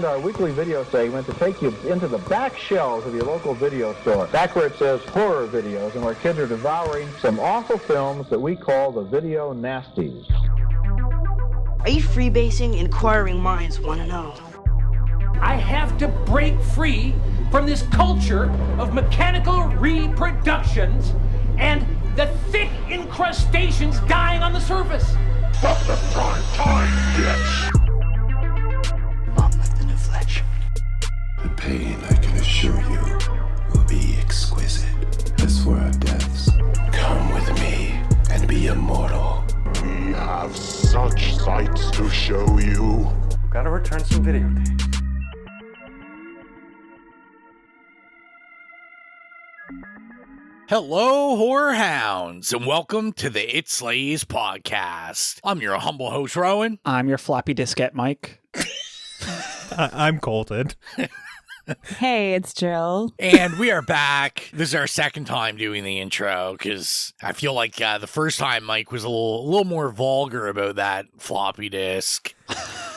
designed our weekly video segment to take you into the back shelves of your local video store, back where it says horror videos, and where kids are devouring some awful films that we call the video nasties. Are you freebasing? Inquiring minds want to know. I have to break free from this culture of mechanical reproductions and the thick incrustations dying on the surface. Fuck the prime time, bitch! Mom with the new flesh. The pain, I can assure you, will be exquisite. As for our deaths, come with me and be immortal. We have such sights to show you. Gotta return some videotapes. Hello, horror hounds, and welcome to the It Slays podcast. I'm your humble host, Rowan. I'm your floppy diskette, Mike. I'm Colton. Hey, it's Jill. And we are back. This is our second time doing the intro, because I feel like the first time Mike was a little more vulgar about that floppy disk.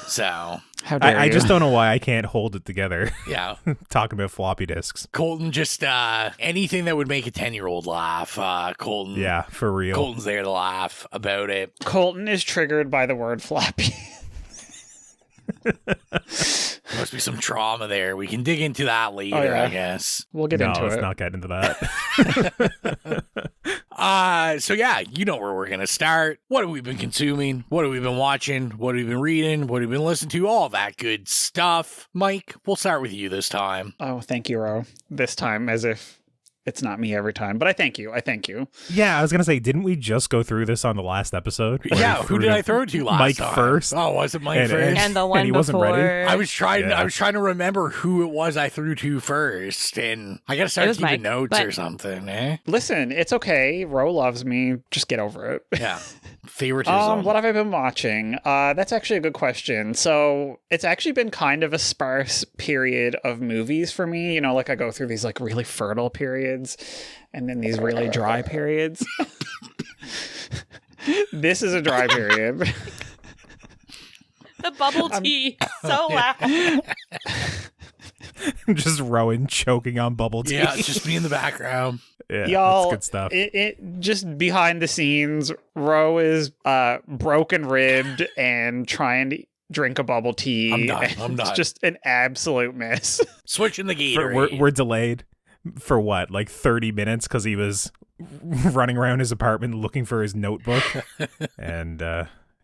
So... How dare I you. just don't know why I can't hold it together. Yeah. Talking about floppy disks. Colton just, anything that would make a 10-year-old laugh, Colton. Yeah, for real. Colton's there to laugh about it. Colton is triggered by the word floppy. Must be some trauma there. We can dig into that later, I guess. We'll get into it. No, let's not get into that. So yeah, you know where we're going to start. What have we been consuming? What have we been watching? What have we been reading? What have we been listening to? All that good stuff. Mike, we'll start with you this time. Oh, thank you, Ro. This time, as if it's not me every time. But I thank you. Yeah, I was going to say, didn't we just go through this on the last episode? Yeah, who did I throw to last Mike time? first? Oh, was it Mike first? And the one and he before. wasn't ready? I was trying to remember who it was I threw to first, and I got to start keeping Mike, notes but... or something, eh? Listen, it's okay. Ro loves me. Just get over it. Yeah. Favoritism. What have I been watching? That's actually a good question. So it's actually been kind of a sparse period of movies for me. You know, like I go through these like really fertile periods and then these really dry periods. This is a dry period. The bubble tea. So loud. Just Rowan choking on bubble tea. Yeah, it's just me in the background. Yeah, y'all, that's good stuff. It just behind the scenes, Ro is broken ribbed and trying to drink a bubble tea. I'm done. It's just an absolute mess. Switching the Gatorade. We're delayed for what, like 30 minutes because he was running around his apartment looking for his notebook. And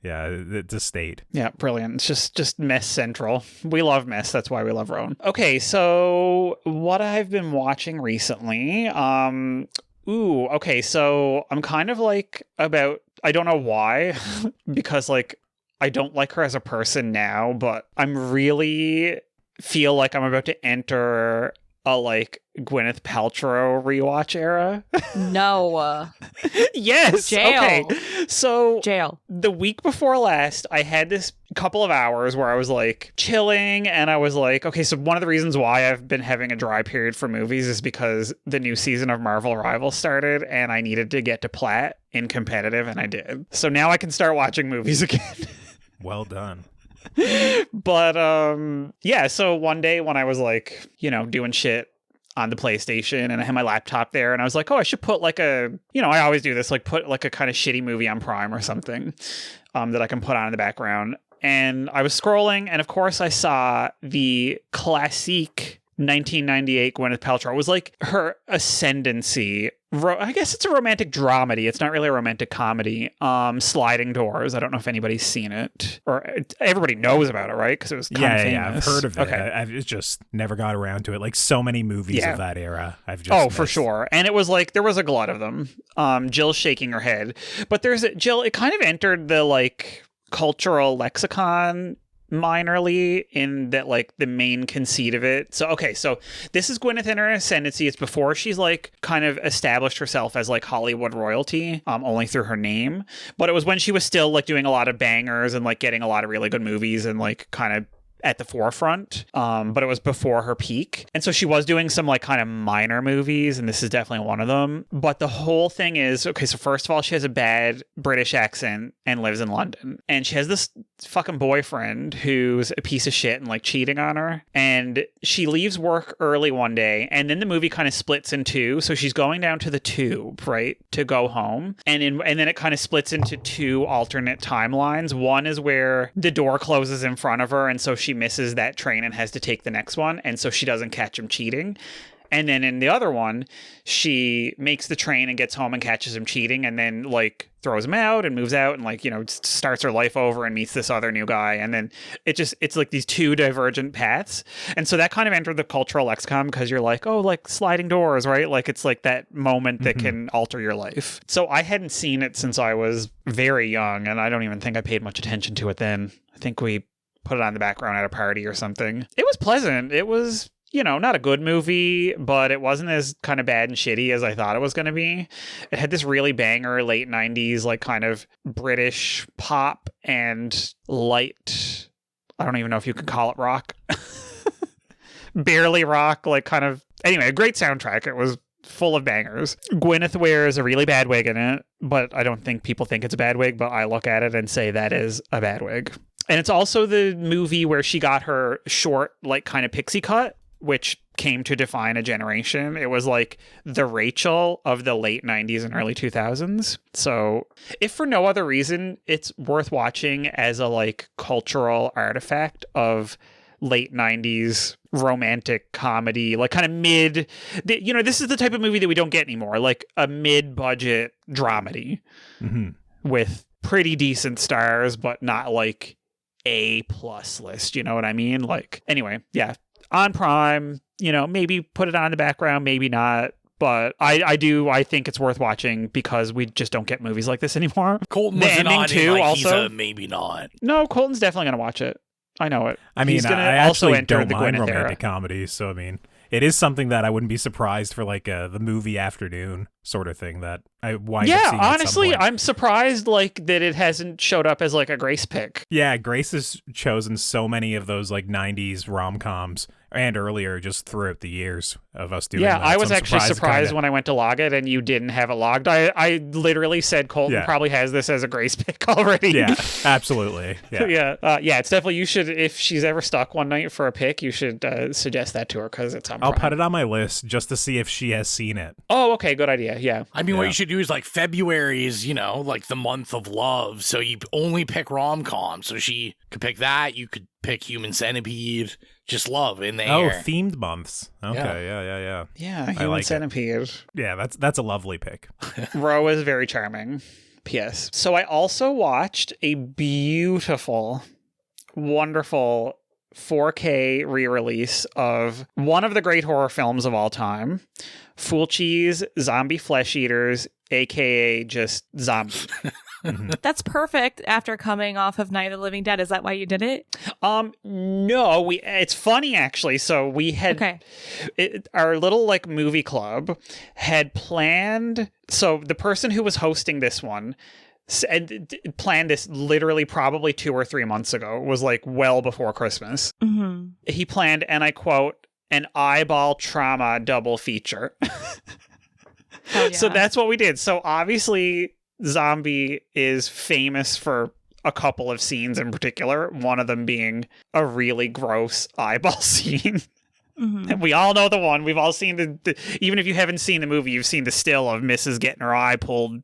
yeah, it's a state. Yeah, brilliant. It's just mess central. We love mess. That's why we love Rowan. Okay, so what I've been watching recently. Okay, so I'm kind of like I don't know why, because like I don't like her as a person now, but I'm really feel like I'm about to enter a like Gwyneth Paltrow rewatch era. No. Yes. Jail. Okay. So Jail. The week before last, I had this couple of hours where I was like chilling and I was like, okay, so one of the reasons why I've been having a dry period for movies is because the new season of Marvel Rivals started and I needed to get to plat in competitive, and I did. So now I can start watching movies again. Well done. But yeah, so one day when I was like, you know, doing shit on the PlayStation and I had my laptop there and I was like, oh, I should put like I always do this, like put like a kind of shitty movie on Prime or something that I can put on in the background. And I was scrolling and of course I saw the classic 1998 Gwyneth Paltrow. It was like her ascendancy. I guess it's a romantic dramedy. It's not really a romantic comedy. Sliding Doors. I don't know if anybody's seen it or everybody knows about it, right? Because it was kind of famous. Yeah, I've heard of it. Okay. I've just never got around to it. Like so many movies of that era. I've just for sure. And it was like there was a glut of them. Jill's shaking her head, but Jill. It kind of entered the like cultural lexicon minorly in that like the main conceit of it. So this is Gwyneth in her ascendancy. It's before she's like kind of established herself as like Hollywood royalty, only through her name. But it was when she was still like doing a lot of bangers and like getting a lot of really good movies and like kind of at the forefront, but it was before her peak. And so she was doing some like kind of minor movies, and this is definitely one of them. But the whole thing is, okay, so first of all, she has a bad British accent and lives in London. And she has this fucking boyfriend who's a piece of shit and like cheating on her. And she leaves work early one day, and then the movie kind of splits in two. So she's going down to the tube, right, to go home. And then it kind of splits into two alternate timelines. One is where the door closes in front of her, and so she misses that train and has to take the next one, and so she doesn't catch him cheating. And then in the other one, she makes the train and gets home and catches him cheating, and then like throws him out and moves out and like, you know, starts her life over and meets this other new guy. And then it's like these two divergent paths. And so that kind of entered the cultural lexicon, because you're like, oh, like sliding doors, right? Like it's like that moment that can alter your life. So I hadn't seen it since I was very young, and I don't even think I paid much attention to it then. I think we put it on the background at a party or something. It was pleasant. It was, you know, not a good movie, but it wasn't as kind of bad and shitty as I thought it was going to be. It had this really banger late 90s, like kind of British pop and light. I don't even know if you could call it rock. Barely rock, like kind of. Anyway, a great soundtrack. It was full of bangers. Gwyneth wears a really bad wig in it, but I don't think people think it's a bad wig, but I look at it and say that is a bad wig. And it's also the movie where she got her short, like kind of pixie cut, which came to define a generation. It was like the Rachel of the late 90s and early 2000s. So if for no other reason, it's worth watching as a like cultural artifact of late 90s romantic comedy, like kind of mid, you know, this is the type of movie that we don't get anymore, like a mid-budget dramedy with pretty decent stars, but not like A+ list, you know what I mean? Like, anyway, yeah, on Prime, you know, maybe put it on in the background, maybe not, but I think it's worth watching because we just don't get movies like this anymore. Colton the wasn't ending on too, it, like, also he's a maybe not. No, Colton's definitely gonna watch it. I know it. I mean, he's gonna I also actually enter don't the mind Gwyneth era. romantic comedies, so I mean, it is something that I wouldn't be surprised for, like the movie afternoon sort of thing that I wind up seeing. Yeah, honestly, at some point. I'm surprised like that it hasn't showed up as like a Grace pick. Yeah, Grace has chosen so many of those like 90s rom-coms and earlier just throughout the years of us doing that. I was So I'm actually surprised kinda... when I went to log it and you didn't have it logged. I literally said Colton probably has this as a Grace pick already. Yeah, absolutely. Yeah. Yeah, it's definitely, you should, if she's ever stuck one night for a pick, you should suggest that to her because it's on I'll Prime. put it on my list just to see if she has seen it. Oh, okay, good idea. Yeah. I mean, what you should do is like February is, you know, like the month of love. So you only pick rom-com. So she could pick that. You could pick Human Centipede. Just love in there. Oh, themed months. Okay, yeah. Yeah, Human Centipede. Yeah, that's a lovely pick. Ro is very charming. P.S. So I also watched a beautiful, wonderful 4K re-release of one of the great horror films of all time, Fulci's Zombie Flesh Eaters, aka just zombie. That's perfect after coming off of Night of the Living Dead. Is that why you did it? No, it's funny actually. So we had our little like movie club had planned. So the person who was hosting this one and planned this literally probably 2 or 3 months ago. It was like well before Christmas. Mm-hmm. He planned, and I quote, an eyeball trauma double feature. So that's what we did. So obviously Zombie is famous for a couple of scenes in particular, one of them being a really gross eyeball scene. Mm-hmm. And we all know the one. We've all seen the even if you haven't seen the movie, you've seen the still of Mrs. getting her eye pulled,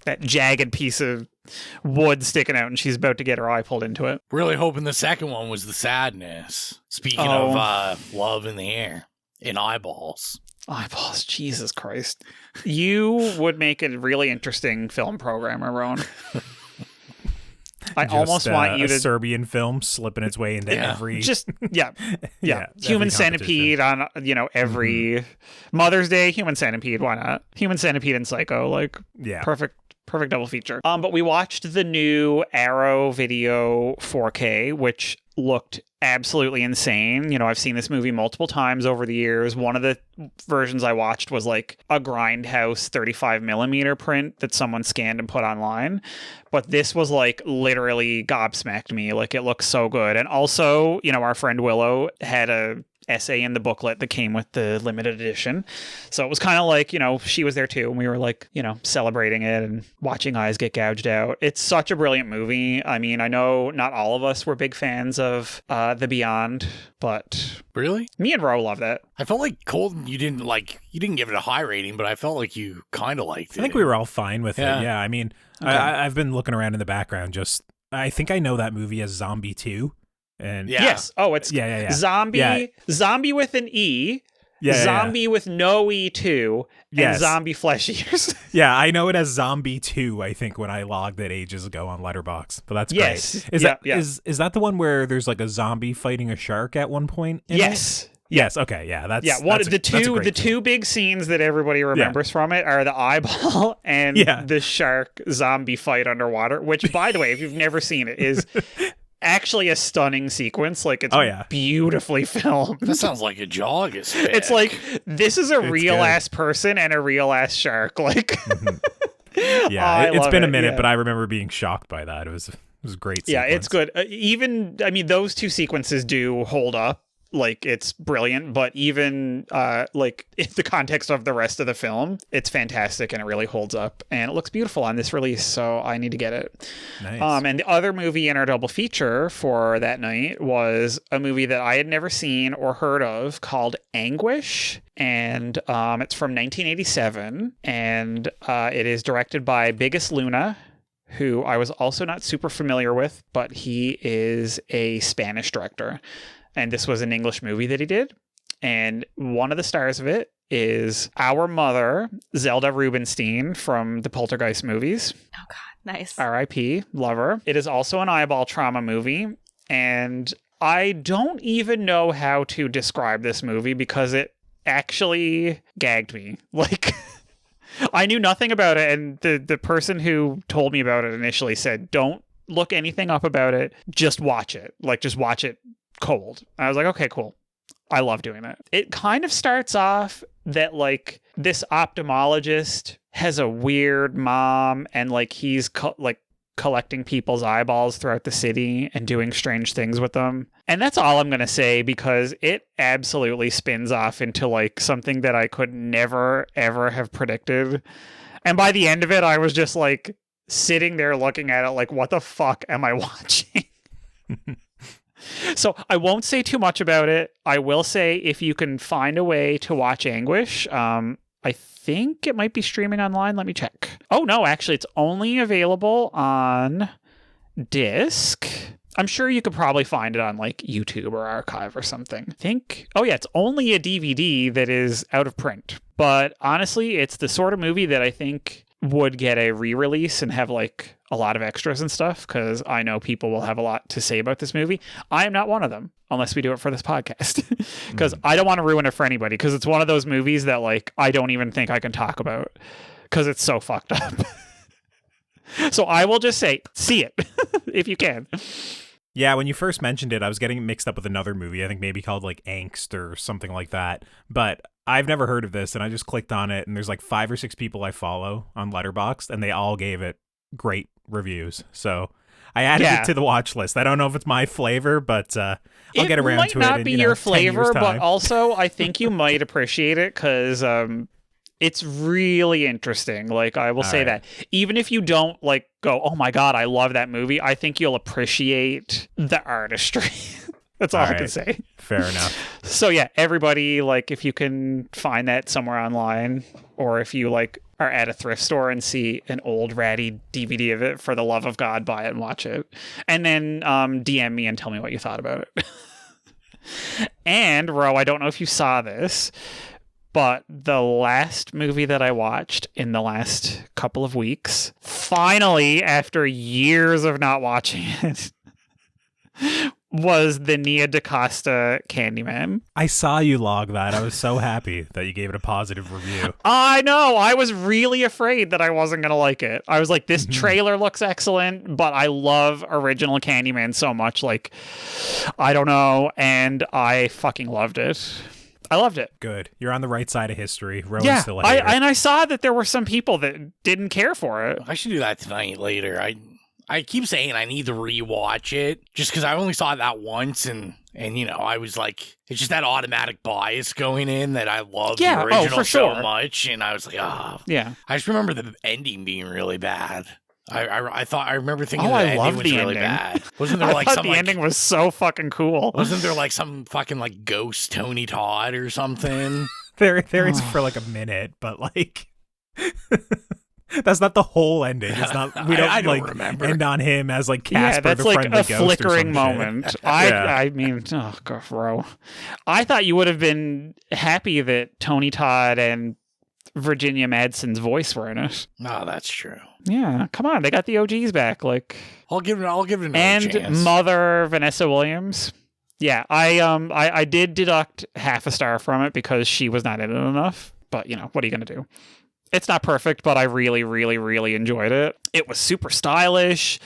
that jagged piece of wood sticking out, and she's about to get her eye pulled into it. Really hoping the second one was the sadness. Speaking of love in the air, in eyeballs. Eyeballs, Jesus Christ. You would make a really interesting film programmer, Rowan. I almost want you to... a Serbian film slipping its way into every... Human Centipede on, every Mother's Day, Human Centipede, why not? Human Centipede and Psycho, perfect Perfect double feature. But we watched the new Arrow Video 4K, which looked absolutely insane. You know, I've seen this movie multiple times over the years. One of the versions I watched was like a Grindhouse 35 millimeter print that someone scanned and put online. But this was like literally gobsmacked me. Like, it looks so good. And also, you know, our friend Willow had a essay in the booklet that came with the limited edition. So it was kind of like, you know, she was there too. And we were like, you know, celebrating it and watching eyes get gouged out. It's such a brilliant movie. I mean, I know not all of us were big fans of The Beyond, but Really? me and Ro love that. I felt like Colton, you didn't give it a high rating, but I felt like you kind of liked it. I think we were all fine with Yeah. it. Yeah, I mean, Okay. I've been looking around in the background. I think I know that movie as Zombie 2. And Yeah. Yes. Oh, it's yeah. Zombie, Yeah. Zombie with an E, Yeah, Zombie with no E2, and Yes. Zombie Flesh Eaters. Yeah, I know it as Zombie 2, I think, when I logged it ages ago on Letterboxd. But that's Yes. great. Yeah. Is that the one where there's like a zombie fighting a shark at one point? in it? Yes. Yes. Okay. Yeah. That's One that's of a the great two big scenes that everybody remembers from it are the eyeball and the shark zombie fight underwater. Which, by the way, if you've never seen it, is actually a stunning sequence. Like, it's beautifully filmed. That sounds like a jog. It's like, this is a real ass person and a real ass shark. Like, Yeah, it's been a minute, yeah. but I remember being shocked by that. It was a great sequence. Yeah, it's good. Even, I mean, those two sequences do hold up. Like, it's brilliant, but even like in the context of the rest of the film, it's fantastic and it really holds up and it looks beautiful on this release. So I need to get it. Nice. And the other movie in our double feature for that night was a movie that I had never seen or heard of called Anguish. And it's from 1987 and it is directed by Biggest Luna, who I was also not super familiar with, but he is a Spanish director. And this was an English movie that he did. And one of the stars of it is our mother, Zelda Rubinstein from the Poltergeist movies. Oh, God. Nice. R.I.P. Love her. It is also an eyeball trauma movie. And I don't even know how to describe this movie because it actually gagged me. Like, I knew nothing about it. And the person who told me about it initially said, don't look anything up about it. Just watch it. Like, just watch it cold. I was like, okay, cool. I love doing that. It kind of starts off that like this ophthalmologist has a weird mom and like he's collecting people's eyeballs throughout the city and doing strange things with them. And that's all I'm going to say because it absolutely spins off into like something that I could never ever have predicted. And by the end of it, I was just like sitting there looking at it like, what the fuck am I watching? So I won't say too much about it. I will say if you can find a way to watch Anguish, I think it might be streaming online. Let me check. Oh, no, actually, it's only available on disc. I'm sure you could probably find it on like YouTube or Archive or something. I think, oh yeah, it's only a DVD that is out of print. But honestly, it's the sort of movie that I think would get a re-release and have like a lot of extras and stuff because I know people will have a lot to say about this movie. I am not one of them unless we do it for this podcast because I don't want to ruin it for anybody because it's one of those movies that like I don't even think I can talk about because it's so fucked up. So I will just say, see it if you can. Yeah, when you first mentioned it, I was getting mixed up with another movie, I think maybe called like Angst or something like that. But I've never heard of this, and I just clicked on it, and there's like 5 or 6 people I follow on Letterboxd, and they all gave it great reviews. So I added it to the watch list. I don't know if it's my flavor, but I'll get around to it. It might not be your flavor, but time. also I think you might appreciate it because it's really interesting. Like, I will say that. Even if you don't, like, go, oh my God, I love that movie, I think you'll appreciate the artistry. That's all I can say. Fair enough. So, yeah, everybody, like, if you can find that somewhere online, or if you, like, are at a thrift store and see an old ratty DVD of it, for the love of God, buy it and watch it. And then DM me and tell me what you thought about it. And, Ro, I don't know if you saw this, but the last movie that I watched in the last couple of weeks, finally, after years of not watching it, was the Nia DaCosta Candyman. I saw you log that. I was so happy that you gave it a positive review. I know. I was really afraid that I wasn't going to like it. I was like, this trailer looks excellent, but I love original Candyman so much. Like, I don't know. And I fucking loved it. I loved it. Good. You're on the right side of history. Rowan's still a hater. And I saw that there were some people that didn't care for it. I should do that tonight later. I keep saying I need to rewatch it just because I only saw that once and you know, I was like, it's just that automatic bias going in that I love the original so much, and I was like, yeah. I just remember the ending being really bad. I remember thinking the ending was really bad. Wasn't there like some the ending was so fucking cool? Wasn't there like some fucking like ghost Tony Todd or something? there is for like a minute, but like. That's not the whole ending. It's not. We don't, I don't like remember. End on him as like Casper, that's the like friendly a ghost flickering or some moment. Shit. I mean, oh god, bro. I thought you would have been happy that Tony Todd and Virginia Madsen's voice were in it. No, that's true. Yeah, come on, they got the OGs back. Like, I'll give it another and chance. Mother Vanessa Williams. Yeah, I did deduct half a star from it because she was not in it enough. But you know, what are you gonna do? It's not perfect, but I really, really, really enjoyed it. It was super stylish.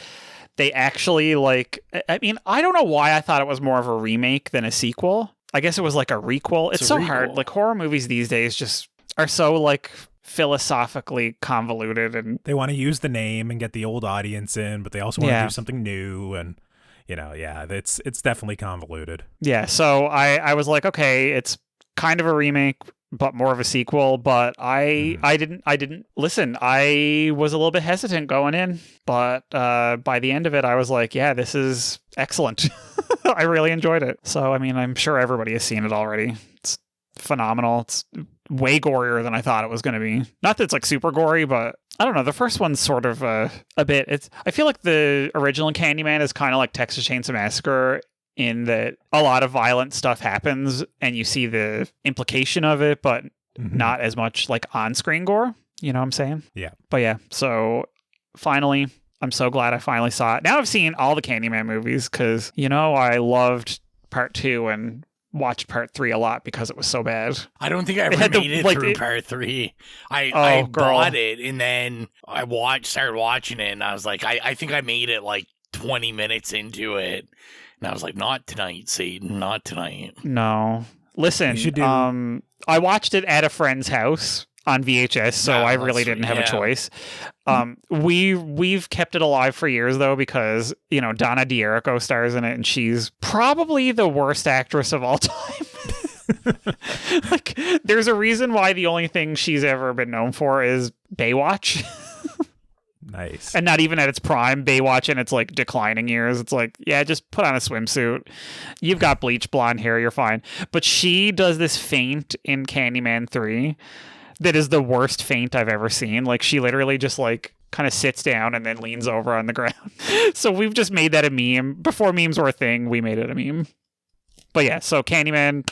They actually, like, I mean, I don't know why I thought it was more of a remake than a sequel. I guess it was like a requel. It's so hard. Like, horror movies these days just are so, like, philosophically convoluted. And they want to use the name and get the old audience in, but they also want to do something new. And, you know, it's definitely convoluted. Yeah, so I was like, okay, it's kind of a remake, but more of a sequel. But I didn't listen. I was a little bit hesitant going in, but by the end of it, I was like, yeah, this is excellent. I really enjoyed it. So, I mean, I'm sure everybody has seen it already. It's phenomenal. It's way gorier than I thought it was going to be. Not that it's like super gory, but I don't know. The first one's sort of a bit. I feel like the original Candyman is kind of like Texas Chainsaw Massacre, in that a lot of violent stuff happens and you see the implication of it, but not as much like on-screen gore. You know what I'm saying? Yeah. But yeah, so finally, I'm so glad I finally saw it. Now I've seen all the Candyman movies because, you know, I loved part 2 and watched part 3 a lot because it was so bad. I don't think I ever made it through part 3. I bought it and then I started watching it and I was like, I think I made it like 20 minutes into it. And I was like, not tonight, Satan, not tonight. No. Listen, I watched it at a friend's house on VHS, so I really didn't have a choice. We've kept it alive for years, though, because, you know, Donna D'Errico stars in it, and she's probably the worst actress of all time. Like, there's a reason why the only thing she's ever been known for is Baywatch. Nice. And not even at its prime, Baywatch in its like declining years. It's like, yeah, just put on a swimsuit. You've got bleach blonde hair, you're fine. But she does this feint in Candyman 3 that is the worst feint I've ever seen. Like, she literally just like kind of sits down and then leans over on the ground. So we've just made that a meme. Before memes were a thing, we made it a meme. But yeah, so Candyman,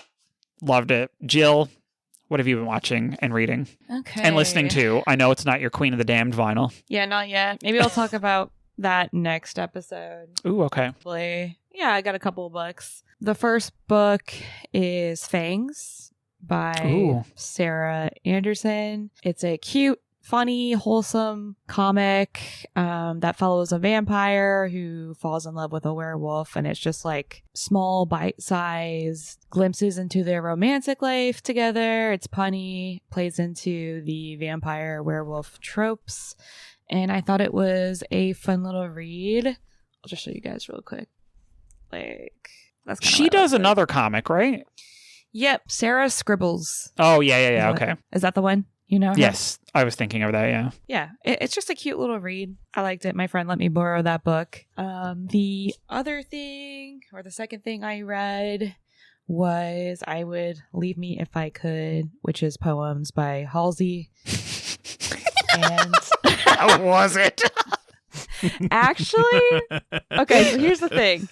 loved it. Jill, what have you been watching and reading? Okay. And listening to? I know it's not your Queen of the Damned vinyl. Yeah, not yet. Maybe I'll talk about that next episode. Ooh, okay. Hopefully. Yeah, I got a couple of books. The first book is Fangs by Sarah Anderson. It's a cute, funny, wholesome comic that follows a vampire who falls in love with a werewolf, and it's just like small bite-sized glimpses into their romantic life together. It's punny, plays into the vampire werewolf tropes, and I thought it was a fun little read. I'll just show you guys real quick. Like, that's she does another comic, right? Yep, Sarah Scribbles. Oh yeah. Okay, is that the one? You know her? Yes, I was thinking of that, yeah. Yeah, it's just a cute little read. I liked it. My friend let me borrow that book. The other thing, or the second thing I read was I Would Leave Me If I Could, which is poems by Halsey. And how was it? Actually, okay, so here's the thing.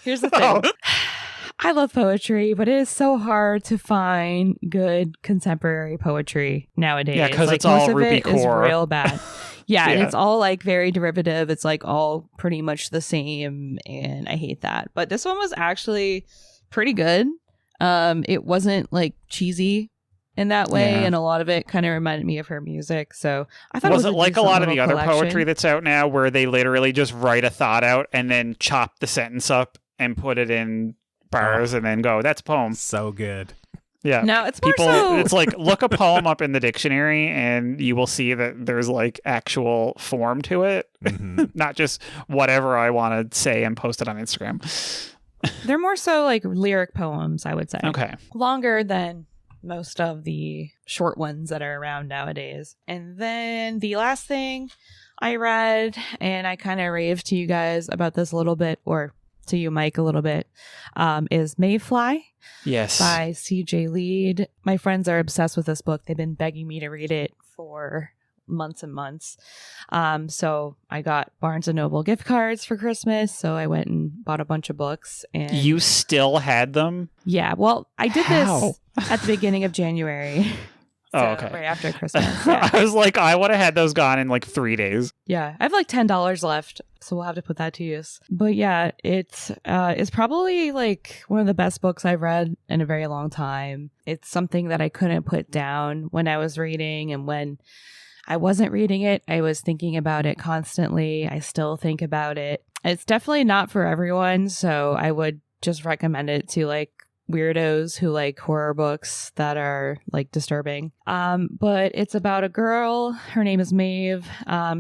I love poetry, but it is so hard to find good contemporary poetry nowadays. Yeah, because like, it's all most of Ruby it is Core. real bad. Yeah, and it's all like very derivative. It's like all pretty much the same, and I hate that. But this one was actually pretty good. It wasn't like cheesy in that way, and a lot of it kind of reminded me of her music. So I thought was it was like a lot of the other collection. poetry that's out now, where they literally just write a thought out and then chop the sentence up and put it in bars and then go, "That's a poem." So good. Yeah. No, it's more so... It's like, look a poem up in the dictionary and you will see that there's like actual form to it, not just whatever I want to say and post it on Instagram. They're more so like lyric poems, I would say. Okay. Longer than most of the short ones that are around nowadays. And then the last thing I read, and I kind of raved to you guys about this a little bit, or to you, Mike, a little bit, is Mayfly. Yes. By CJ Lead. My friends are obsessed with this book. They've been begging me to read it for months and months. So I got Barnes & Noble gift cards for Christmas. So I went and bought a bunch of books. And you still had them? Yeah. Well, I did this at the beginning of January. So, okay. Right after Christmas. Yeah. I was like, I would have had those gone in like 3 days. Yeah. I have like $10 left. So we'll have to put that to use. But yeah, it's probably like one of the best books I've read in a very long time. It's something that I couldn't put down when I was reading. And when I wasn't reading it, I was thinking about it constantly. I still think about it. It's definitely not for everyone. So I would just recommend it to like weirdos who like horror books that are like disturbing. But it's about a girl. Her name is Maeve.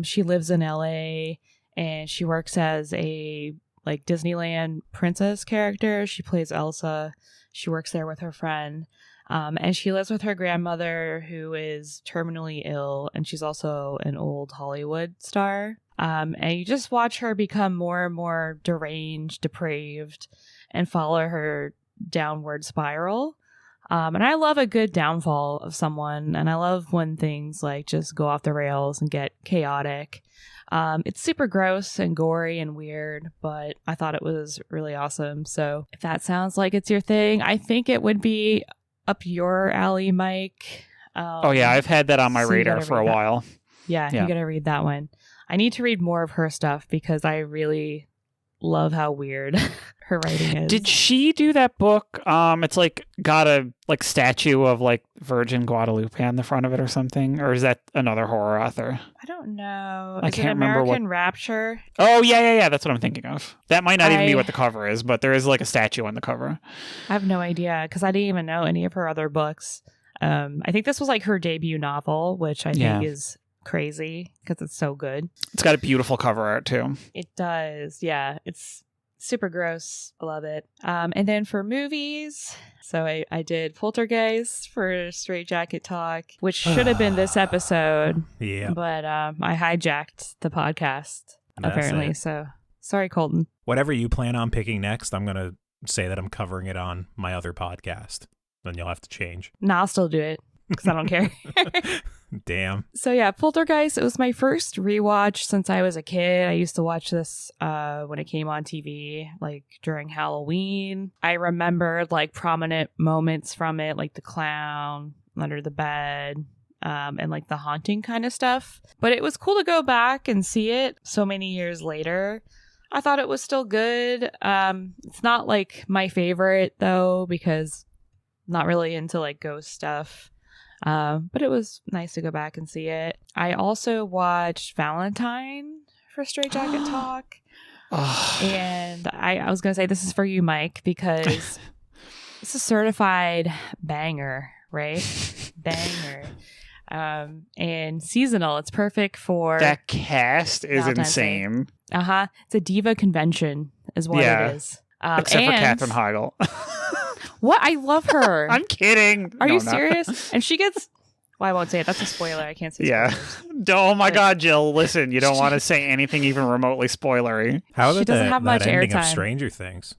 She lives in LA and she works as a like Disneyland princess character. She plays Elsa. She works there with her friend. And she lives with her grandmother who is terminally ill, and she's also an old Hollywood star. And you just watch her become more and more deranged, depraved, and follow her downward spiral. And I love a good downfall of someone, and I love when things like just go off the rails and get chaotic. It's super gross and gory and weird, but I thought it was really awesome. So if that sounds like it's your thing, I think it would be up your alley, Mike. Oh yeah, I've had that on my radar for a while. Yeah, you gotta read that one. I need to read more of her stuff because I really love how weird her writing is. Did she do that book? It's like got a like statue of like Virgin Guadalupe on the front of it or something, or is that another horror author? I don't know. I can't remember American Rapture? Oh yeah. That's what I'm thinking of. That might not even be what the cover is, but there is like a statue on the cover. I have no idea because I didn't even know any of her other books. I think this was like her debut novel, which I think is crazy because it's so good. It's got a beautiful cover art too. It does. Yeah, it's super gross. I love it. And then for movies, so I did Poltergeist for Straight Jacket Talk, which should have been this episode. Yeah. But I hijacked the podcast apparently. So sorry, Colton. Whatever you plan on picking next, I'm gonna say that I'm covering it on my other podcast. Then you'll have to change. No, I'll still do it because I don't care. Damn. So yeah, Poltergeist, it was my first rewatch since I was a kid. I used to watch this when it came on TV, like during Halloween. I remembered like prominent moments from it, like the clown under the bed, and like the haunting kind of stuff. But it was cool to go back and see it so many years later. I thought it was still good. It's not like my favorite though, because I'm not really into like ghost stuff. But it was nice to go back and see it. I also watched Valentine for Straight Jacket Talk. And I was going to say this is for you, Mike, because it's a certified banger, right? Banger. And seasonal. It's perfect for... That cast is Valentine's insane. Day. It's a diva convention is what it is. Except for Katherine Heigl. What? I love her. I'm kidding. Are you serious? And she gets... Well, I won't say it. That's a spoiler. I can't say spoilers. Oh my God, Jill. Listen, you don't want to say anything even remotely spoilery. How about she doesn't have much ending of airtime. Stranger Things?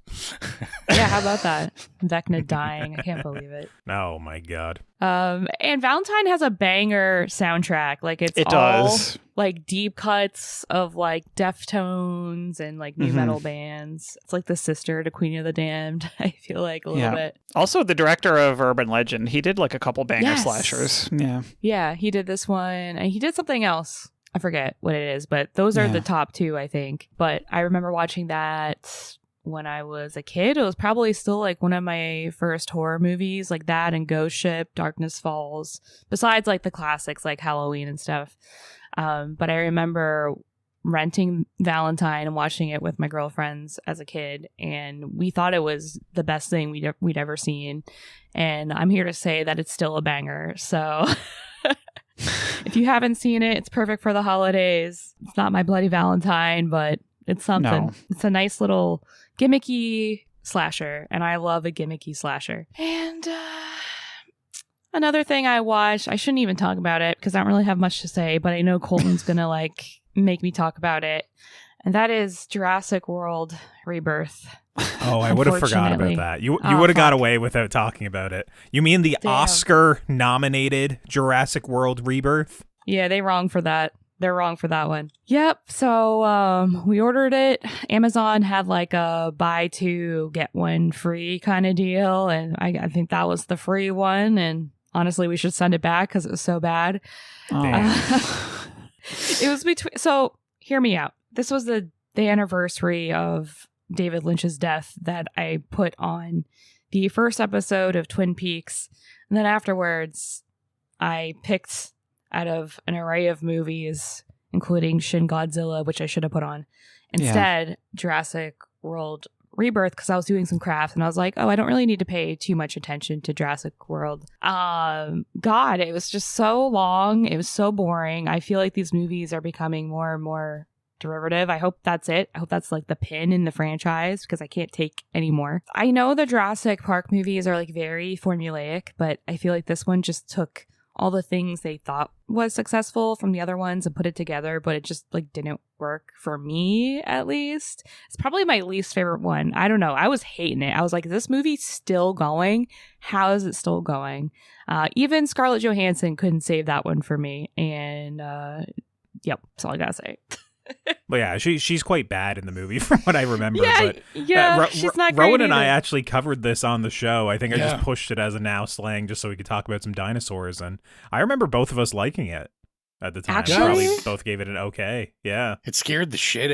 Yeah, how about that? Vecna dying. I can't believe it. Oh my God. And Valentine has a banger soundtrack. Like it all does. Like deep cuts of like Deftones and like new metal bands. It's like the sister to Queen of the Damned. I feel like a little bit. Also, the director of Urban Legend, he did like a couple banger slashers. Yeah. Yeah, he did this one and he did something else. I forget what it is, but those are the top two, I think. But I remember watching that when I was a kid. It was probably still like one of my first horror movies, like that and Ghost Ship, Darkness Falls, besides like the classics like Halloween and stuff. But I remember renting Valentine and watching it with my girlfriends as a kid, and we thought it was the best thing we'd ever seen. And I'm here to say that it's still a banger. So if you haven't seen it, it's perfect for the holidays. It's not My Bloody Valentine, but it's something. No. It's a nice little gimmicky slasher, and I love a gimmicky slasher. And another thing I watched, I shouldn't even talk about it because I don't really have much to say, but I know Colton's gonna like make me talk about it, and that is Jurassic World Rebirth. Oh, I would have forgot about that. You would have got away without talking about it. You mean the Oscar-nominated Jurassic World Rebirth? Yeah, they're wrong for that. They're wrong for that one. Yep. So we ordered it. Amazon had like a buy two, get one free kind of deal. And I think that was the free one. And honestly, we should send it back because it was so bad. It was between. So hear me out. This was the anniversary of David Lynch's death that I put on the first episode of Twin Peaks. And then afterwards, I picked out of an array of movies, including Shin Godzilla, which I should have put on. Instead, Jurassic World Rebirth, because I was doing some crafts and I was like, oh, I don't really need to pay too much attention to Jurassic World. God, it was just so long. It was so boring. I feel like these movies are becoming more and more derivative. I hope that's it. I hope that's like the pin in the franchise because I can't take any more. I know the Jurassic Park movies are like very formulaic, but I feel like this one just took all the things they thought was successful from the other ones and put it together, but it just like didn't work for me, at least. It's probably my least favorite one. I don't know. I was hating it. I was like, is this movie still going? How is it still going? Even Scarlett Johansson couldn't save that one for me. And yep, that's all I gotta say. Well, yeah, she's quite bad in the movie from what I remember. Yeah, but she's not great Rowan and either. I actually covered this on the show. I think I just pushed it as a now slang just so we could talk about some dinosaurs. And I remember both of us liking it at the time. Actually? Probably both gave it an okay. Yeah. It scared the shit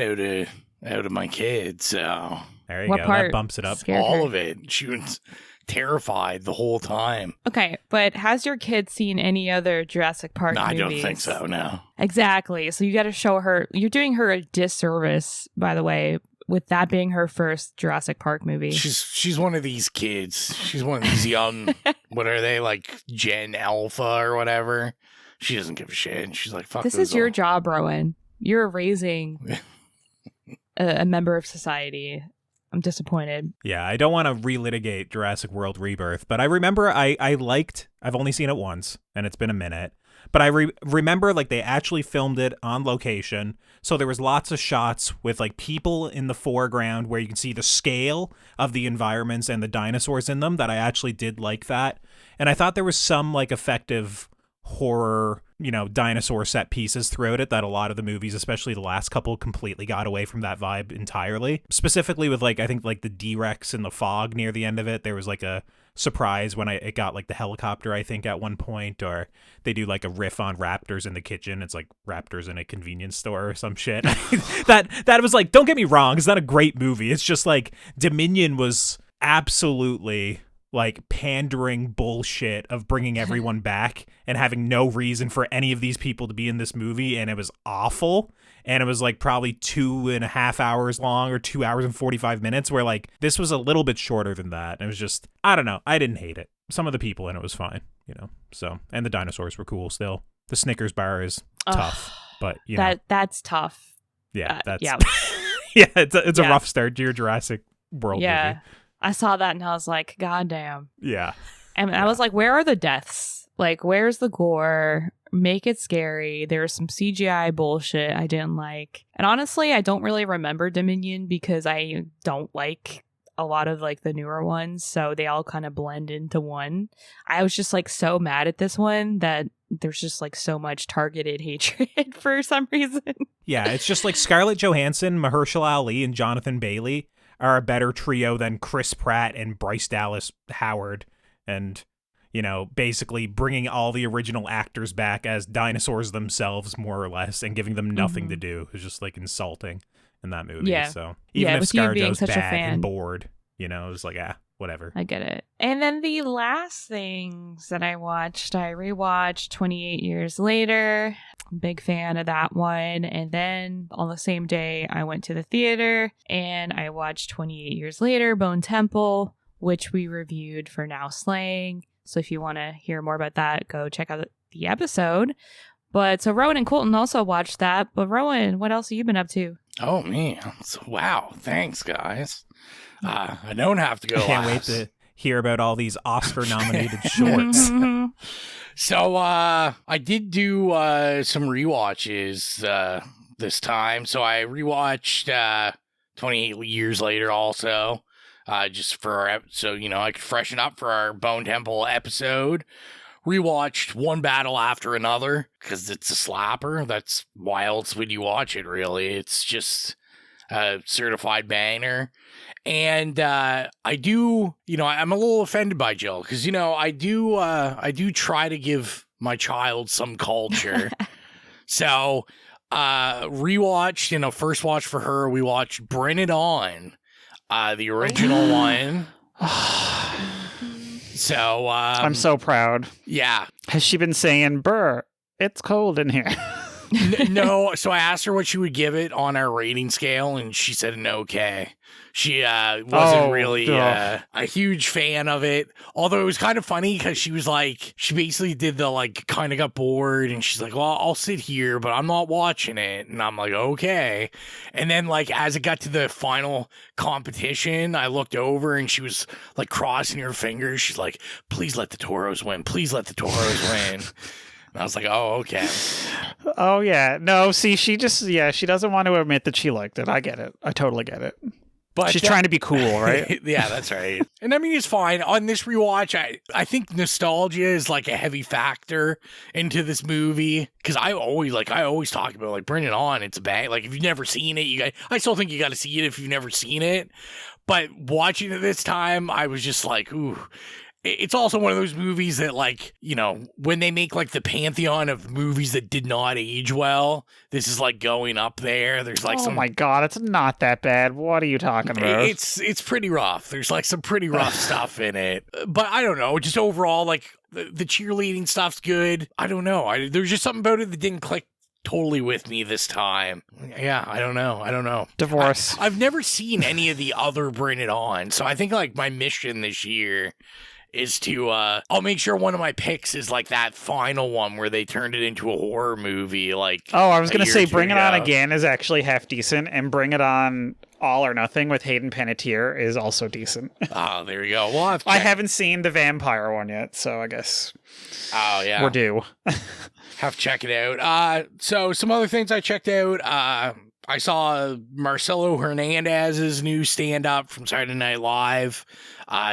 out of my kids. So there you What go. part That bumps it up. scared all her? of it. She was terrified the whole time. Okay, but has your kid seen any other Jurassic Park No, I movies? don't think so, no. Exactly. So you got to show her. You're doing her a disservice, by the way, with that being her first Jurassic Park movie. She's one of these kids. She's one of these young, what are they, like Gen Alpha or whatever? She doesn't give a shit. She's like, fuck This those is your all. job, Rowan. You're raising a member of society. I'm disappointed. Yeah, I don't want to relitigate Jurassic World Rebirth, but I remember I liked, I've only seen it once, and it's been a minute, but I remember like they actually filmed it on location, so there was lots of shots with like people in the foreground where you can see the scale of the environments and the dinosaurs in them, that I actually did like that, and I thought there was some like effective horror, dinosaur set pieces throughout it that a lot of the movies, especially the last couple, completely got away from that vibe entirely. Specifically with like, I think like the D-Rex in the fog near the end of it, there was like a surprise when it got like the helicopter, I think at one point, or they do like a riff on raptors in the kitchen. It's like raptors in a convenience store or some shit. that was like, don't get me wrong, it's not a great movie. It's just like Dominion was absolutely like pandering bullshit of bringing everyone back and having no reason for any of these people to be in this movie, and it was awful. And it was like probably 2.5 hours long, or 2 hours and 45 minutes, where like this was a little bit shorter than that. And it was just, I don't know, I didn't hate it. Some of the people in it was fine, so, and the dinosaurs were cool still. The Snickers bar is tough, but that's tough. Yeah, that's yeah. yeah, it's a rough start to your Jurassic World movie. I saw that and I was like, God damn. Yeah. And I was like, where are the deaths? Like, where's the gore? Make it scary. There was some CGI bullshit I didn't like. And honestly, I don't really remember Dominion because I don't like a lot of like the newer ones. So they all kind of blend into one. I was just like so mad at this one that there's just like so much targeted hatred for some reason. Yeah, it's just like Scarlett Johansson, Mahershala Ali, and Jonathan Bailey are a better trio than Chris Pratt and Bryce Dallas Howard. And you know, basically bringing all the original actors back as dinosaurs themselves, more or less, and giving them nothing to do. It was just like insulting in that movie. Yeah. So even if with you being ScarJo's such a bad fan. and bored, you know, it was like, whatever. I get it. And then the last things that I rewatched 28 Years Later. Big fan of that one. And then on the same day, I went to the theater and I watched 28 Years Later, Bone Temple, which we reviewed for Now Slaying. So if you want to hear more about that, go check out the episode. But so Rowan and Colton also watched that. But Rowan, what else have you been up to? Oh, man. Wow. Thanks, guys. I don't have to go I can't wait to hear about all these Oscar-nominated shorts. So I did do some rewatches this time. So I rewatched 28 Years Later also, just for so you know I could freshen up for our Bone Temple episode. Rewatched One Battle After Another because it's a slapper. That's why else would you watch it? Really, it's just a certified banger. And I do, you know, I'm a little offended by Jill because, you know, I do try to give my child some culture. So rewatched, you know, first watch for her, we watched Bring It On, the original one. So I'm so proud. Yeah. Has she been saying, "Burr, it's cold in here"? No. So I asked her what she would give it on our rating scale, and she said an okay. She wasn't really a huge fan of it. Although it was kind of funny because she was like, she basically did the like kind of got bored and she's like, well, I'll sit here, but I'm not watching it. And I'm like, okay. And then like as it got to the final competition, I looked over and she was like crossing her fingers. She's like, please let the Toros win. Please let the Toros win. And I was like, oh, okay. Oh, yeah. No, see, she doesn't want to admit that she liked it. I get it. I totally get it. But she's trying to be cool, right? Yeah, that's right. And I mean, it's fine. On this rewatch, I think nostalgia is like a heavy factor into this movie. Because I always talk about like, bring it on. It's a bang. Like if you've never seen it, I still think you got to see it if you've never seen it. But watching it this time, I was just like, ooh. It's also one of those movies that, like, you know, when they make, like, the pantheon of movies that did not age well, this is, like, going up there. There's, like, oh my God, it's not that bad. What are you talking about? It's pretty rough. There's, like, some pretty rough stuff in it. But I don't know. Just overall, like, the cheerleading stuff's good. I don't know. There's just something about it that didn't click totally with me this time. Yeah, I don't know. Divorce. I've never seen any of the other Bring It On, so I think, like, my mission this year is to, I'll make sure one of my picks is like that final one where they turned it into a horror movie. Like, oh, I was going to say Bring It On Again is actually half decent, and Bring It On All or Nothing with Hayden Panettiere is also decent. Oh, there you go. Well, I haven't seen the vampire one yet, so I guess yeah, we're due. Have to check it out. So some other things I checked out. I saw Marcelo Hernandez's new stand-up from Saturday Night Live.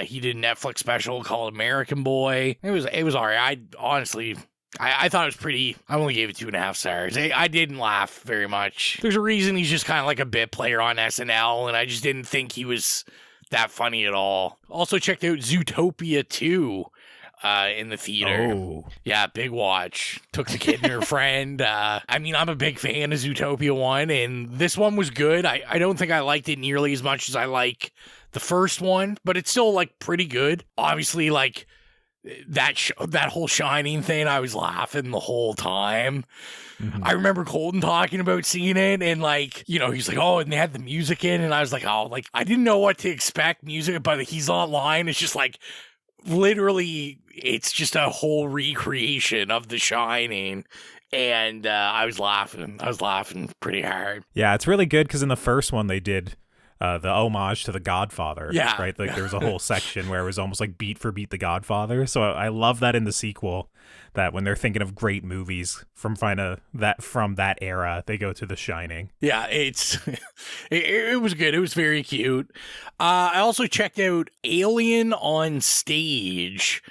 He did a Netflix special called American Boy. It was all right. I thought it was pretty. I only gave it 2.5 stars. I didn't laugh very much. There's a reason he's just kind of like a bit player on SNL, and I just didn't think he was that funny at all. Also checked out Zootopia 2. In the theater. Oh. Yeah, big watch. Took the kid and her friend. I mean, I'm a big fan of Zootopia 1, and this one was good. I don't think I liked it nearly as much as I like the first one, but it's still, like, pretty good. Obviously, like, that whole Shining thing, I was laughing the whole time. Mm-hmm. I remember Colton talking about seeing it, and, like, you know, he's like, oh, and they had the music in, and I was like, oh, like, I didn't know what to expect music, but He's Online. It's just, like, literally, it's just a whole recreation of The Shining, and I was laughing pretty hard. Yeah, it's really good because in the first one they did the homage to The Godfather. Yeah, right. Like there was a whole section where it was almost like beat for beat The Godfather. So I love that in the sequel, that when they're thinking of great movies from that era, they go to The Shining. Yeah, it was good. It was very cute. I also checked out Alien on Stage.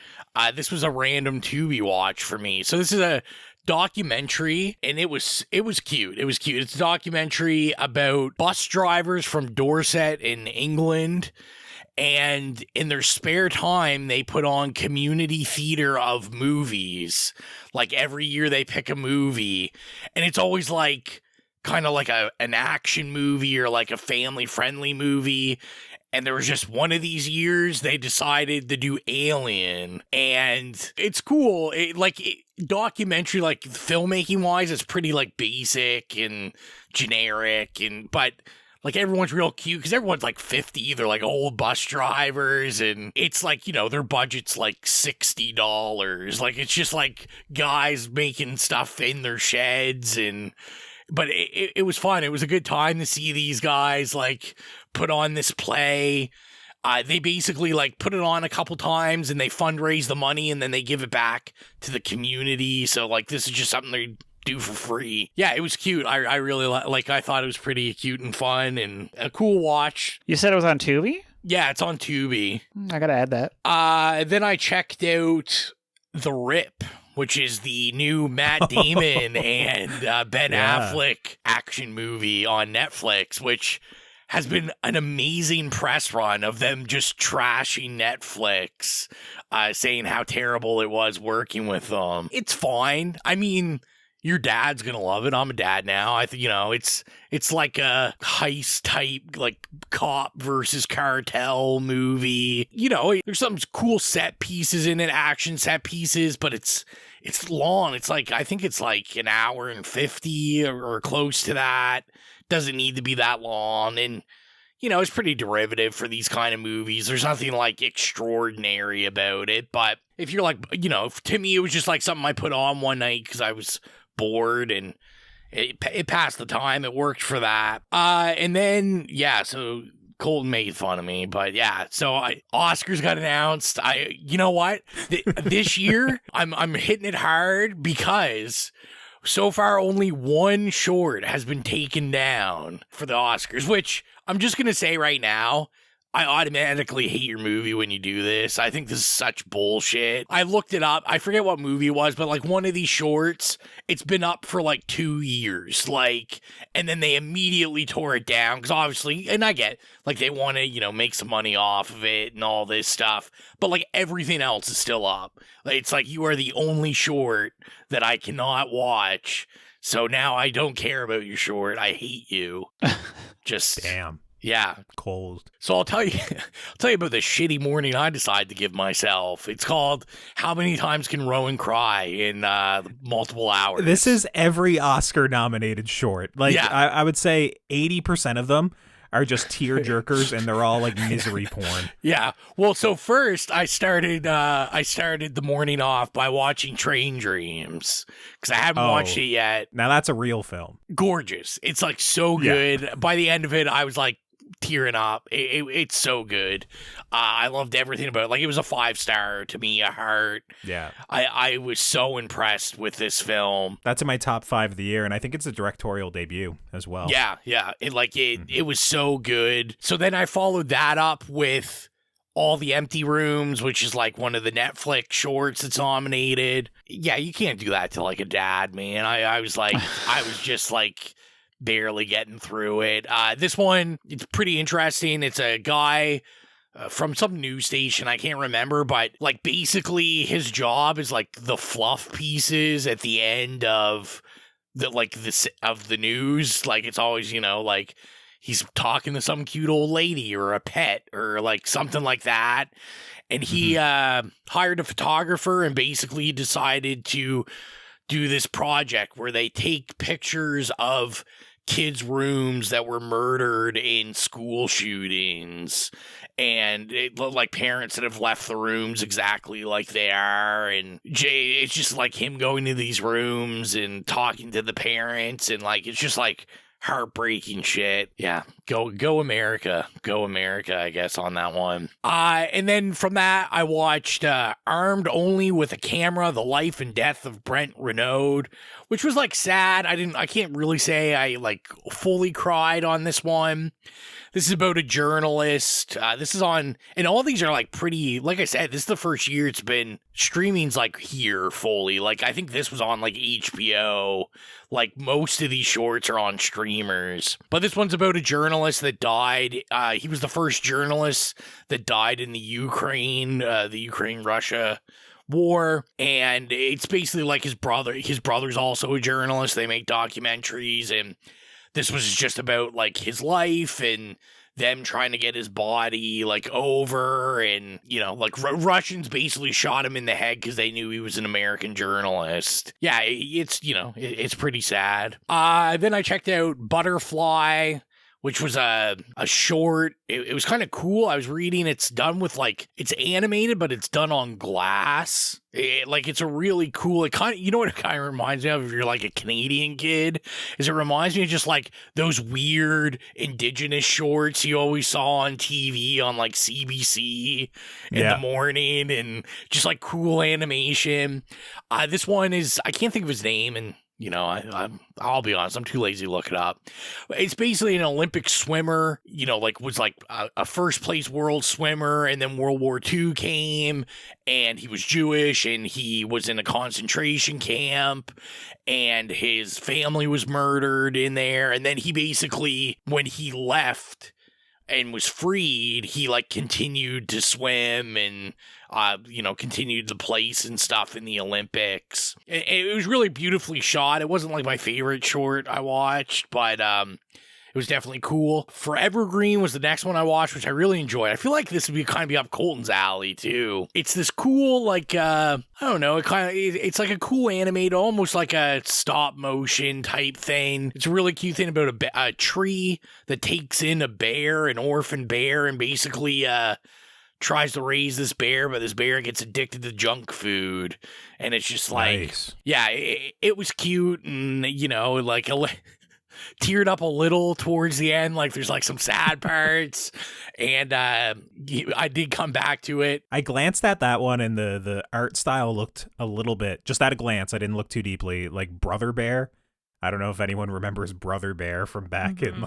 This was a random Tubi watch for me. So this is a documentary, and it was cute. It was cute. It's a documentary about bus drivers from Dorset in England. And in their spare time, they put on community theater of movies. Like every year they pick a movie. And it's always like kind of like an action movie or like a family-friendly movie. And there was just one of these years they decided to do Alien. And it's cool. Documentary, like filmmaking wise, it's pretty like basic and generic. But like everyone's real cute because everyone's like 50. They're like old bus drivers. And it's like, you know, their budget's like $60. Like it's just like guys making stuff in their sheds. But it was fun. It was a good time to see these guys like put on this play. They basically like put it on a couple times and they fundraise the money and then they give it back to the community. So like this is just something they do for free. Yeah, it was cute. I really I thought it was pretty cute and fun and a cool watch. You said it was on Tubi? Yeah, it's on Tubi. I gotta add that. Then I checked out The Rip, which is the new Matt Damon and Ben Affleck action movie on Netflix, which has been an amazing press run of them just trashing Netflix, saying how terrible it was working with them. It's fine. I mean, your dad's gonna love it. I'm a dad now. It's like a heist type, like cop versus cartel movie. You know, there's some cool set pieces in it, action set pieces, but it's long. It's like, I think it's like an hour and 50 or close to that. Doesn't need to be that long. And, you know, it's pretty derivative for these kind of movies. There's nothing like extraordinary about it. But if you're like, you know, to me, it was just like something I put on one night because I was bored and it passed the time. It worked for that. And then, so Colton made fun of me, but so Oscars got announced. You know what? This year, I'm hitting it hard because so far only one short has been taken down for the Oscars, which I'm just going to say right now, I automatically hate your movie when you do this. I think this is such bullshit. I looked it up. I forget what movie it was, but like one of these shorts, it's been up for like 2 years. Like, and then they immediately tore it down because obviously, and I get like they want to, you know, make some money off of it and all this stuff. But like everything else is still up. It's like you are the only short that I cannot watch. So now I don't care about your short. I hate you. Just damn. Yeah. Cold. So I'll tell you about the shitty morning I decided to give myself. It's called How Many Times Can Rowan Cry in Multiple Hours. This is every Oscar nominated short. Like I would say 80% of them are just tear jerkers and they're all like misery porn. Yeah. Well, so first I started the morning off by watching Train Dreams because I haven't watched it yet. Now that's a real film. Gorgeous. It's like so good. Yeah. By the end of it, I was like tearing up. It's so good. I loved everything about it. Like it was a 5-star to me, a heart. Yeah. I was so impressed with this film. That's in my top 5 of the year, and I think it's a directorial debut as well. Yeah. It was so good. So then I followed that up with All the Empty Rooms, which is like one of the Netflix shorts that's nominated. Yeah, you can't do that to like a dad, man. I was like, I was just like barely getting through it. This one, it's pretty interesting. It's a guy from some news station, I can't remember, but like basically his job is like the fluff pieces at the end of the news. Like it's always, you know, like he's talking to some cute old lady or a pet or like something like that. And he hired a photographer and basically decided to do this project where they take pictures of kids' rooms that were murdered in school shootings and like parents that have left the rooms exactly like they are. And it's just like him going to these rooms and talking to the parents and like, it's just like heartbreaking shit. Yeah. Go America. Go America, I guess, on that one. And then from that, I watched Armed Only with a Camera, The Life and Death of Brent Renaud, which was like sad. I can't really say I like fully cried on this one. This is about a journalist. This is on, and all these are like pretty, like I said, this is the first year it's been, streaming's like here fully. Like I think this was on like HBO. Like most of these shorts are on streamers. But this one's about a journalist journalist that died. He was the first journalist that died in the Ukraine-Russia war, and it's basically like his brother. His brother's also a journalist. They make documentaries, and this was just about like his life and them trying to get his body like over, and like Russians basically shot him in the head because they knew he was an American journalist. Yeah, it's pretty sad. Then I checked out Butterfly, which was a short. It was kind of cool. I was reading, it's done with it's animated, but it's done on glass. It's a really cool, it kind of, what it kind of reminds me of if you're like a Canadian kid, is it reminds me of just like those weird indigenous shorts you always saw on TV on like CBC in the morning, and just like cool animation. This one is, I can't think of his name, and I'll be honest, I'm too lazy to look it up. It's basically an Olympic swimmer, was like a first place world swimmer, and then World War II came, and he was Jewish, and he was in a concentration camp, and his family was murdered in there, and then he basically, when he left and was freed, he continued to swim and continued to place and stuff in the Olympics. It was really beautifully shot. It wasn't like my favorite short I watched, but it was definitely cool. Forever Green was the next one I watched, which I really enjoyed. I feel like this would be up Colton's alley too. It's this cool, I don't know, it's like a cool animated, almost like a stop motion type thing. It's a really cute thing about a tree that takes in a bear, an orphan bear, and basically tries to raise this bear, but this bear gets addicted to junk food, and it's just nice. Yeah, it was cute, and teared up a little towards the end. There's some sad parts, and I did come back to it. I glanced at that one, and the art style looked a little bit, just at a glance, I didn't look too deeply, like Brother Bear. I don't know if anyone remembers Brother Bear from back in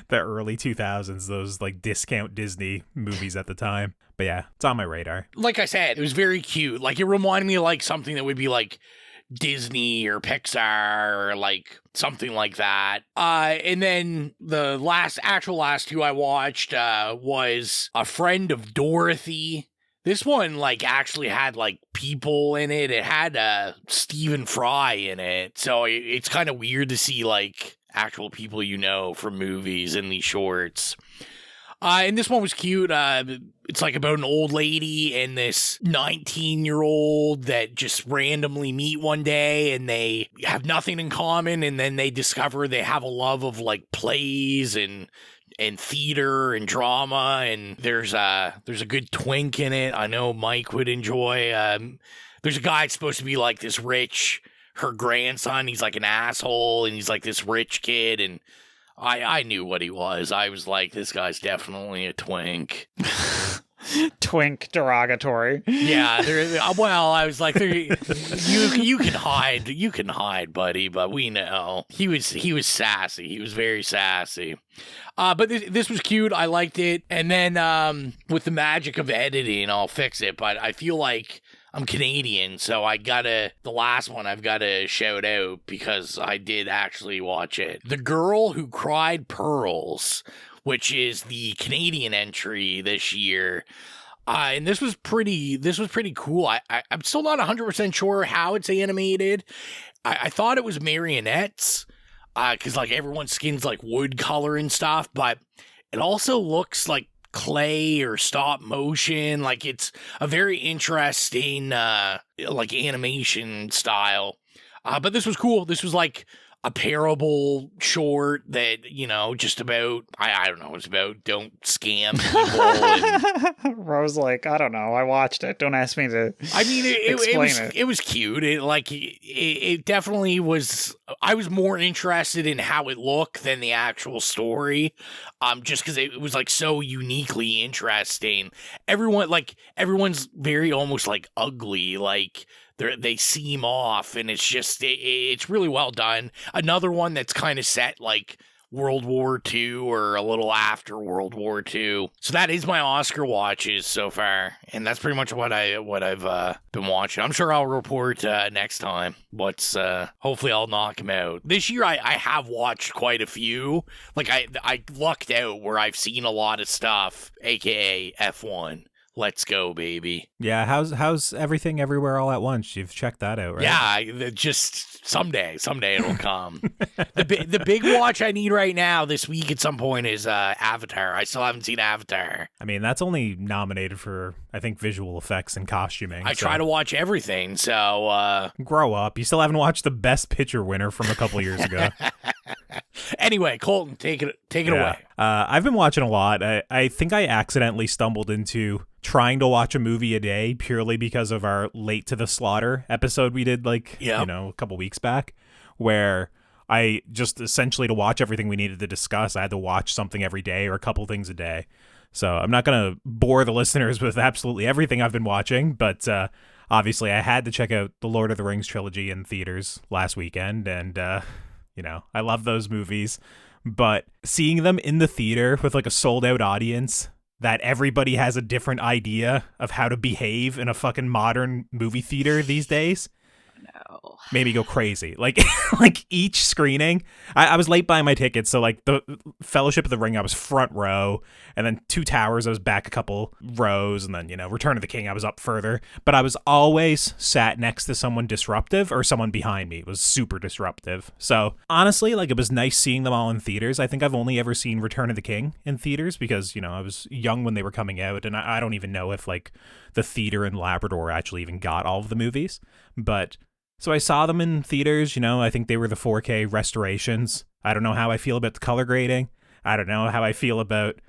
the early 2000s, those discount Disney movies at the time. But yeah, it's on my radar. Like I said, it was very cute. It reminded me of something that would be Disney or Pixar or something like that. And then the last two I watched was A Friend of Dorothy. This one actually had people in it. It had Stephen Fry in it. So it's kind of weird to see actual people from movies in these shorts. And this one was cute. It's about an old lady and this 19-year-old that just randomly meet one day, and they have nothing in common, and then they discover they have a love of plays and theater and drama, and there's a good twink in it. I know Mike would enjoy. There's a guy that's supposed to be this rich, her grandson. He's an asshole, and he's this rich kid, and I knew what he was. I was this guy's definitely a twink. Twink derogatory. Yeah, well, I was you can hide, buddy, but we know. He was sassy. He was very sassy. But this was cute. I liked it. And then with the magic of editing, I'll fix it, but I feel like I'm Canadian, so the last one I've got to shout out because I did actually watch it. The Girl Who Cried Pearls, which is the Canadian entry this year. And this was pretty cool. I'm still not 100% sure how it's animated. I thought it was marionettes, because everyone's skin's wood color and stuff, but it also looks like clay or stop motion. It's a very interesting animation style. But this was cool. This was a parable short that, just about, I don't know, it's about don't scam people. And Rose I don't know, I watched it. Don't ask me to it was cute. It definitely was. I was more interested in how it looked than the actual story, just because it was so uniquely interesting. Everyone's very almost ugly, they seem off, and it's just it's really well done. Another one that's kind of set World War II or a little after World War II. So that is my Oscar watches so far, and that's pretty much what I've been watching. I'm sure I'll report next time. Hopefully I'll knock him out. This year I have watched quite a few. Like I lucked out where I've seen a lot of stuff, aka F1. Let's go, baby. Yeah, how's everything everywhere all at once? You've checked that out, right? Yeah, just someday it'll come. The big watch I need right now this week at some point is Avatar. I still haven't seen Avatar. I mean, that's only nominated for, I think, visual effects and costuming. I try to watch everything, so grow up. You still haven't watched the Best Picture winner from a couple years ago. Anyway, Colton, take it away. I've been watching a lot. I think I accidentally stumbled into trying to watch a movie a day purely because of our Late to the Slaughter episode we did a couple weeks back, where I just essentially, to watch everything we needed to discuss, I had to watch something every day or a couple things a day. So I'm not going to bore the listeners with absolutely everything I've been watching, but obviously I had to check out the Lord of the Rings trilogy in theaters last weekend, and I love those movies, but seeing them in the theater with like a sold out audience that everybody has a different idea of how to behave in a fucking modern movie theater these days made me go crazy. Like each screening, I was late buying my tickets, so like the Fellowship of the Ring I was front row, and then Two Towers I was back a couple rows, and then Return of the King I was up further, but I was always sat next to someone disruptive or someone behind me. It was super disruptive. So honestly, like, it was nice seeing them all in theaters. I think I've only ever seen Return of the King in theaters because I was young when they were coming out, and I don't even know if like the theater in Labrador actually even got all of the movies, but so I saw them in theaters. I think they were the 4K restorations. I don't know how I feel about the color grading. I don't know how I feel about,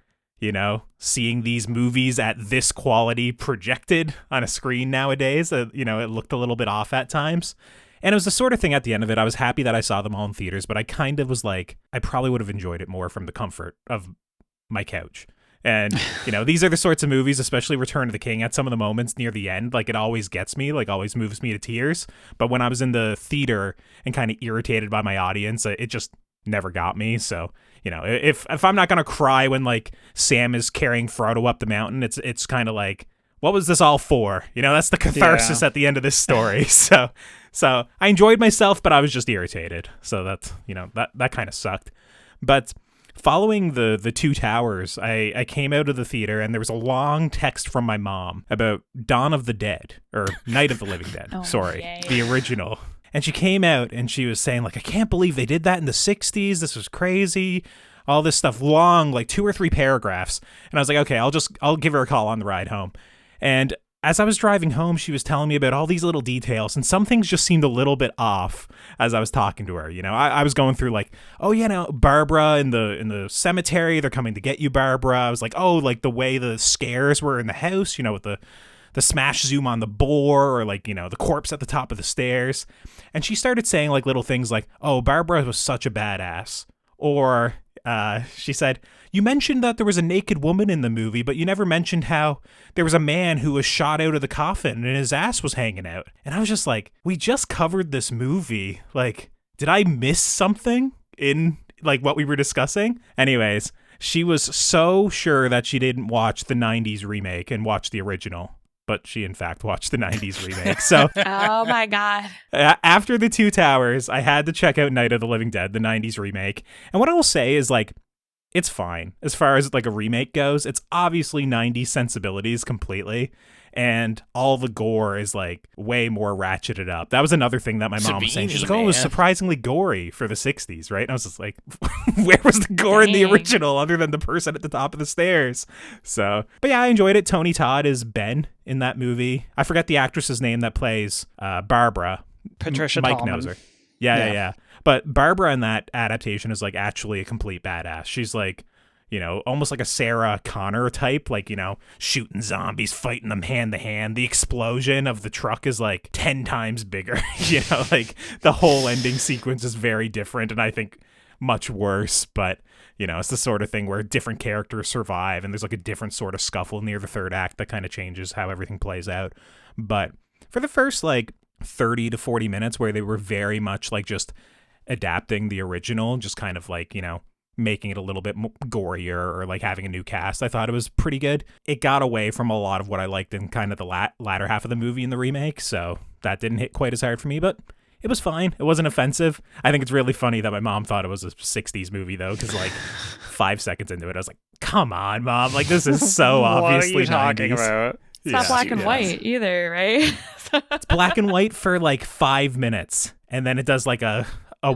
seeing these movies at this quality projected on a screen nowadays. It looked a little bit off at times. And it was the sort of thing at the end of it, I was happy that I saw them all in theaters, but I kind of was like, I probably would have enjoyed it more from the comfort of my couch. And, these are the sorts of movies, especially Return of the King, at some of the moments near the end, like, it always gets me, like, always moves me to tears. But when I was in the theater and kind of irritated by my audience, it just never got me. So, if I'm not going to cry when, like, Sam is carrying Frodo up the mountain, it's kind of like, what was this all for? That's the catharsis at the end of this story. So I enjoyed myself, but I was just irritated. So that's, that kind of sucked. But following the Two Towers, I came out of the theater and there was a long text from my mom about Dawn of the Dead, or Night of the Living Dead. The original. And she came out and she was saying, like, I can't believe they did that in the 60s. This was crazy. All this stuff, long, like 2 or 3 paragraphs. And I was like, okay, I'll give her a call on the ride home. And as I was driving home, she was telling me about all these little details, and some things just seemed a little bit off as I was talking to her. I was going through like, oh yeah, Barbara in the cemetery, they're coming to get you, Barbara. I was like, oh, like the way the scares were in the house, with the smash zoom on the boar, or like, the corpse at the top of the stairs. And she started saying like little things like, oh, Barbara was such a badass. Or she said, you mentioned that there was a naked woman in the movie, but you never mentioned how there was a man who was shot out of the coffin and his ass was hanging out. And I was just like, we just covered this movie. Like, did I miss something in like what we were discussing? Anyways, she was so sure that she didn't watch the 90s remake and watch the original. But she, in fact, watched the 90s remake. So, oh my God. After the Two Towers, I had to check out Night of the Living Dead, the 90s remake. And what I will say is, like, it's fine as far as, like, a remake goes. It's obviously 90s sensibilities completely. And all the gore is, like, way more ratcheted up. That was another thing that my mom was saying. She's like, oh, it was surprisingly gory for the 60s, right? And I was just like, where was the gore in the original other than the person at the top of the stairs? So, but yeah, I enjoyed it. Tony Todd is Ben in that movie. I forget the actress's name that plays Barbara. Patricia Mike Tallman. knows her. Yeah. But Barbara in that adaptation is, like, actually a complete badass. She's, like, almost like a Sarah Connor type, like, shooting zombies, fighting them hand to hand. The explosion of the truck is like 10 times bigger. Like the whole ending sequence is very different and I think much worse. But, it's the sort of thing where different characters survive and there's like a different sort of scuffle near the third act that kind of changes how everything plays out. But for the first like 30 to 40 minutes where they were very much like just adapting the original, just kind of like, making it a little bit gorier or like having a new cast. I thought it was pretty good. It got away from a lot of what I liked in kind of the latter half of the movie in the remake, so that didn't hit quite as hard for me, but it was fine. It wasn't offensive. I think it's really funny that my mom thought it was a 60s movie, though, because like 5 seconds into it, I was like, come on, Mom. Like, this is so obviously what are you talking 90s. About? It's not black and white either, right? It's black and white for like 5 minutes, and then it does like a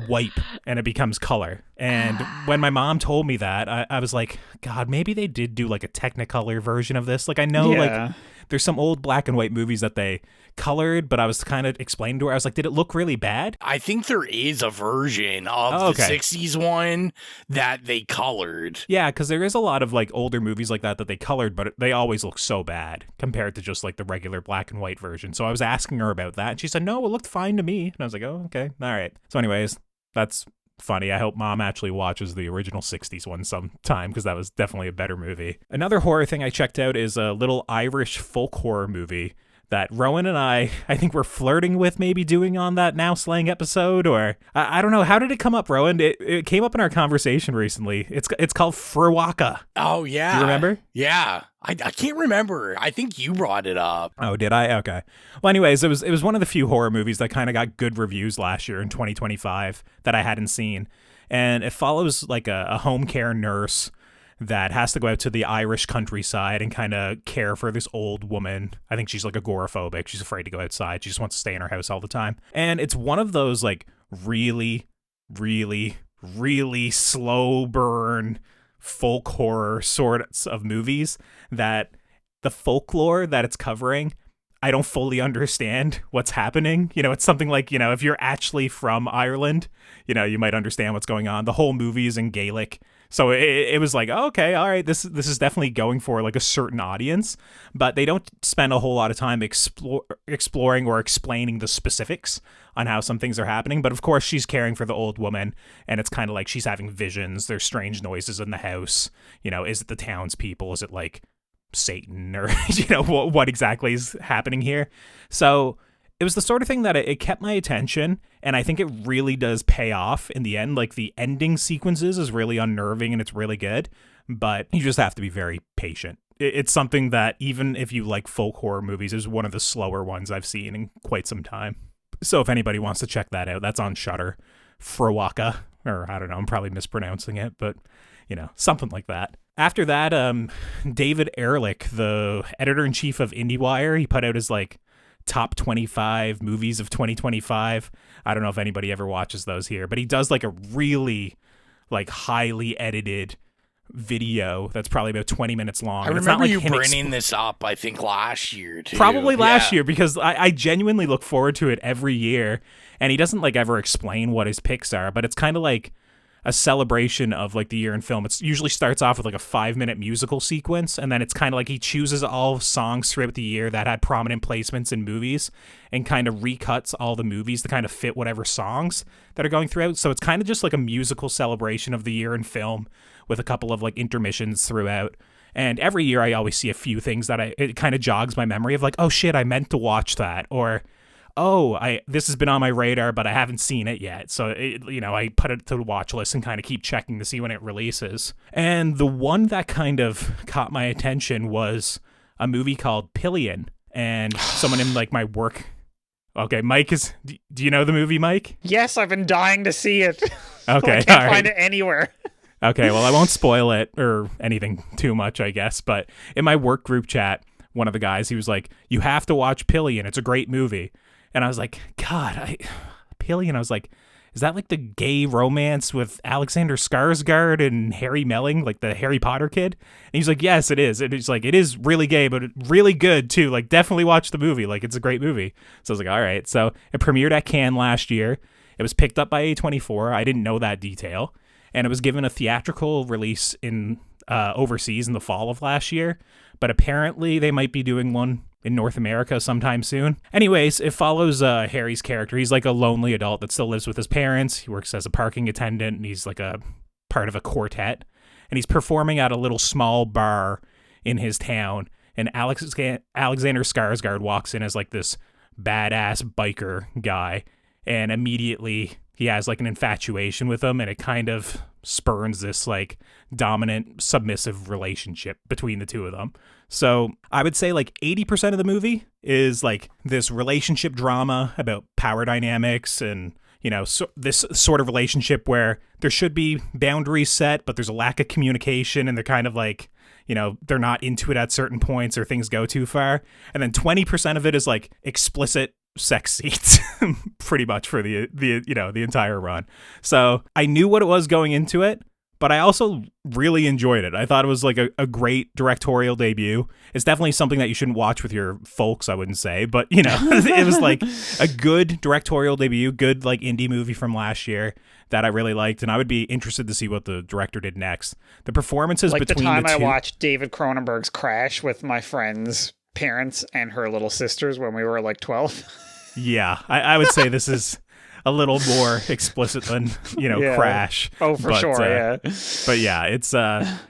wipe and it becomes color. And when my mom told me that, I was like, God, maybe they did do like a Technicolor version of this. Like, I know like there's some old black and white movies that they colored, but I was kind of explaining to her, I was like, did it look really bad? I think there is a version of the 60s one that they colored. Yeah, because there is a lot of like older movies like that they colored, but they always look so bad compared to just like the regular black and white version. So I was asking her about that, and she said, no, it looked fine to me. And I was like, oh, okay, all right. So anyways, that's funny. I hope Mom actually watches the original 60s one sometime, because that was definitely a better movie. Another horror thing I checked out is a little Irish folk horror movie that Rowan and I think we're flirting with maybe doing on that Now Slang episode, or I don't know. How did it come up, Rowan? It came up in our conversation recently. It's called Frewaka. Oh, yeah. Do you remember? Yeah. I can't remember. I think you brought it up. Oh, did I? Okay. Well, anyways, it was one of the few horror movies that kind of got good reviews last year in 2025 that I hadn't seen. And it follows like a home care nurse that has to go out to the Irish countryside and kind of care for this old woman. I think she's like agoraphobic. She's afraid to go outside. She just wants to stay in her house all the time. And it's one of those like really, really, really slow burn folk horror sorts of movies that the folklore that it's covering, I don't fully understand what's happening. You know, it's something like, you know, if you're actually from Ireland, you know, you might understand what's going on. The whole movie is in Gaelic. So it was like, oh, okay, all right, this is definitely going for like a certain audience, but they don't spend a whole lot of time exploring or explaining the specifics on how some things are happening. But of course, she's caring for the old woman, and it's kind of like she's having visions. There's strange noises in the house. You know, is it the townspeople? Is it like Satan, or you know, what exactly is happening here? So it was the sort of thing that it kept my attention, and I think it really does pay off in the end. Like, the ending sequences is really unnerving and it's really good, but you just have to be very patient. It's something that, even if you like folk horror movies, is one of the slower ones I've seen in quite some time. So if anybody wants to check that out, that's on Shudder. Frewaka, or I don't know, I'm probably mispronouncing it, but you know, something like that. After that, David Ehrlich, the editor-in-chief of IndieWire, he put out his like top 25 movies of 2025. I don't know if anybody ever watches those here, but he does like a really like highly edited video that's probably about 20 minutes long. I remember you bringing this up, I think, last year too. Probably last year, because I genuinely look forward to it every year, and he doesn't like ever explain what his picks are, but it's kind of like a celebration of like the year in film. It usually starts off with like a 5-minute musical sequence, and then it's kind of like he chooses all songs throughout the year that had prominent placements in movies and kind of recuts all the movies to kind of fit whatever songs that are going throughout. So it's kind of just like a musical celebration of the year in film with a couple of like intermissions throughout. And every year I always see a few things that it kind of jogs my memory of like, oh shit, I meant to watch that, or this has been on my radar, but I haven't seen it yet. So, I put it to the watch list and kind of keep checking to see when it releases. And the one that kind of caught my attention was a movie called Pillion. And someone in like my work. Okay, Mike do you know the movie, Mike? Yes, I've been dying to see it. Okay, I can't find it anywhere. Okay, well, I won't spoil it or anything too much, I guess. But in my work group chat, one of the guys, he was like, you have to watch Pillion. It's a great movie. And I was like, God, Pillion. I was like, is that like the gay romance with Alexander Skarsgård and Harry Melling, like the Harry Potter kid? And he's like, yes, it is. And he's like, it is really gay, but really good too. Like, definitely watch the movie. Like, it's a great movie. So I was like, all right. So it premiered at Cannes last year. It was picked up by A24. I didn't know that detail. And it was given a theatrical release in overseas in the fall of last year. But apparently they might be doing one in North America sometime soon. Anyways, it follows Harry's character. He's like a lonely adult that still lives with his parents. He works as a parking attendant, and he's like a part of a quartet. And he's performing at a little small bar in his town. And Alexander Skarsgård walks in as like this badass biker guy. and immediately he has like an infatuation with him, and it kind of spurns this like dominant submissive relationship between the two of them. So I would say like 80% of the movie is like this relationship drama about power dynamics and, you know, this sort of relationship where there should be boundaries set, but there's a lack of communication, and they're kind of like, you know, they're not into it at certain points or things go too far. And then 20% of it is like explicit sex scenes pretty much for the you know, the entire run. So I knew what it was going into it, but I also really enjoyed it. I thought it was like a great directorial debut. It's definitely something that you shouldn't watch with your folks, I wouldn't say, but you know, it was like a good directorial debut, good like indie movie from last year that I really liked, and I would be interested to see what the director did next. The performances like between the time the two, I watched David Cronenberg's Crash with my friend's parents and her little sisters when we were like 12. Yeah, I would say this is a little more explicit than, you know, Yeah. Crash. Oh, for sure, yeah. But yeah, it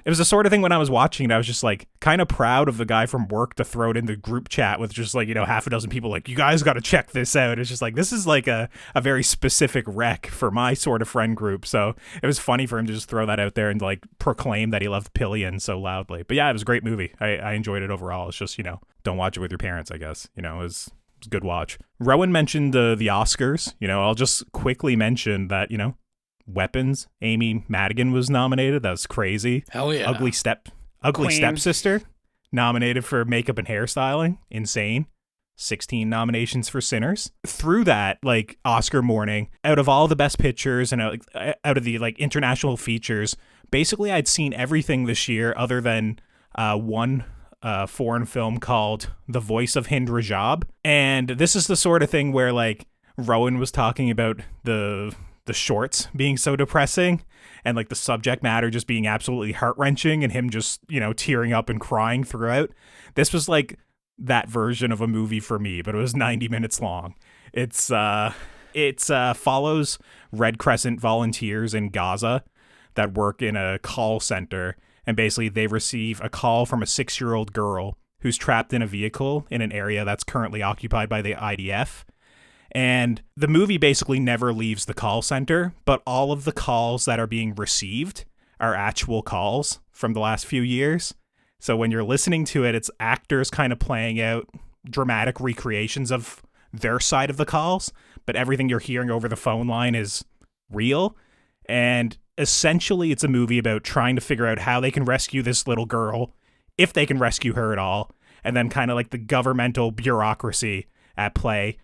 was the sort of thing when I was watching it, I was just like kind of proud of the guy from work to throw it in the group chat with just like, you know, half a dozen people like, you guys got to check this out. It's just like, this is like a very specific rec for my sort of friend group. So it was funny for him to just throw that out there and like proclaim that he loved Pillion so loudly. But yeah, it was a great movie. I enjoyed it overall. It's just, you know, don't watch it with your parents, I guess. You know, it was a good watch. Rowan mentioned the Oscars. You know, I'll just quickly mention that, you know, Weapons, Amy Madigan was nominated. That was crazy. Hell yeah. Ugly Stepsister nominated for makeup and hairstyling. Insane. 16 nominations for Sinners. Through that, like, Oscar morning, out of all the best pictures and out of the like international features, basically I'd seen everything this year other than one foreign film called The Voice of Hind Rajab. And this is the sort of thing where like Rowan was talking about the shorts being so depressing and like the subject matter just being absolutely heart-wrenching and him just, you know, tearing up and crying throughout. This was like that version of a movie for me, but it was 90 minutes long. It follows Red Crescent volunteers in Gaza that work in a call center. And basically, they receive a call from a 6-year-old girl who's trapped in a vehicle in an area that's currently occupied by the IDF. And the movie basically never leaves the call center, but all of the calls that are being received are actual calls from the last few years. So when you're listening to it, it's actors kind of playing out dramatic recreations of their side of the calls, but everything you're hearing over the phone line is real. And essentially, it's a movie about trying to figure out how they can rescue this little girl, if they can rescue her at all, and then kind of like the governmental bureaucracy at play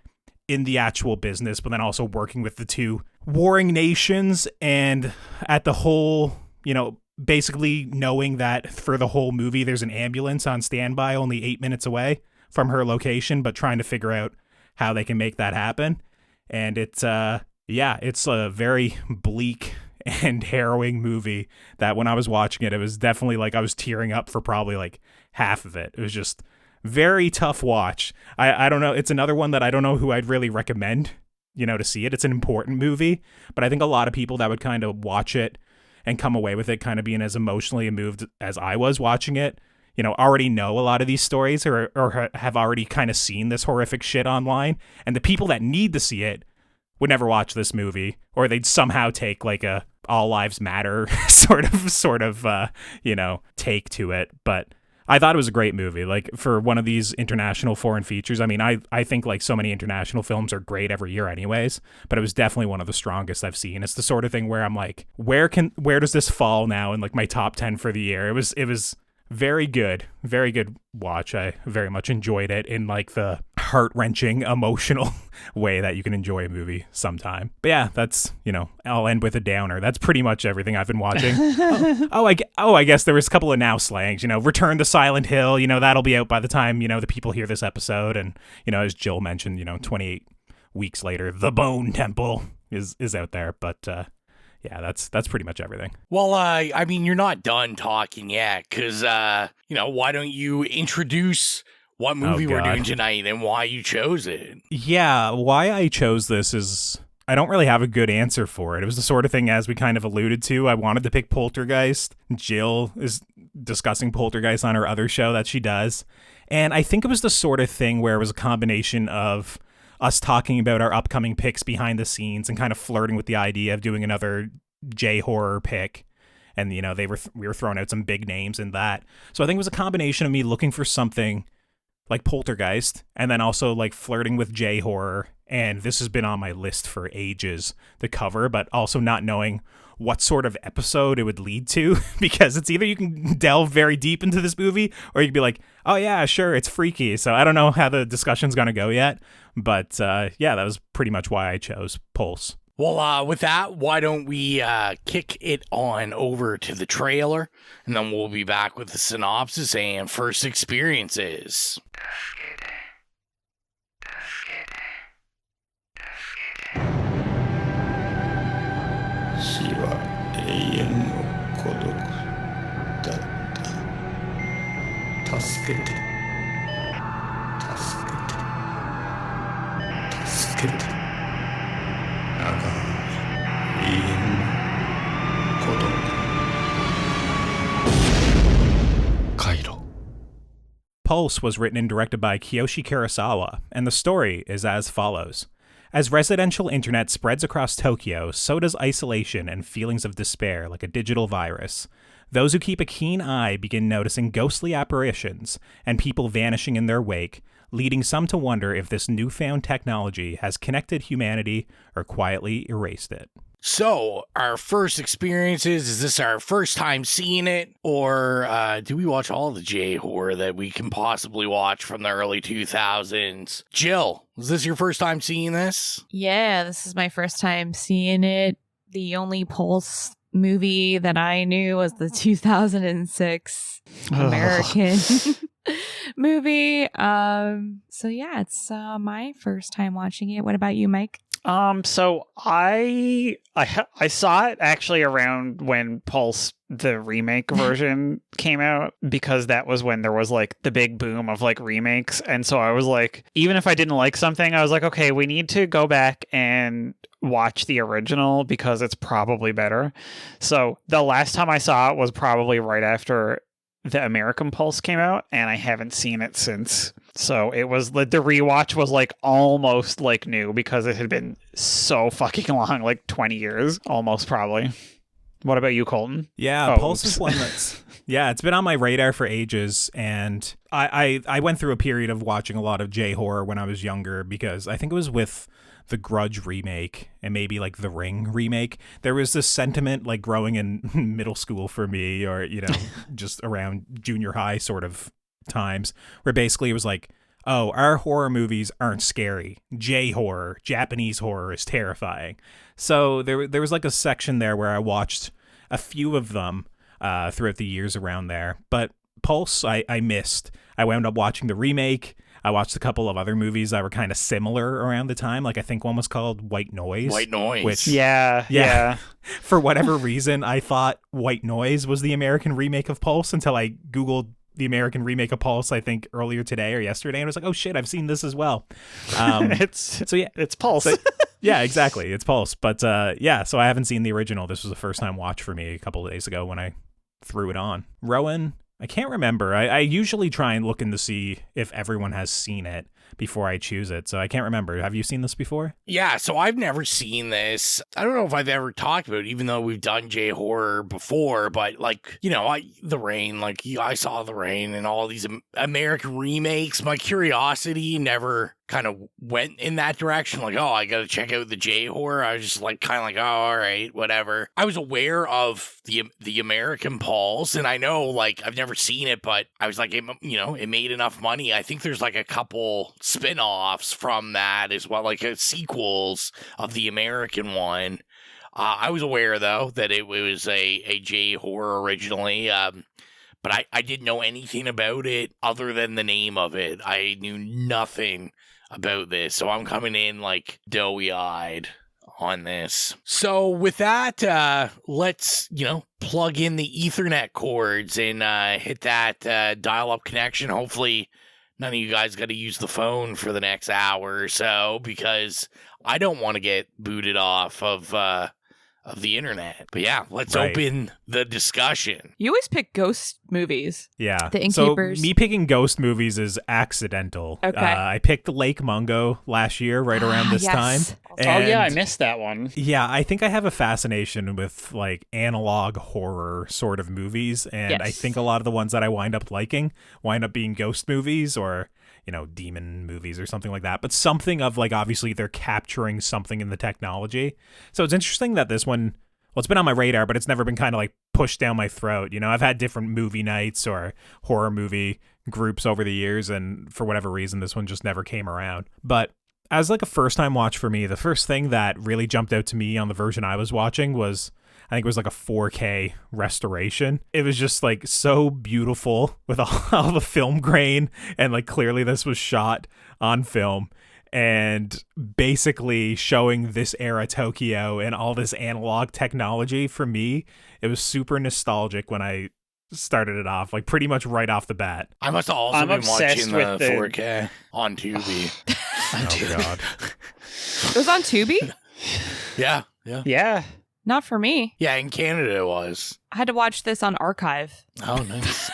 in the actual business, but then also working with the two warring nations, and at the whole, you know, basically knowing that for the whole movie there's an ambulance on standby only 8 minutes away from her location, but trying to figure out how they can make that happen. And it's a very bleak and harrowing movie that when I was watching it, it was definitely like I was tearing up for probably like half of it. It was just very tough watch. I don't know. It's another one that I don't know who I'd really recommend, you know, to see it. It's an important movie, but I think a lot of people that would kind of watch it and come away with it kind of being as emotionally moved as I was watching it, you know, already know a lot of these stories or have already kind of seen this horrific shit online. And the people that need to see it would never watch this movie, or they'd somehow take like a all lives matter sort of you know, take to it. But I thought it was a great movie, like for one of these international foreign features. I mean, I think like so many international films are great every year anyways, but it was definitely one of the strongest I've seen. It's the sort of thing where I'm like, where does this fall now in like my top 10 for the year? It was very good watch. I very much enjoyed it in like the heart-wrenching emotional way that you can enjoy a movie sometime. But yeah, that's, you know, I'll end with a downer. That's pretty much everything I've been watching. I guess there was a couple of now slangs, you know, Return to Silent Hill, you know, that'll be out by the time, you know, the people hear this episode. And, you know, as Jill mentioned, you know, 28 weeks later, The Bone Temple is out there. But yeah, that's pretty much everything. Well, I mean, you're not done talking yet, because, you know, why don't you introduce what movie we're doing tonight and why you chose it? Yeah, why I chose this is I don't really have a good answer for it. It was the sort of thing, as we kind of alluded to, I wanted to pick Poltergeist. Jill is discussing Poltergeist on her other show that she does. And I think it was the sort of thing where it was a combination of us talking about our upcoming picks behind the scenes and kind of flirting with the idea of doing another J-horror pick. And, you know, we were throwing out some big names in that. So I think it was a combination of me looking for something like Poltergeist and then also like flirting with J-horror. And this has been on my list for ages to cover, but also not knowing what sort of episode it would lead to, because it's either you can delve very deep into this movie or you can be like, oh yeah, sure, it's freaky. So I don't know how the discussion's going to go yet, but yeah, that was pretty much why I chose Pulse. Well, with that, why don't we kick it on over to the trailer, and then we'll be back with the synopsis and first experiences. Pulse was written and directed by Kiyoshi Kurosawa, and the story is as follows. As residential internet spreads across Tokyo, so does isolation and feelings of despair like a digital virus. Those who keep a keen eye begin noticing ghostly apparitions and people vanishing in their wake, leading some to wonder if this newfound technology has connected humanity or quietly erased it. So, our first experiences, is this our first time seeing it, or do we watch all the J-horror that we can possibly watch from the early 2000s? Jill, is this your first time seeing this? Yeah, this is my first time seeing it. The only Pulse movie that I knew was the 2006 American movie. So yeah, it's my first time watching it. What about you, Mike? So I saw it actually around when Pulse, the remake version, came out, because that was when there was like the big boom of like remakes. And so I was like, even if I didn't like something, I was like, okay, we need to go back and watch the original because it's probably better. So the last time I saw it was probably right after the American Pulse came out, and I haven't seen it since. So it was the rewatch was like almost like new because it had been so fucking long, like 20 years almost, probably. What about you, Colton? Yeah, Pulse is one that's it's been on my radar for ages, and I went through a period of watching a lot of J-horror when I was younger, because I think it was with the Grudge remake and maybe like the Ring remake. There was this sentiment like growing in middle school for me, or, you know, just around junior high sort of times, where basically it was like, oh, our horror movies aren't scary. J-horror, Japanese horror, is terrifying. So there was like a section there where I watched a few of them throughout the years around there. But Pulse, I missed. I wound up watching the remake. I watched a couple of other movies that were kind of similar around the time. Like, I think one was called White Noise. White Noise. Which, yeah. For whatever reason, I thought White Noise was the American remake of Pulse until I Googled the American remake of Pulse, I think earlier today or yesterday, and I was like, oh shit, I've seen this as well. It's Pulse. So, yeah, exactly. It's Pulse. But so I haven't seen the original. This was a first time watch for me a couple of days ago when I threw it on. Rowan, I can't remember. I usually try and look in to see if everyone has seen it before I choose it, so I can't remember. Have you seen this before? Yeah, so I've never seen this. I don't know if I've ever talked about it, even though we've done J-horror before, but like, you know, The Rain, like I saw The Rain and all these American remakes. My curiosity never kind of went in that direction, like, oh, I gotta check out the J-horror. I was just like, kind of like, oh, all right, whatever. I was aware of the American Pulse, and I know, like, I've never seen it, but I was like, it made enough money. I think there's like a couple spin-offs from that as well, like sequels of the American one. I was aware, though, that it was a J-horror originally, but I didn't know anything about it other than the name of it. I knew nothing about this, so I'm coming in like doughy-eyed on this. So with that, let's, plug in the Ethernet cords and hit that dial-up connection. Hopefully none of you guys got to use the phone for the next hour or so, because I don't want to get booted off of of the internet. But yeah, let's Right. open the discussion. You always pick ghost movies. Yeah. The So Innkeepers. me picking ghost movies is accidental. Okay. I picked Lake Mungo last year, right around this Yes. time. Oh yeah, I And missed that one. yeah, I think I have a fascination with like analog horror sort of movies, and I Yes. think a lot of the ones that I wind up liking wind up being ghost movies or, you know, demon movies or something like that. But something of like, obviously they're capturing something in the technology. So it's interesting that this one, well, it's been on my radar, but it's never been kind of like pushed down my throat. You know, I've had different movie nights or horror movie groups over the years, and for whatever reason, this one just never came around. But as like a first time watch for me, the first thing that really jumped out to me on the version I was watching was, I think it was like a 4K restoration. It was just like so beautiful with all the film grain, and like clearly this was shot on film, and basically showing this era Tokyo and all this analog technology. For me, it was super nostalgic when I started it off, like pretty much right off the bat. I must have also I'm been obsessed watching the with the- 4K on Tubi. Oh god. It was on Tubi? Yeah. Yeah. Not for me. Yeah, in Canada it was. I had to watch this on Archive. Oh, nice.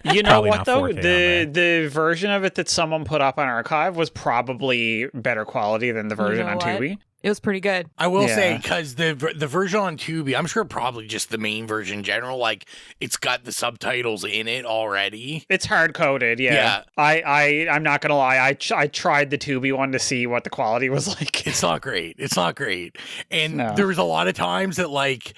You know Probably what not though? 4K on there. The version of it that someone put up on Archive was probably better quality than the version know on what? Tubi. It was pretty good. I will Yeah. say, because the version on Tubi, I'm sure probably just the main version in general, like, it's got the subtitles in it already. It's hard coded, yeah. I'm not gonna lie. I tried the Tubi one to see what the quality was like. It's not great. It's not great. And No. there was a lot of times that, like,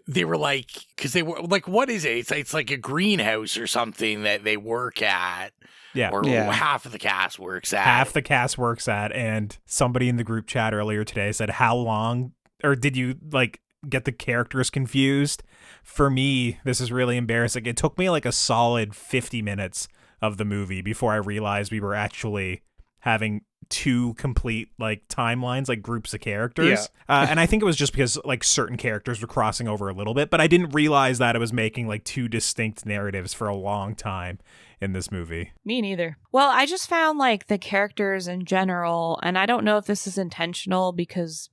they were like, because they were like, what is it? It's like a greenhouse or something that they work at. Yeah. Or Yeah. half of the cast works at. Half the cast works at, and somebody in the group chat earlier today said, how long, or did you like get the characters confused? For me, this is really embarrassing. It took me like a solid 50 minutes of the movie before I realized we were actually having two complete like timelines, like groups of characters. And I think it was just because like certain characters were crossing over a little bit, but I didn't realize that it was making like two distinct narratives for a long time in this movie. Me neither. Well, I just found like the characters in general, and I don't know if this is intentional because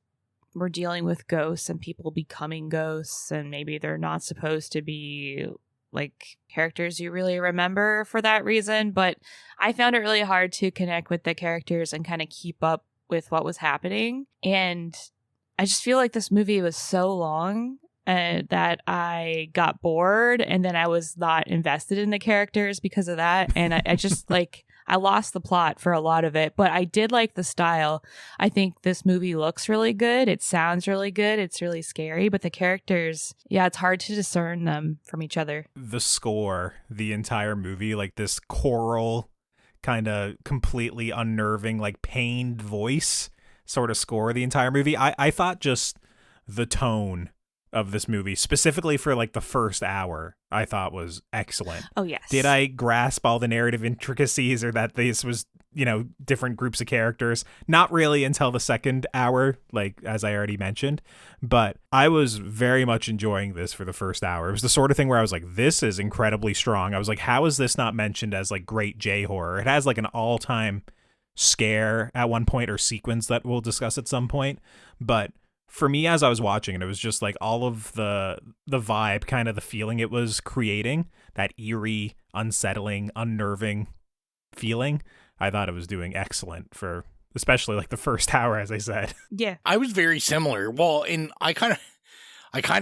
we're dealing with ghosts and people becoming ghosts, and maybe they're not supposed to be like characters you really remember for that reason, but I found it really hard to connect with the characters and kind of keep up with what was happening. And I just feel like this movie was so long that I got bored, and then I was not invested in the characters because of that. And I just like, I lost the plot for a lot of it, but I did like the style. I think this movie looks really good. It sounds really good. It's really scary, but the characters, yeah, it's hard to discern them from each other. The score, the entire movie, like this choral kind of completely unnerving, like pained voice sort of score the entire movie. I thought just the tone of this movie, specifically for like the first hour, I thought was excellent. Oh, yes. Did I grasp all the narrative intricacies, or that this was, you know, different groups of characters? Not really until the second hour, like as I already mentioned, but I was very much enjoying this for the first hour. It was the sort of thing where I was like, this is incredibly strong. I was like, how is this not mentioned as like great J horror? It has like an all-time scare at one point, or sequence that we'll discuss at some point, but for me, as I was watching it, it was just like all of the vibe, kind of the feeling it was creating, that eerie, unsettling, unnerving feeling. I thought it was doing excellent for especially like the first hour, as I said. Yeah. I was very similar. Well, and I kind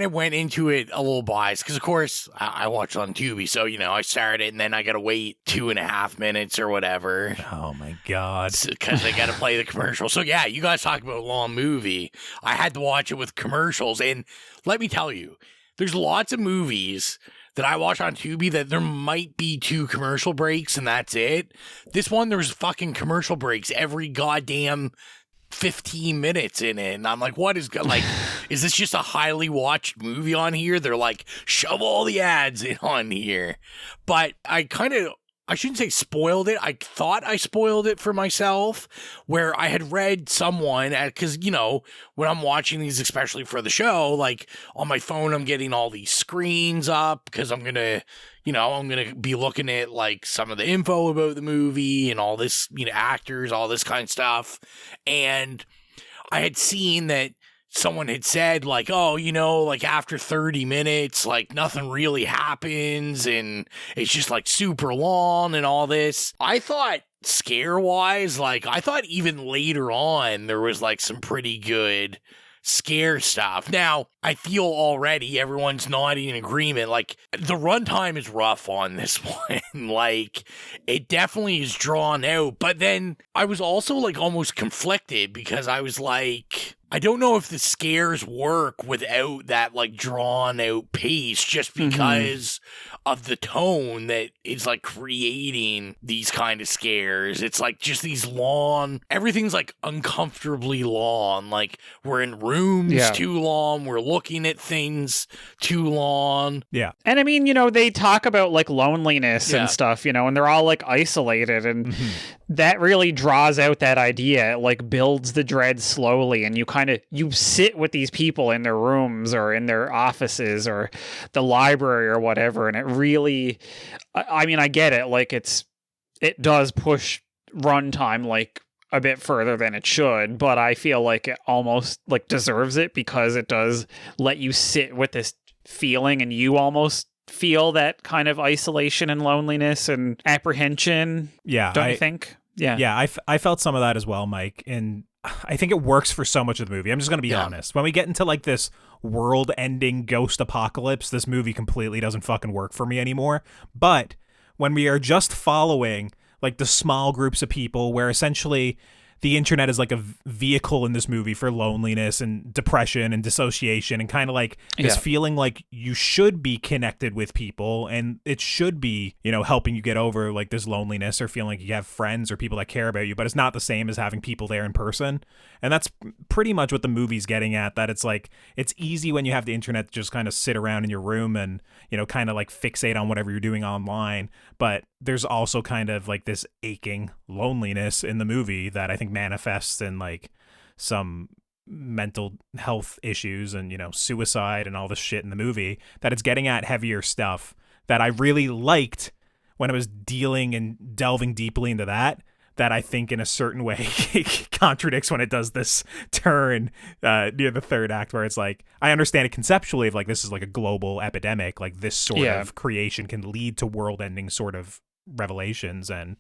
of went into it a little biased because, of course, I watched on Tubi. So, you know, I started it and then I got to wait 2.5 minutes or whatever. Oh, my God. Because they got to play the commercial. So, yeah, you guys talk about a long movie. I had to watch it with commercials. And let me tell you, there's lots of movies that I watch on Tubi that there might be 2 commercial breaks and that's it. This one, there's fucking commercial breaks every goddamn 15 minutes in it, and I'm like, what is like, is this just a highly watched movie on here? They're like, shove all the ads in on here. But I shouldn't say spoiled it. I thought I spoiled it for myself, where I had read someone, because, you know, when I'm watching these, especially for the show, like on my phone, I'm getting all these screens up because I'm going to be looking at like some of the info about the movie and all this, you know, actors, all this kind of stuff. And I had seen that someone had said, like, oh, you know, like after 30 minutes, like nothing really happens and it's just like super long and all this. I thought scare-wise, like I thought even later on there was like some pretty good scare stuff. Now, I feel already everyone's nodding in agreement. Like, the runtime is rough on this one. Like, it definitely is drawn out. But then I was also, like, almost conflicted because I was like, I don't know if the scares work without that, like, drawn out pace just because of the tone that is, like, creating these kind of scares. It's, like, just these long, everything's, like, uncomfortably long. Like, we're in rooms too long. We're looking at things too long. Yeah. And I mean, you know, they talk about like loneliness and stuff, you know, and they're all like isolated, and that really draws out that idea. It like builds the dread slowly, and you sit with these people in their rooms or in their offices or the library or whatever, and it really, I mean, I get it. Like it does push runtime like a bit further than it should, but I feel like it almost like deserves it because it does let you sit with this feeling, and you almost feel that kind of isolation and loneliness and apprehension. Yeah. Don't you think? Yeah. Yeah. I felt some of that as well, Mike. And I think it works for so much of the movie. I'm just going to be honest. When we get into like this world ending ghost apocalypse, this movie completely doesn't fucking work for me anymore. But when we are just following like the small groups of people where essentially the internet is like a vehicle in this movie for loneliness and depression and dissociation and kind of like this feeling like you should be connected with people and it should be, you know, helping you get over like this loneliness or feeling like you have friends or people that care about you, but it's not the same as having people there in person. And that's pretty much what the movie's getting at, that it's like, it's easy when you have the internet to just kind of sit around in your room and, you know, kind of like fixate on whatever you're doing online. But there's also kind of like this aching loneliness in the movie that I think manifests in like some mental health issues and, you know, suicide and all this shit in the movie, that it's getting at heavier stuff that I really liked when it was dealing and delving deeply into that I think in a certain way contradicts when it does this turn near the third act, where it's like, I understand it conceptually of like, this is like a global epidemic, like this sort of creation can lead to world-ending sort of revelations and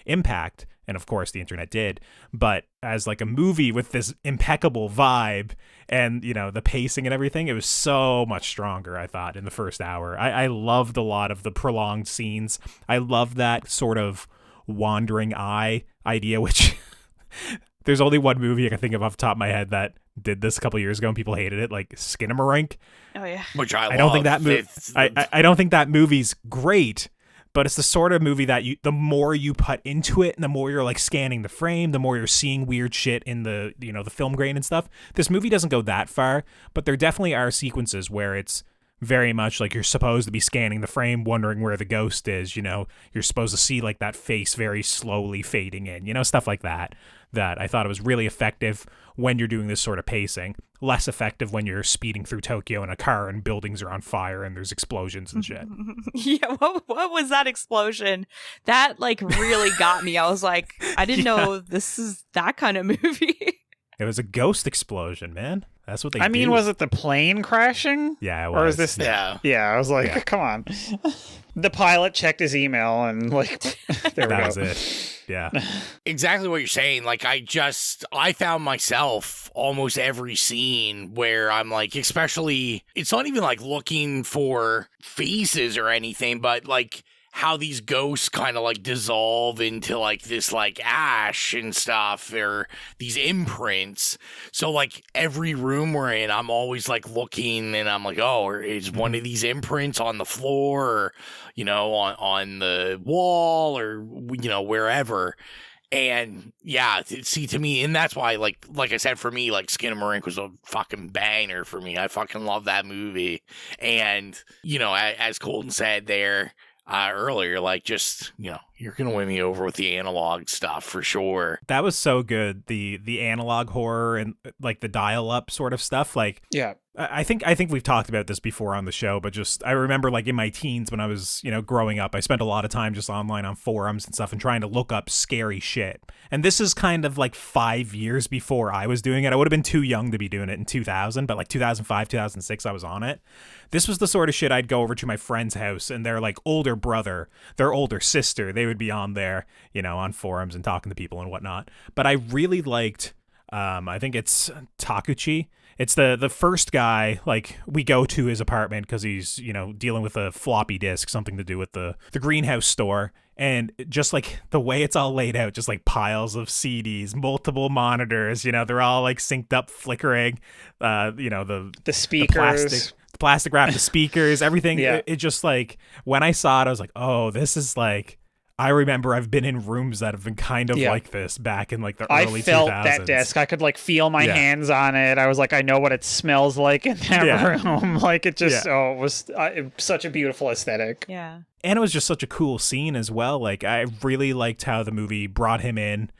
impact, and of course the internet did, but as like a movie with this impeccable vibe and, you know, the pacing and everything, it was so much stronger, I thought, in the first hour. I loved a lot of the prolonged scenes. I love that sort of wandering eye idea, which there's only one movie I can think of off the top of my head that did this a couple years ago and people hated it, like Skinamarink. Oh yeah, which I love. Don't think that I don't think that movie's great, but it's the sort of movie that the more you put into it and the more you're like scanning the frame, the more you're seeing weird shit in the, you know, the film grain and stuff. This movie doesn't go that far, but there definitely are sequences where it's very much like you're supposed to be scanning the frame, wondering where the ghost is, you know, you're supposed to see like that face very slowly fading in, you know, stuff like that I thought it was really effective when you're doing this sort of pacing. Less effective when you're speeding through Tokyo in a car and buildings are on fire and there's explosions and shit. Yeah, what was that explosion? That like really got me. I was like, I didn't know this is that kind of movie. It was a ghost explosion, man. That's what they do. I mean, was it the plane crashing? Yeah, it was. Or is this? Yeah. Yeah, I was like, come on. The pilot checked his email and like, there we go. That was it. Yeah. Exactly what you're saying. Like, I found myself almost every scene where I'm like, especially, it's not even like looking for faces or anything, but like how these ghosts kind of like dissolve into like this like ash and stuff, or these imprints. So like every room we're in, I'm always like looking and I'm like, oh, is one of these imprints on the floor, or, you know, on the wall, or, you know, wherever. And yeah, see, to me, and that's why, like I said, for me, like Skinamarink was a fucking banger for me. I fucking love that movie. And, you know, as Colton said there, earlier, like, just, you know, You're gonna win me over with the analog stuff for sure. That was so good. The analog horror and like the dial-up sort of stuff. Like, yeah. I think we've talked about this before on the show, but just I remember like in my teens when I was, growing up, I spent a lot of time just online on forums and stuff and trying to look up scary shit. And this is kind of like 5 years before I was doing it. I would have been too young to be doing it in 2000, but like 2005, 2006, I was on it. This was the sort of shit I'd go over to my friend's house and their like older brother, their older sister, they would be on there, on forums and talking to people and whatnot. But I really liked, I think it's Takuchi. It's the first guy, like, we go to his apartment because he's, dealing with a floppy disk, something to do with the greenhouse store. And just, like, the way it's all laid out, just, like, piles of CDs, multiple monitors, they're all, like, synced up, flickering, the speakers. The plastic wrap, the speakers, everything. Yeah. It just, like, when I saw it, I was like, oh, this is, like... I remember I've been in rooms that have been kind of like this back in like the early 2000s. I felt that desk. I could like feel my hands on it. I was like, I know what it smells like in that room. Like it just, it was such a beautiful aesthetic. Yeah. And it was just such a cool scene as well. Like I really liked how the movie brought him in.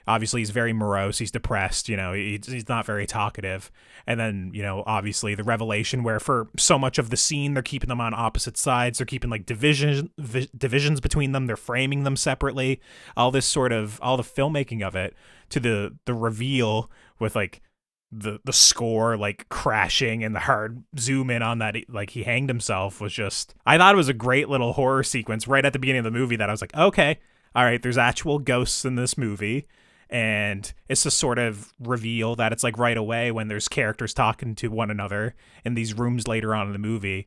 Obviously, he's very morose. He's depressed. He's not very talkative. And then, obviously the revelation where for so much of the scene, they're keeping them on opposite sides. They're keeping like divisions between them. They're framing them separately. All this sort of, all the filmmaking of it to the reveal with like the score like crashing and the hard zoom in on that, like he hanged himself was just, I thought it was a great little horror sequence right at the beginning of the movie that I was like, okay, all right, there's actual ghosts in this movie. And it's a sort of reveal that it's like right away when there's characters talking to one another in these rooms later on in the movie,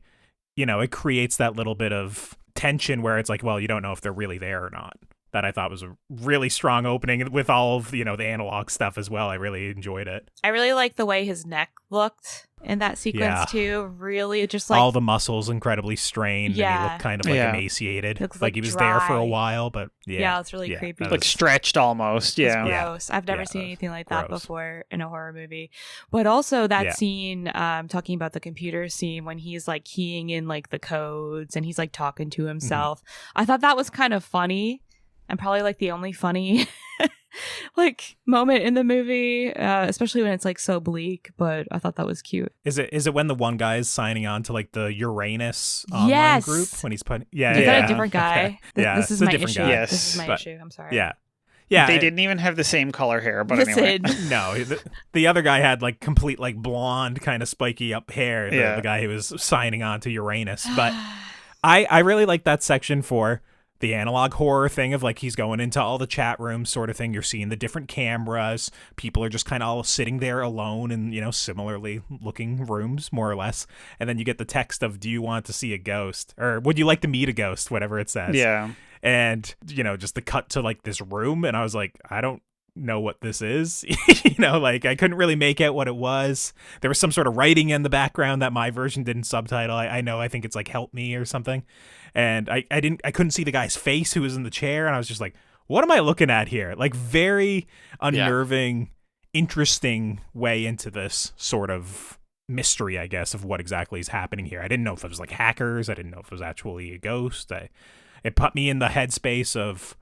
it creates that little bit of tension where it's like, well, you don't know if they're really there or not. That I thought was a really strong opening with all of, the analog stuff as well. I really enjoyed it. I really like the way his neck looked in that sequence too. Really, just like all the muscles incredibly strained. And he looked kind of like emaciated. Like he was dry. there for a while, but it's really creepy. Like stretched almost. Yeah. It's gross. I've never seen anything like that before in a horror movie. But also that scene, talking about the computer scene when he's like keying in like the codes and he's like talking to himself. I thought that was kind of funny. And probably like the only funny like moment in the movie, especially when it's like so bleak. But I thought that was cute. Is it when the one guy is signing on to like the Uranus online group when he's putting? Is that a different guy? Okay. This is my issue. Yes, this is my issue. I'm sorry. Yeah. They didn't even have the same color hair, but anyway. No, the other guy had like complete like blonde kind of spiky up hair. The guy who was signing on to Uranus, but I really like that section for the analog horror thing of like he's going into all the chat rooms sort of thing. You're seeing the different cameras. People are just kind of all sitting there alone in, similarly looking rooms, more or less. And then you get the text of, do you want to see a ghost? Or would you like to meet a ghost? Whatever it says. Yeah. And, just the cut to like this room. And I was like, I don't know what this is. Like I couldn't really make out what it was. There was some sort of writing in the background that my version didn't subtitle. I think it's like help me or something. And I couldn't see the guy's face who was in the chair, and I was just like, what am I looking at here? Like very unnerving, interesting way into this sort of mystery, I guess, of what exactly is happening here. I didn't know if it was like hackers. I didn't know if it was actually a ghost. It put me in the headspace of,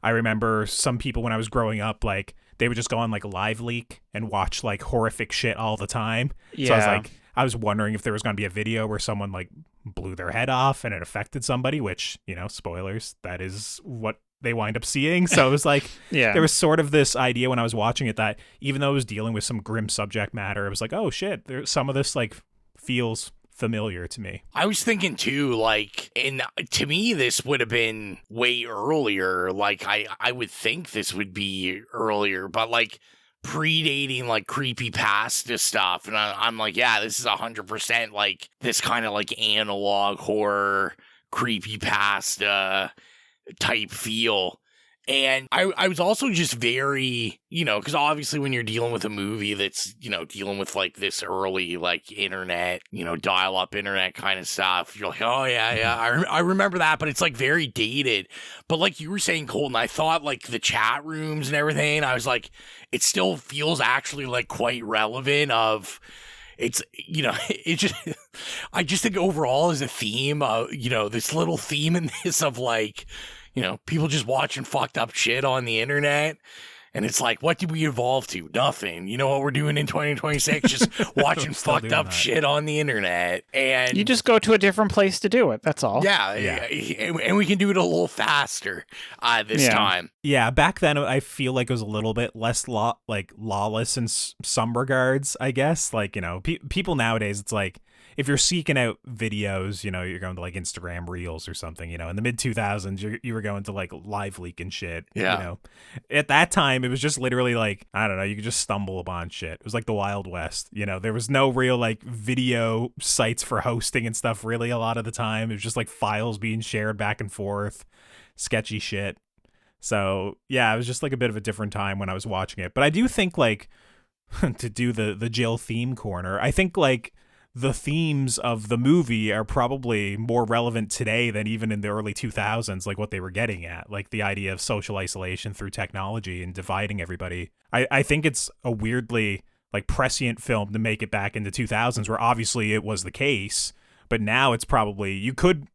I remember some people when I was growing up, like they would just go on like Live Leak and watch like horrific shit all the time. Yeah. So I was wondering if there was going to be a video where someone like blew their head off and it affected somebody, which, spoilers, that is what they wind up seeing. So it was like, there was sort of this idea when I was watching it that even though it was dealing with some grim subject matter, it was like, oh shit, there's some of this like feels familiar to me. I was thinking too, like, and to me, this would have been way earlier. Like, I would think this would be earlier, but like predating like creepypasta stuff. And I'm like, yeah, this is 100% like this kind of like analog horror creepypasta type feel. And I was also just very, because obviously when you're dealing with a movie that's, dealing with like this early like internet, dial-up internet kind of stuff, you're like, oh yeah, I remember that, but it's like very dated. But like you were saying, Colton, I thought like the chat rooms and everything, I was like, it still feels actually like quite relevant of, it's, it just, I just think overall as a theme, this little theme in this of like, people just watching fucked up shit on the internet. And it's like, what did we evolve to? Nothing. You know what we're doing in 2026? Just watching fucked up shit on the internet. And you just go to a different place to do it. That's all. Yeah. And we can do it a little faster this time. Yeah, back then I feel like it was a little bit less lawless in some regards, I guess. Like, people nowadays, it's like, if you're seeking out videos, you're going to like Instagram Reels or something, in the mid 2000s, you were going to like Live Leak and shit. Yeah. At that time, it was just literally like, I don't know, you could just stumble upon shit. It was like the Wild West. There was no real like video sites for hosting and stuff really a lot of the time. It was just like files being shared back and forth, sketchy shit. So yeah, it was just like a bit of a different time when I was watching it. But I do think like to do the Jill theme corner, I think like the themes of the movie are probably more relevant today than even in the early 2000s, like what they were getting at, like the idea of social isolation through technology and dividing everybody. I think it's a weirdly like prescient film to make it back into 2000s, where obviously it was the case, but now it's probably, you could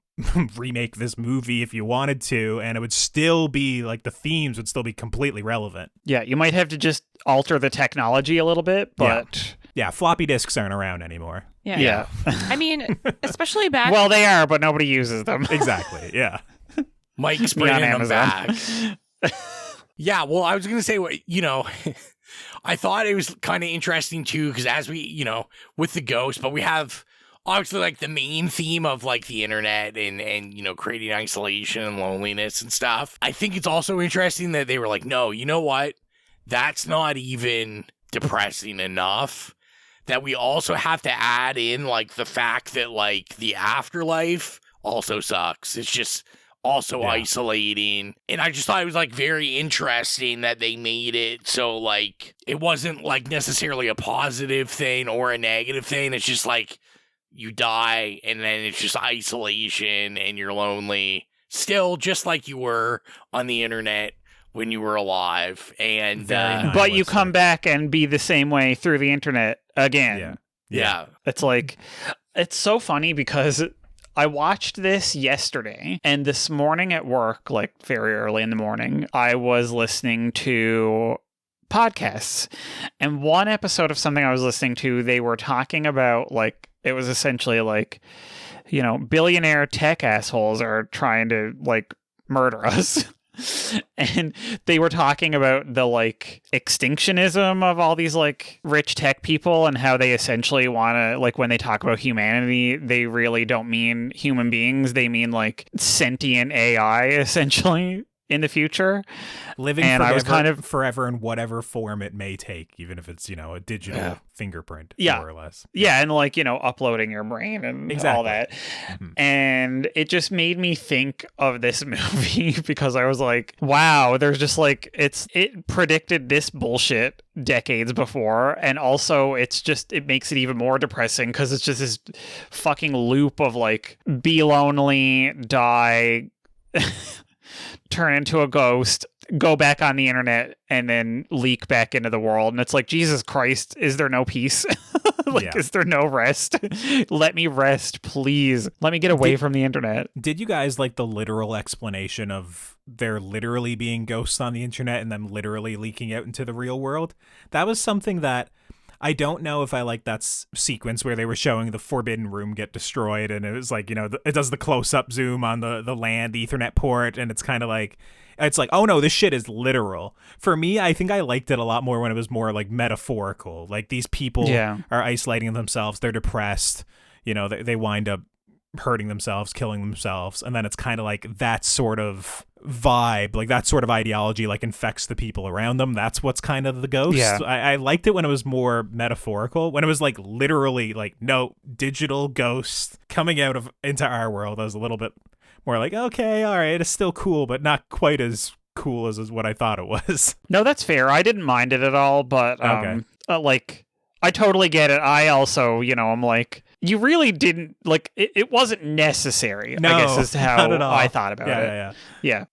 remake this movie if you wanted to, and it would still be like the themes would still be completely relevant. Yeah, you might have to just alter the technology a little bit, but yeah, floppy disks aren't around anymore. Yeah. I mean, especially back. Well, they are, but nobody uses them. Exactly. Yeah. Mike's bringing them back. Yeah. Well, I was gonna say, I thought it was kind of interesting too, because as we, with the ghost, but we have obviously like the main theme of like the internet and creating isolation and loneliness and stuff. I think it's also interesting that they were like, no, you know what? That's not even depressing enough, that we also have to add in like the fact that like the afterlife also sucks. It's just also isolating. And I just thought it was like very interesting that they made it so like it wasn't like necessarily a positive thing or a negative thing. It's just like you die and then it's just isolation and you're lonely still, just like you were on the internet when you were alive. And but you come back and be the same way through the internet again. Yeah. It's like, it's so funny because I watched this yesterday, and this morning at work, like very early in the morning, I was listening to podcasts, and one episode of something I was listening to, they were talking about like, it was essentially like, billionaire tech assholes are trying to like murder us. And they were talking about the like extinctionism of all these like rich tech people, and how they essentially want to, like, when they talk about humanity, they really don't mean human beings. They mean like sentient AI essentially in the future. Living and forever, I was kind of forever in whatever form it may take, even if it's, a digital fingerprint, more or less. Yeah, and like, uploading your brain and all that. Mm-hmm. And it just made me think of this movie because I was like, wow, there's just like, it predicted this bullshit decades before, and also it makes it even more depressing because it's just this fucking loop of like, be lonely, die, turn into a ghost, go back on the internet, and then leak back into the world. And it's like, Jesus Christ, is there no peace? Is there no rest? Let me rest, please. Let me get away from the internet. Did you guys like the literal explanation of there literally being ghosts on the internet and them literally leaking out into the real world? That was something that I don't know if I like that sequence where they were showing the forbidden room get destroyed, and it was like, it does the close-up zoom on the land, the Ethernet port, and it's kind of like, it's like, oh no, this shit is literal. For me, I think I liked it a lot more when it was more like metaphorical. Like, these people are isolating themselves, they're depressed, they wind up hurting themselves, killing themselves, and then it's kind of like that sort of vibe, like that sort of ideology like infects the people around them. That's what's kind of the ghost. I liked it when it was more metaphorical. When it was like literally like, no, digital ghost coming out into our world, I was a little bit more like, okay, all right, it's still cool, but not quite as cool as what I thought it was. No, that's fair. I didn't mind it at all, but like, I totally get it. I also, I'm like, you really didn't, like, it wasn't necessary, no, I guess is how I thought about it. Yeah.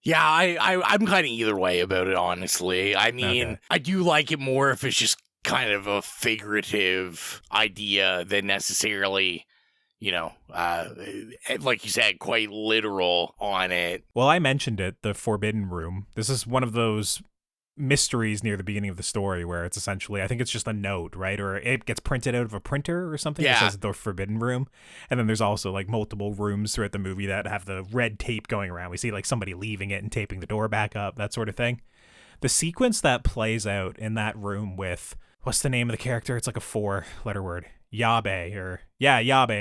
I'm kind of either way about it, honestly. I mean, I do like it more if it's just kind of a figurative idea than necessarily, like you said, quite literal on it. Well, I mentioned it, the Forbidden Room. This is one of those mysteries near the beginning of the story where it's essentially, I think it's just a note, right? Or it gets printed out of a printer or something. It says the Forbidden Room. And then there's also like multiple rooms throughout the movie that have the red tape going around. We see like somebody leaving it and taping the door back up, that sort of thing. The sequence that plays out in that room with, what's the name of the character? It's like a 4-letter word. Yabe, I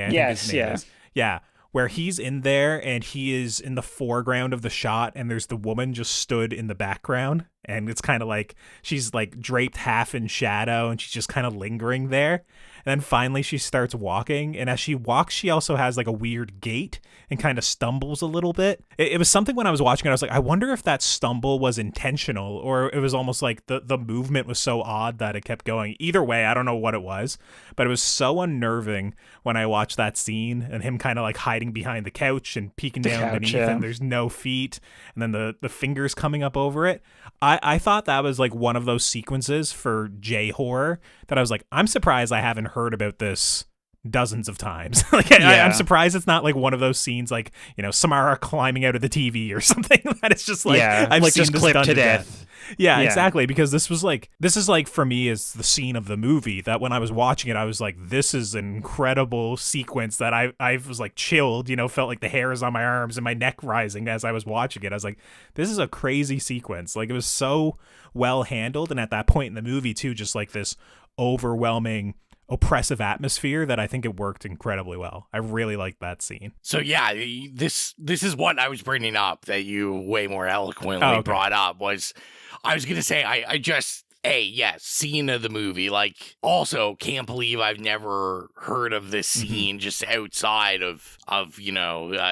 think his name is. Yeah. Where he's in there and he is in the foreground of the shot and there's the woman just stood in the background, and it's kind of like she's like draped half in shadow and she's just kind of lingering there. And then finally she starts walking, and as she walks, she also has like a weird gait and kind of stumbles a little bit. It was something when I was watching it, I was like, I wonder if that stumble was intentional or it was almost like the movement was so odd that it kept going. Either way, I don't know what it was, but it was so unnerving when I watched that scene and him kind of like hiding behind the couch and peeking down beneath, and there's no feet, and then the fingers coming up over it. I thought that was like one of those sequences for J-horror that I was like, I'm surprised I haven't heard about this dozens of times. I'm surprised it's not like one of those scenes like, Samara climbing out of the TV or something that it's just like, I've seen just this clipped done to death. Yeah, exactly. Because this is like for me is the scene of the movie that when I was watching it, I was like, this is an incredible sequence that I was like chilled, felt like the hairs on my arms and my neck rising as I was watching it. I was like, this is a crazy sequence. Like, it was so well handled. And at that point in the movie too, just like this overwhelming oppressive atmosphere that I think it worked incredibly well. I really liked that scene. So yeah, this is what I was bringing up that you way more eloquently brought up. Was I was gonna say I just scene of the movie. Like, also can't believe I've never heard of this scene just outside of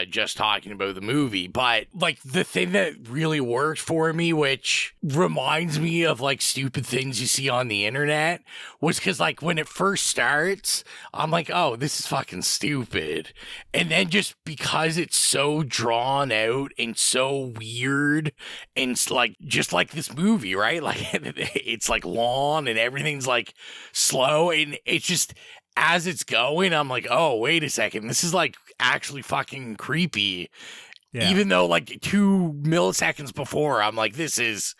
just talking about the movie. But like the thing that really worked for me, which reminds me of like stupid things you see on the internet, was because like when it first starts, I'm like, oh, this is fucking stupid. And then just because it's so drawn out and so weird and it's like just like this movie, right? Like it's like long and everything's like slow, and it's just as it's going, I'm like, oh, wait a second, this is like actually fucking creepy. Yeah. Even though like 2 milliseconds before, I'm like, this is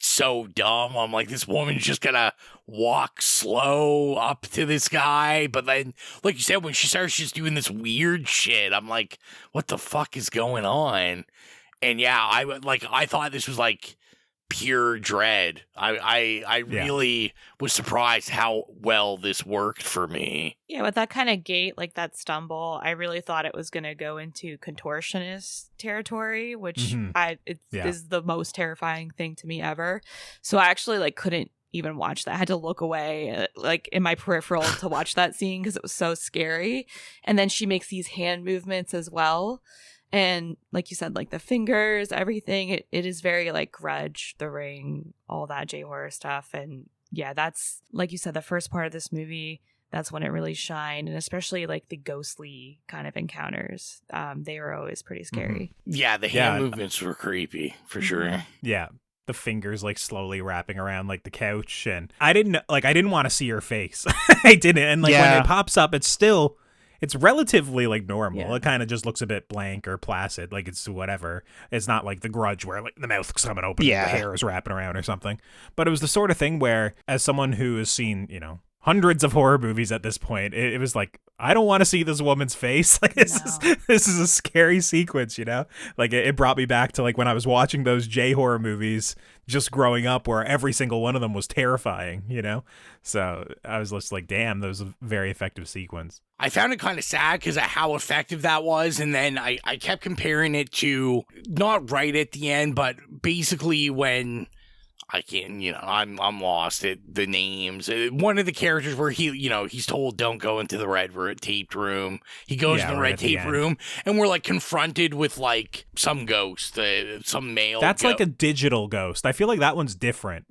so dumb. I'm like, this woman's just gonna walk slow up to this guy. But then, like you said, when she starts just doing this weird shit, I'm like, what the fuck is going on? And yeah, I thought this was like pure dread. I really was surprised how well this worked for me. Yeah, with that kind of gait, like that stumble, I really thought it was going to go into contortionist territory, which is the most terrifying thing to me ever. So I actually like couldn't even watch that. I had to look away like in my peripheral to watch that scene because it was so scary. And then she makes these hand movements as well. And like you said, like the fingers, everything, it is very like Grudge, The Ring, all that J-horror stuff. And yeah, that's, like you said, the first part of this movie, that's when it really shined. And especially like the ghostly kind of encounters, they were always pretty scary. Yeah, the hand movements were creepy, for sure. Yeah. The fingers like slowly wrapping around like the couch. And I didn't want to see her face. I didn't. And like when it pops up, it's relatively like normal. Yeah. It kind of just looks a bit blank or placid, like it's whatever. It's not like The Grudge where like the mouth's coming open and the hair is wrapping around or something. But it was the sort of thing where, as someone who has seen, hundreds of horror movies at this point, it was like, I don't want to see this woman's face. Like this is a scary sequence, Like it brought me back to like when I was watching those J-horror movies just growing up, where every single one of them was terrifying, So I was just like, damn, that was a very effective sequence. I found it kind of sad because of how effective that was. And then I kept comparing it to, not right at the end, but basically when I can't, I'm lost at the names. One of the characters where he's told don't go into the red taped room. He goes in the red taped room, and we're like confronted with like some ghost, some male. That's like a digital ghost. I feel like that one's different.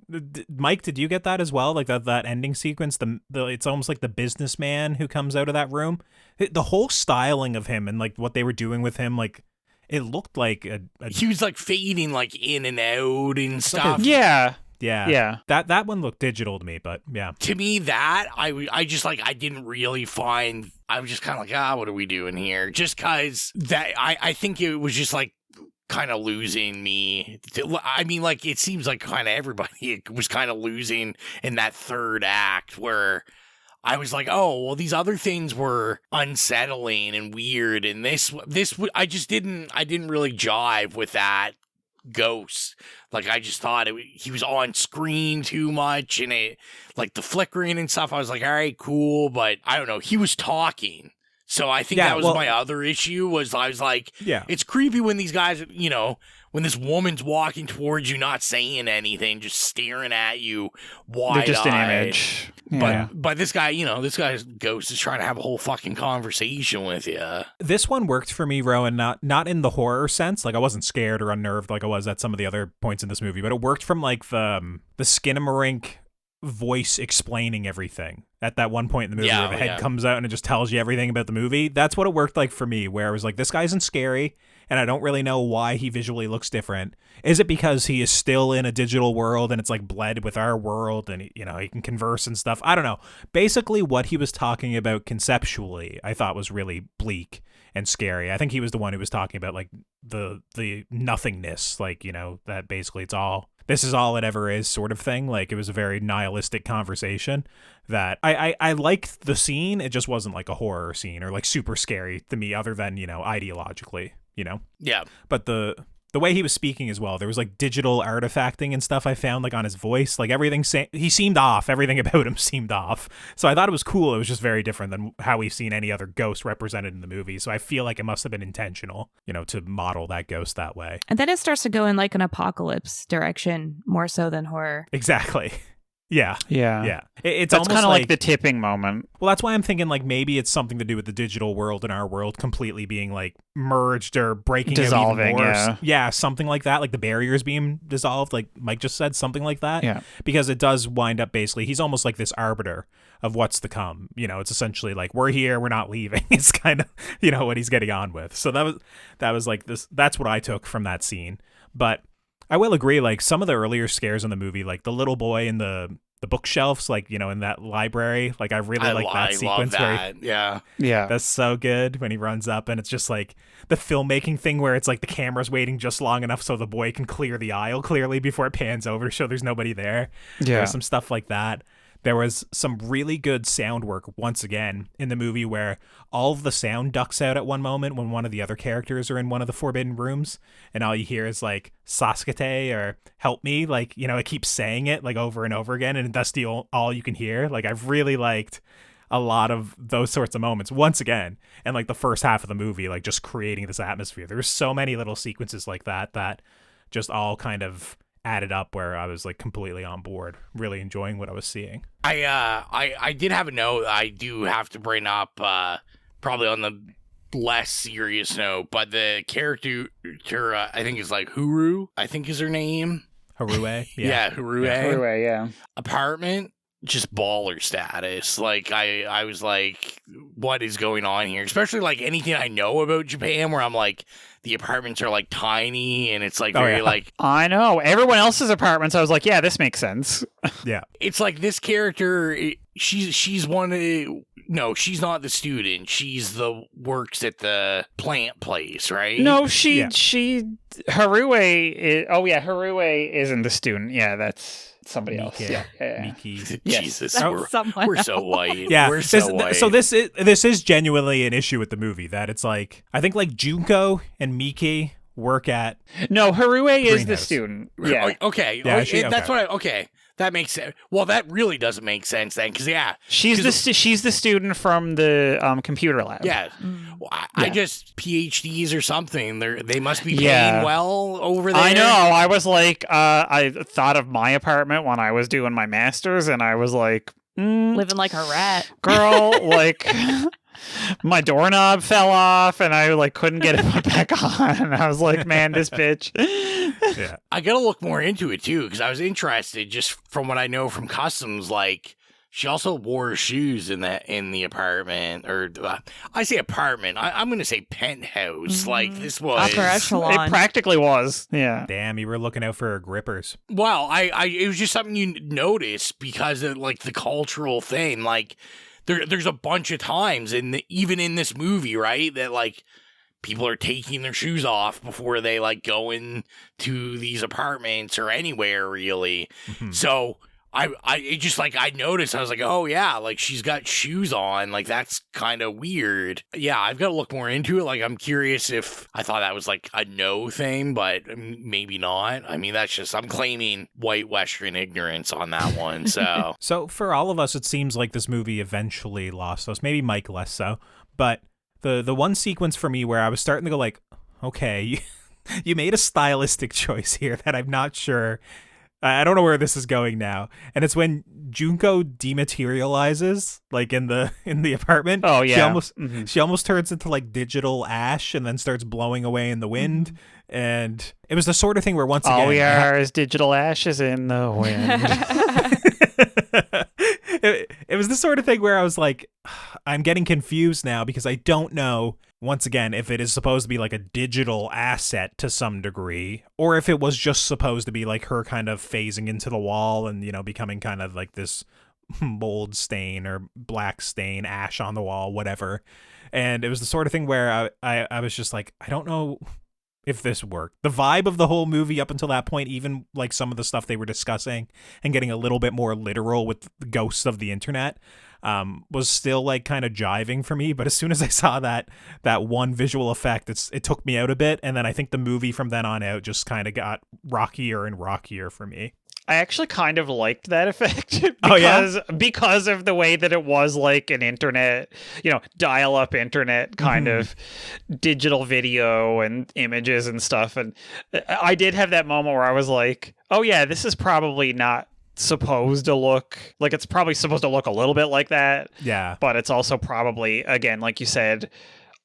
Mike, did you get that as well? Like that ending sequence, it's almost like the businessman who comes out of that room. The whole styling of him and like what they were doing with him, like, it looked like he was like fading like in and out and stuff. Yeah. That one looked digital to me, but yeah. To me, that I just like, I didn't really find I was just kind of like, what are we doing here? Just because that I think it was just like kind of losing me. I mean, like, it seems like kind of everybody was kind of losing in that third act where I was like, oh, well, these other things were unsettling and weird, and this I didn't really jive with that ghost. Like, I just thought he was on screen too much, and it, like, the flickering and stuff, I was like, all right, cool, but I don't know, he was talking. So I think that was my other issue, was I was like, it's creepy when these guys, you know, when this woman's walking towards you, not saying anything, just staring at you wide-eyed. They're just an image. Yeah. But this guy, you know, this guy's ghost is trying to have a whole fucking conversation with you. This one worked for me, Rowan, not in the horror sense. Like, I wasn't scared or unnerved like I was at some of the other points in this movie, but it worked from, like, the Skinamarink voice explaining everything at that one point in the movie where the head comes out and it just tells you everything about the movie. That's what it worked like for me, where I was like, this guy isn't scary, and I don't really know why he visually looks different. Is it because he is still in a digital world and it's like bled with our world and, you know, he can converse and stuff? I don't know. Basically, what he was talking about conceptually, I thought was really bleak and scary. I think he was the one who was talking about, like, the nothingness, like, you know, that basically this is all it ever is sort of thing. Like, it was a very nihilistic conversation that I liked the scene. It just wasn't like a horror scene or like super scary to me, other than, you know, ideologically, you know? Yeah. But the way he was speaking as well, there was like digital artifacting and stuff I found, like, on his voice, like everything, he seemed off. Everything about him seemed off. So I thought it was cool. It was just very different than how we've seen any other ghost represented in the movie. So I feel like it must have been intentional, you know, to model that ghost that way. And then it starts to go in like an apocalypse direction more so than horror. Exactly. Yeah. It's that's kind of like the tipping moment. Well, that's why I'm thinking, like, maybe it's something to do with the digital world and our world completely being, like, merged or dissolving out even more. Yeah, something like that. Like the barriers being dissolved, like Mike just said, something like that. Yeah. Because it does wind up basically, he's almost like this arbiter of what's to come. You know, it's essentially like, we're here, we're not leaving. It's kind of, you know, what he's getting on with. So that was like this. That's what I took from that scene. But I will agree, like, some of the earlier scares in the movie, like the little boy in the bookshelves, like, you know, in that library, like, I really like that sequence. Yeah. That's so good when he runs up and it's just like the filmmaking thing where it's like the camera's waiting just long enough so the boy can clear the aisle clearly before it pans over to show there's nobody there. There's some stuff like that. There was some really good sound work once again in the movie where all of the sound ducks out at one moment when one of the other characters are in one of the forbidden rooms, and all you hear is like "Saskate" or "Help me," like, you know, it keeps saying it like over and over again, and that's all you can hear. Like, I've really liked a lot of those sorts of moments once again, and like the first half of the movie, like just creating this atmosphere. There's so many little sequences like that just all kind of added up where I was like completely on board, really enjoying what I was seeing. I did have a note I do have to bring up, probably on the less serious note, but the character I think is like Huru, I think is her name. Harue? Yeah, Harue. Harue, yeah. Apartment, just baller status. Like, I was like, what is going on here? Especially like anything I know about Japan where I'm like, the apartments are like tiny and it's like very like, I know everyone else's apartments. I was like, yeah, this makes sense. Yeah. It's like this character, she's one of, no, she's not the student. She's the works at the plant place, right? No, Harue is, Harue isn't the student. Yeah, that's somebody else. Yeah. Miki. Jesus, That's we're so white. Yeah, we're so white. So this is genuinely an issue with the movie, that it's like, I think like Junko and Miki work at. No, Harue is the student. Yeah. Okay. Yeah, that's what okay. That makes sense. Well, that really doesn't make sense then, because she's the student from the computer lab. Yeah, well, I just PhDs or something. They must be paying well over there. I know. I was like, I thought of my apartment when I was doing my master's, and I was like, living like a rat, girl. Like, my doorknob fell off, and I like couldn't get it put back on. And I was like, man, this bitch. Yeah. I gotta look more into it too, because I was interested just from what I know from customs. Like, she also wore shoes in the apartment, or I say apartment. I'm gonna say penthouse. Like, this was upper echelon. It practically was. Yeah. Damn, you were looking out for her grippers. Well, it was just something you notice because of like the cultural thing, like. there's a bunch of times even in this movie, right, that like people are taking their shoes off before they like go into these apartments or anywhere really. Mm-hmm. So it just like I noticed, I was like, oh yeah, like she's got shoes on, like that's kind of weird. Yeah, I've got to look more into it. Like I'm curious if I thought that was like a no thing, but maybe not. I mean, that's just, I'm claiming white Western ignorance on that one. So so for all of us, it seems like this movie eventually lost us. Maybe Mike less so, but the one sequence for me where I was starting to go like, okay, you made a stylistic choice here that I'm not sure. I don't know where this is going now. And it's when Junko dematerializes, like in the apartment. Oh yeah. She almost turns into like digital ash and then starts blowing away in the wind. Mm-hmm. And it was the sort of thing where once again, all we are is digital ashes in the wind. It was the sort of thing where I was like, I'm getting confused now because I don't know, once again, if it is supposed to be like a digital asset to some degree, or if it was just supposed to be like her kind of phasing into the wall and, you know, becoming kind of like this mold stain or black stain, ash on the wall, whatever. And it was the sort of thing where I was just like, I don't know if this worked. The vibe of the whole movie up until that point, even like some of the stuff they were discussing and getting a little bit more literal with the ghosts of the internet, was still like kind of jiving for me. But as soon as I saw that one visual effect, it took me out a bit. And then I think the movie from then on out just kind of got rockier and rockier for me. I actually kind of liked that effect because of the way that it was like an internet, you know, dial-up internet kind of digital video and images and stuff. And I did have that moment where I was like, oh yeah, this is probably not supposed to look like, it's probably supposed to look a little bit like that. Yeah. But it's also probably, again, like you said,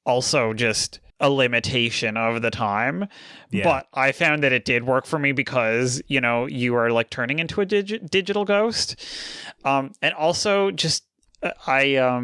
also just a limitation of the time. Yeah. But I found that it did work for me because, you know, you are like turning into a digital ghost. And also just I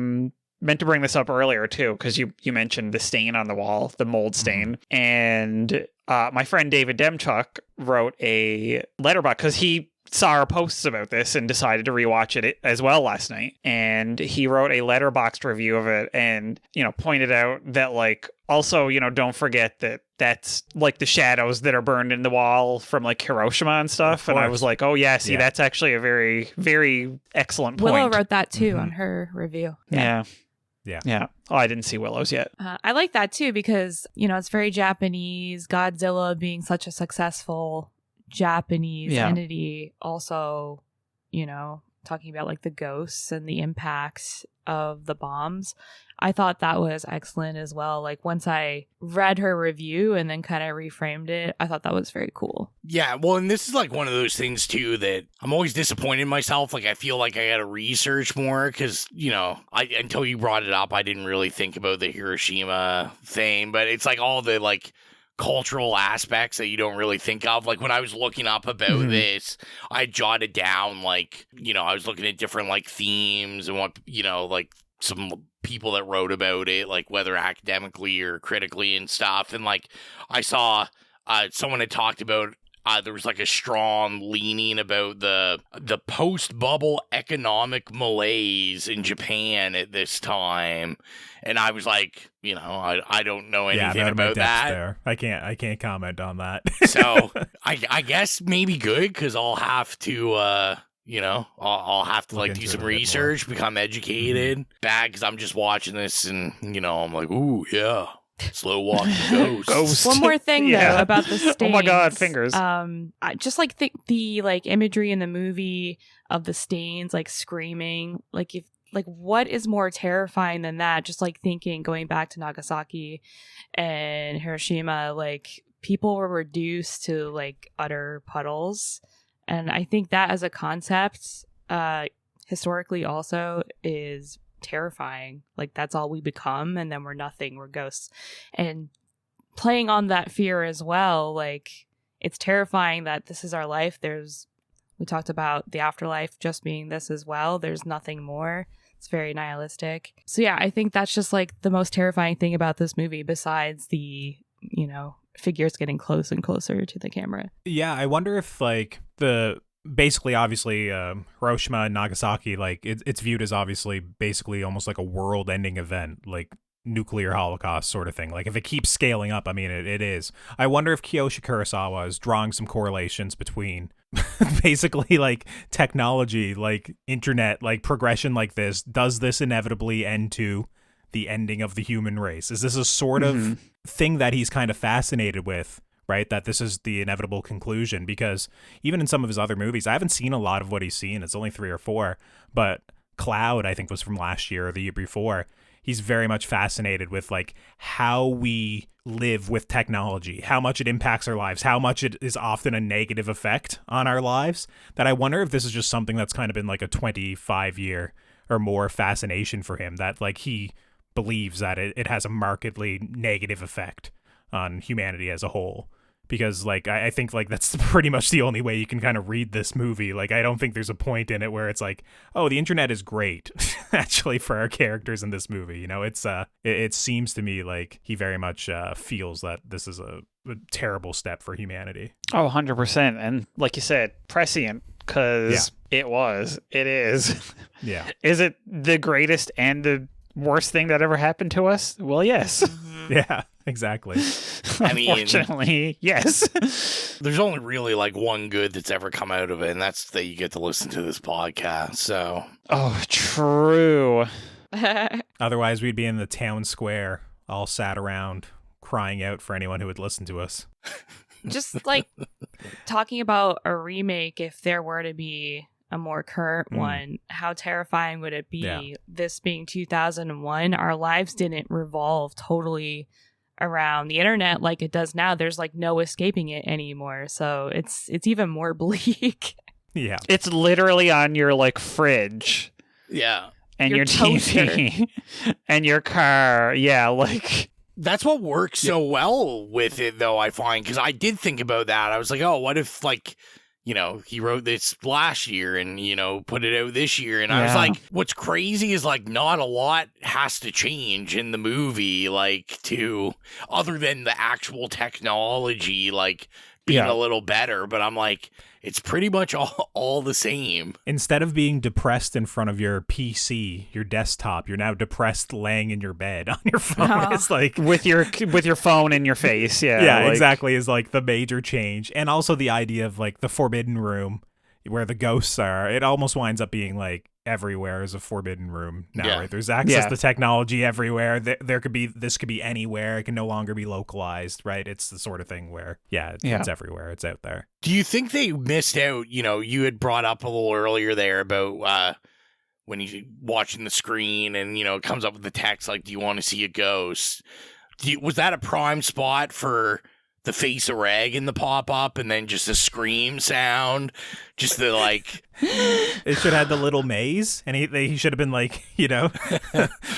meant to bring this up earlier too, because you mentioned the stain on the wall, the mold stain. And my friend David Demchuk wrote a letterbox because he saw our posts about this and decided to rewatch it as well last night. And he wrote a letterboxed review of it and, you know, pointed out that like, also, you know, don't forget that that's like the shadows that are burned in the wall from like Hiroshima and stuff. And I was like, oh yeah, see, that's actually a very, very excellent point. Willow wrote that too on her review. Yeah. Oh, I didn't see Willow's yet. I like that too because, you know, it's very Japanese. Godzilla being such a successful Japanese entity, also, you know, talking about like the ghosts and the impacts of the bombs. I thought that was excellent as well. Like once I read her review and then kind of reframed it, I thought that was very cool. Yeah, well, and this is like one of those things too that I'm always disappointed in myself. Like I feel like I got to research more because, you know, until you brought it up, I didn't really think about the Hiroshima thing. But it's like all the like cultural aspects that you don't really think of. Like when I was looking up about this, I jotted down like, you know, I was looking at different like themes and what, you know, like some people that wrote about it, like whether academically or critically and stuff. And like I saw someone had talked about there was like a strong leaning about the post-bubble economic malaise in Japan at this time. And I was like, you know, I don't know anything about that. There. I can't comment on that. So I guess maybe good because I'll have to you know, I'll have to like do some research, become educated. Bad because I'm just watching this and, you know, I'm like, ooh, yeah. Slow walking ghost. One more thing though about the stains. Oh my god, fingers. I just like the like imagery in the movie of the stains like screaming. Like if like what is more terrifying than that? Just like thinking going back to Nagasaki and Hiroshima, like people were reduced to like utter puddles. And I think that as a concept, historically also is terrifying. Like that's all we become, and then we're nothing, we're ghosts. And playing on that fear as well, like it's terrifying that this is our life. We talked about the afterlife just being this as well. There's nothing more. It's very nihilistic. So yeah, I think that's just like the most terrifying thing about this movie besides the, you know, figures getting close and closer to the camera. Yeah, I wonder if like the basically, obviously, Hiroshima and Nagasaki, like it's viewed as obviously basically almost like a world-ending event, like nuclear holocaust sort of thing. Like if it keeps scaling up, I mean, it is. I wonder if Kiyoshi Kurosawa is drawing some correlations between basically like technology, like internet, like progression like this. Does this inevitably end to the ending of the human race? Is this a sort of thing that he's kind of fascinated with? Right, that this is the inevitable conclusion, because even in some of his other movies, I haven't seen a lot of what he's seen. It's only 3 or 4, but Cloud, I think, was from last year or the year before. He's very much fascinated with like how we live with technology, how much it impacts our lives, how much it is often a negative effect on our lives. That I wonder if this is just something that's kind of been like a 25-year or more fascination for him, that like he believes that it has a markedly negative effect on humanity as a whole. Because, like, I think, like, that's pretty much the only way you can kind of read this movie. Like, I don't think there's a point in it where it's like, oh, the internet is great, actually, for our characters in this movie. You know, it seems to me like he very much feels that this is a terrible step for humanity. Oh, 100%. And like you said, prescient, because it is. Yeah. Is it the greatest and the worst thing that ever happened to us? Well, yes. Yeah, exactly. I mean, unfortunately, yes. There's only really like one good that's ever come out of it, and that's that you get to listen to this podcast. So, oh, true. Otherwise, we'd be in the town square, all sat around, crying out for anyone who would listen to us. Just like talking about a remake, if there were to be a more current one, how terrifying would it be? Yeah. This being 2001, our lives didn't revolve totally around the internet like it does now. There's like no escaping it anymore, so it's even more bleak. Yeah, it's literally on your like fridge, and your TV and your car. Yeah, like that's what works so well with it, though, I find, because I did think about that. I was like, oh, what if, like, you know, he wrote this last year and, you know, put it out this year. And I was like, what's crazy is, like, not a lot has to change in the movie, like, to other than the actual technology, like, being a little better. But I'm like, it's pretty much all the same. Instead of being depressed in front of your PC, your desktop, you're now depressed laying in your bed on your phone. It's like with your phone in your face. Yeah, yeah, like, exactly. Is like the major change, and also the idea of like the forbidden room where the ghosts are. It almost winds up being like everywhere is a forbidden room now, right? There's access to technology everywhere. This could be anywhere. It can no longer be localized, right? It's the sort of thing where it's everywhere. It's out there. Do you think they missed out? You know, you had brought up a little earlier there about when you're watching the screen and, you know, it comes up with the text like, do you want to see a ghost? Was that a prime spot for the face of Reagan to pop up and then just a scream sound? Just the like... It should have had the little maze, and he should have been like, you know,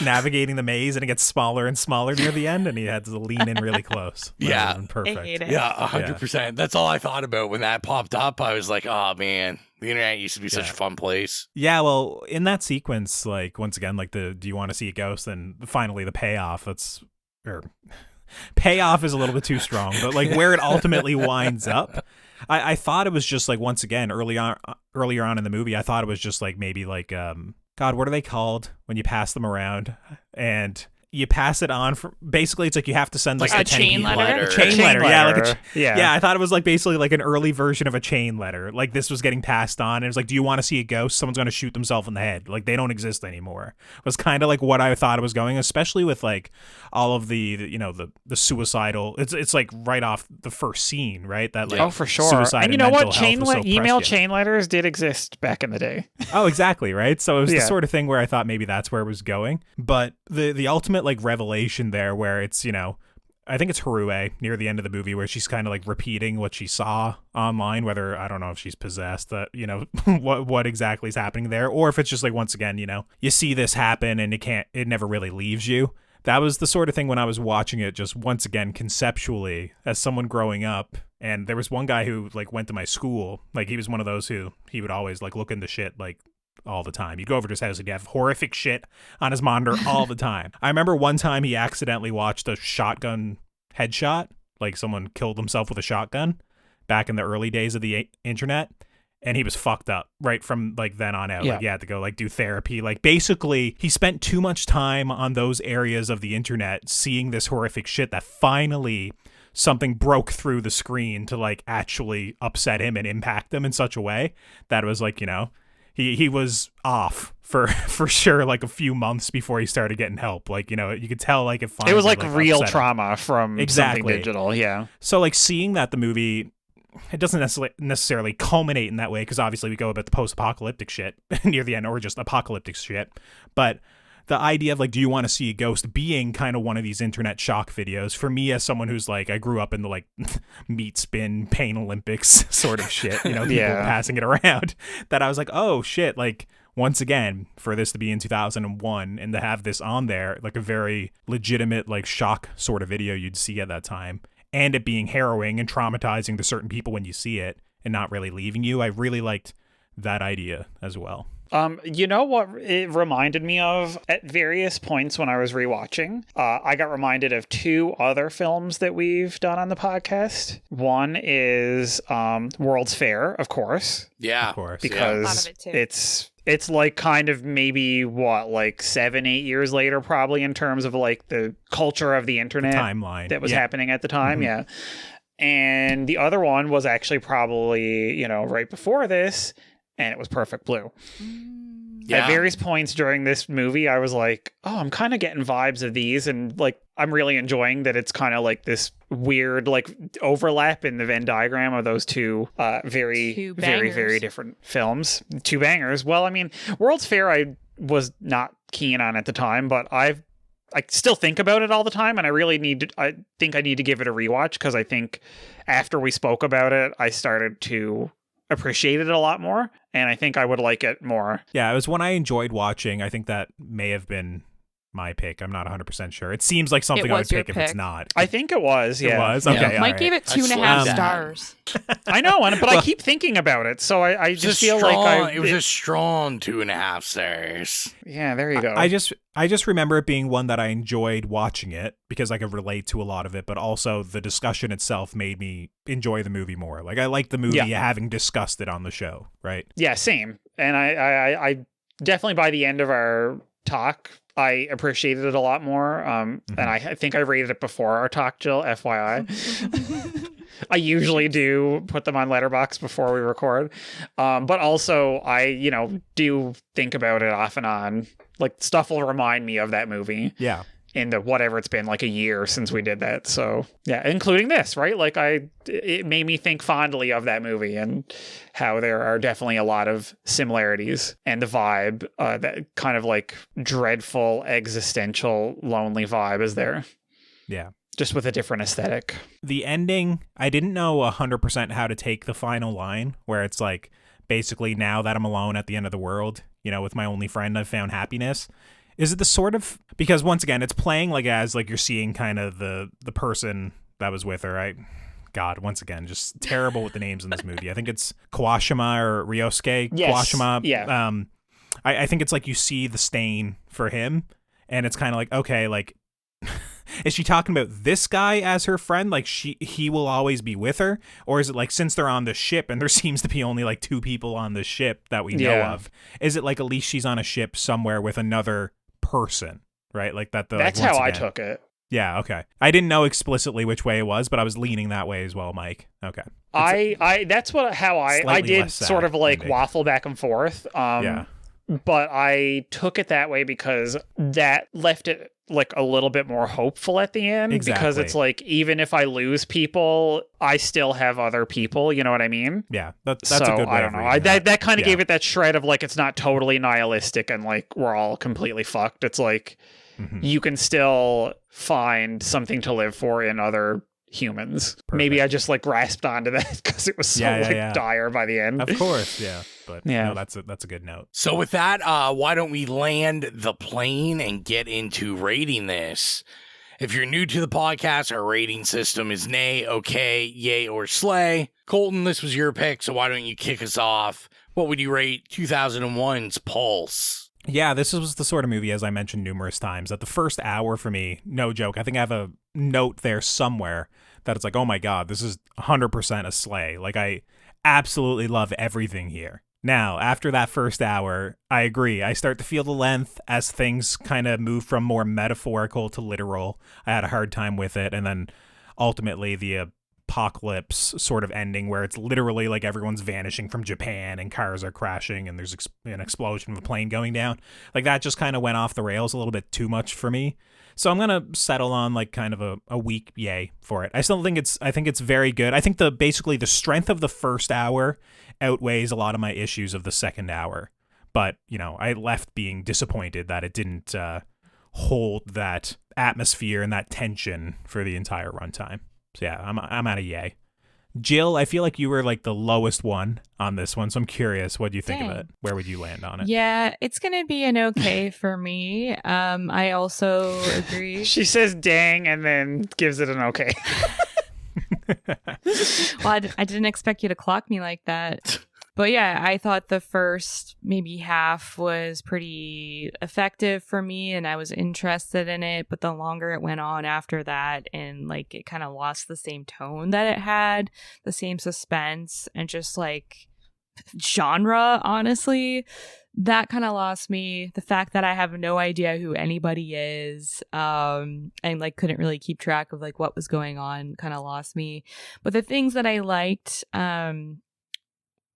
navigating the maze, and it gets smaller and smaller near the end, and he had to lean in really close. Yeah. Perfect. I hate it. Yeah, 100%. That's all I thought about when that popped up. I was like, oh man, the internet used to be such a fun place. Yeah, well, in that sequence, like, once again, like do you want to see a ghost? And finally the payoff, payoff is a little bit too strong, but like where it ultimately winds up, I thought it was just like, once again, earlier on in the movie, I thought it was just like maybe like God, what are they called when you pass them around and you pass it on for, basically it's like you have to send like a chain letter. A chain letter. Yeah, like I thought it was like basically like an early version of a chain letter. Like this was getting passed on, and it was like, do you want to see a ghost? Someone's going to shoot themselves in the head. Like they don't exist anymore. It was kind of like what I thought it was going, especially with like all of the you know the suicidal. It's like right off the first scene, right? That like for sure. Suicide and you know what? Email chain letters did exist back in the day. Oh, exactly, right? So it was the sort of thing where I thought maybe that's where it was going, but the ultimate like revelation there where it's, you know, I think it's Harue near the end of the movie where she's kind of like repeating what she saw online, whether I don't know if she's possessed, that, you know, what exactly is happening there, or if it's just like, once again, you know, you see this happen and it never really leaves you. That was the sort of thing when I was watching it, just once again conceptually as someone growing up. And there was one guy who like went to my school, like he was one of those who he would always like look into shit like all the time. You'd go over to his house and he'd have horrific shit on his monitor all the time. I remember one time he accidentally watched a shotgun headshot, like someone killed himself with a shotgun back in the early days of the internet. and he was fucked up right from like then on out. Yeah. Like he had to go like do therapy. Like basically he spent too much time on those areas of the internet seeing this horrific shit that finally something broke through the screen to like actually upset him and impact him in such a way that it was like, you know, he was off for sure like a few months before he started getting help. Like, you know, you could tell like it was like real upset him. trauma from something digital. Yeah. So like seeing that the movie, it doesn't necessarily culminate in that way because obviously we go about the post-apocalyptic shit near the end or just apocalyptic shit. But the idea of like, do you want to see a ghost being kind of one of these internet shock videos for me as someone who's like, I grew up in the like meat spin pain Olympics sort of shit, you know, people passing it around, that I was like, oh shit. Like once again, for this to be in 2001 and to have this on there, like a very legitimate, like shock sort of video you'd see at that time, and it being harrowing and traumatizing to certain people when you see it and not really leaving you. I really liked that idea as well. You know what it reminded me of at various points when I was rewatching? I got reminded of two other films that we've done on the podcast. One is World's Fair, of course. Yeah, of course, because it's like kind of maybe what, like 7-8 years later, probably, in terms of like the culture of the internet, the timeline that was happening at the time. Mm-hmm. Yeah. And the other one was actually probably, you know, right before this, and it was Perfect Blue. At various points during this movie, I was like, oh, I'm kind of getting vibes of these, and like I'm really enjoying that it's kind of like this weird like overlap in the Venn diagram of those two very different films. Two bangers. Well, I mean, World's Fair I was not keen on at the time, but I still think about it all the time, and I think I need to give it a rewatch, because I think after we spoke about it, I started to appreciate it a lot more, and I think I would like it more. Yeah, it was one I enjoyed watching. I think that may have been my pick. I'm not 100% sure. It seems like something I would pick if it's not. I think it was, yeah. It was? Okay, Mike gave it 2.5 stars. I know, but I keep thinking about it, so I just feel like it was a strong 2.5 stars. Yeah, there you go. I just remember it being one that I enjoyed watching it because I could relate to a lot of it, but also the discussion itself made me enjoy the movie more. Like I liked the movie having discussed it on the show, right? Yeah, same. And I definitely by the end of our talk, I appreciated it a lot more. And I think I rated it before our talk, Jill, FYI. I usually do put them on Letterboxd before we record. But also I, do think about it off and on. Like stuff will remind me of that movie. Yeah. In the whatever it's been, like a year since we did that. So yeah, including this, right? Like it made me think fondly of that movie and how there are definitely a lot of similarities, and the vibe, that kind of like dreadful, existential, lonely vibe is there. Yeah. Just with a different aesthetic. The ending, I didn't know 100% how to take the final line where it's like, basically now that I'm alone at the end of the world, with my only friend, I've found happiness. Is it the sort of, because once again, it's playing like as like you're seeing kind of the person that was with her. God, once again, just terrible with the names in this movie. I think it's Kawashima or Ryosuke. Yes. Kawashima. Yeah. I think it's like you see the stain for him, and it's kind of like, okay, like, is she talking about this guy as her friend? Like he will always be with her? Or is it like, since they're on the ship and there seems to be only like 2 people on the ship that we know of, is it like at least she's on a ship somewhere with another person, right? Like that. That's how I took it. Yeah. Okay. I didn't know explicitly which way it was, but I was leaning that way as well, Mike. Okay. That's how I did sort of like waffle back and forth. Yeah. But I took it that way because that left it like a little bit more hopeful at the end. Exactly. Because it's like, even if I lose people, I still have other people. You know what I mean? Yeah, that's a good way. I don't know. That kind of gave it that shred of like, it's not totally nihilistic and like we're all completely fucked. It's like you can still find something to live for in other humans. Perfect. Maybe I just like grasped onto that because it was so dire by the end. Of course, yeah. But no, that's a good note. So with that, why don't we land the plane and get into rating this? If you're new to the podcast, our rating system is nay, okay, yay, or slay. Colton, this was your pick, so why don't you kick us off? What would you rate 2001's Pulse? Yeah, this was the sort of movie, as I mentioned numerous times, that the first hour for me, no joke, I think I have a note there somewhere that it's like, oh my God, this is 100% a slay. Like absolutely love everything here. Now, after that first hour, I agree. I start to feel the length as things kind of move from more metaphorical to literal. I had a hard time with it. And then ultimately the apocalypse sort of ending where it's literally like everyone's vanishing from Japan and cars are crashing and there's an explosion of a plane going down. Like that just kind of went off the rails a little bit too much for me. So I'm going to settle on like kind of a weak yay for it. I think it's very good. I think basically the strength of the first hour outweighs a lot of my issues of the second hour. But, I left being disappointed that it didn't hold that atmosphere and that tension for the entire runtime. So yeah, I'm at a yay. Jill, I feel like you were like the lowest one on this one, so I'm curious, what do you think of it? Where would you land on it? Yeah, it's gonna be an okay for me. I also agree. She says dang and then gives it an okay. Well, I didn't expect you to clock me like that. But yeah, I thought the first maybe half was pretty effective for me and I was interested in it. But the longer it went on after that and like it kind of lost the same tone that it had, the same suspense and just like genre, honestly, that kind of lost me. The fact that I have no idea who anybody is and like couldn't really keep track of like what was going on kind of lost me. But the things that I liked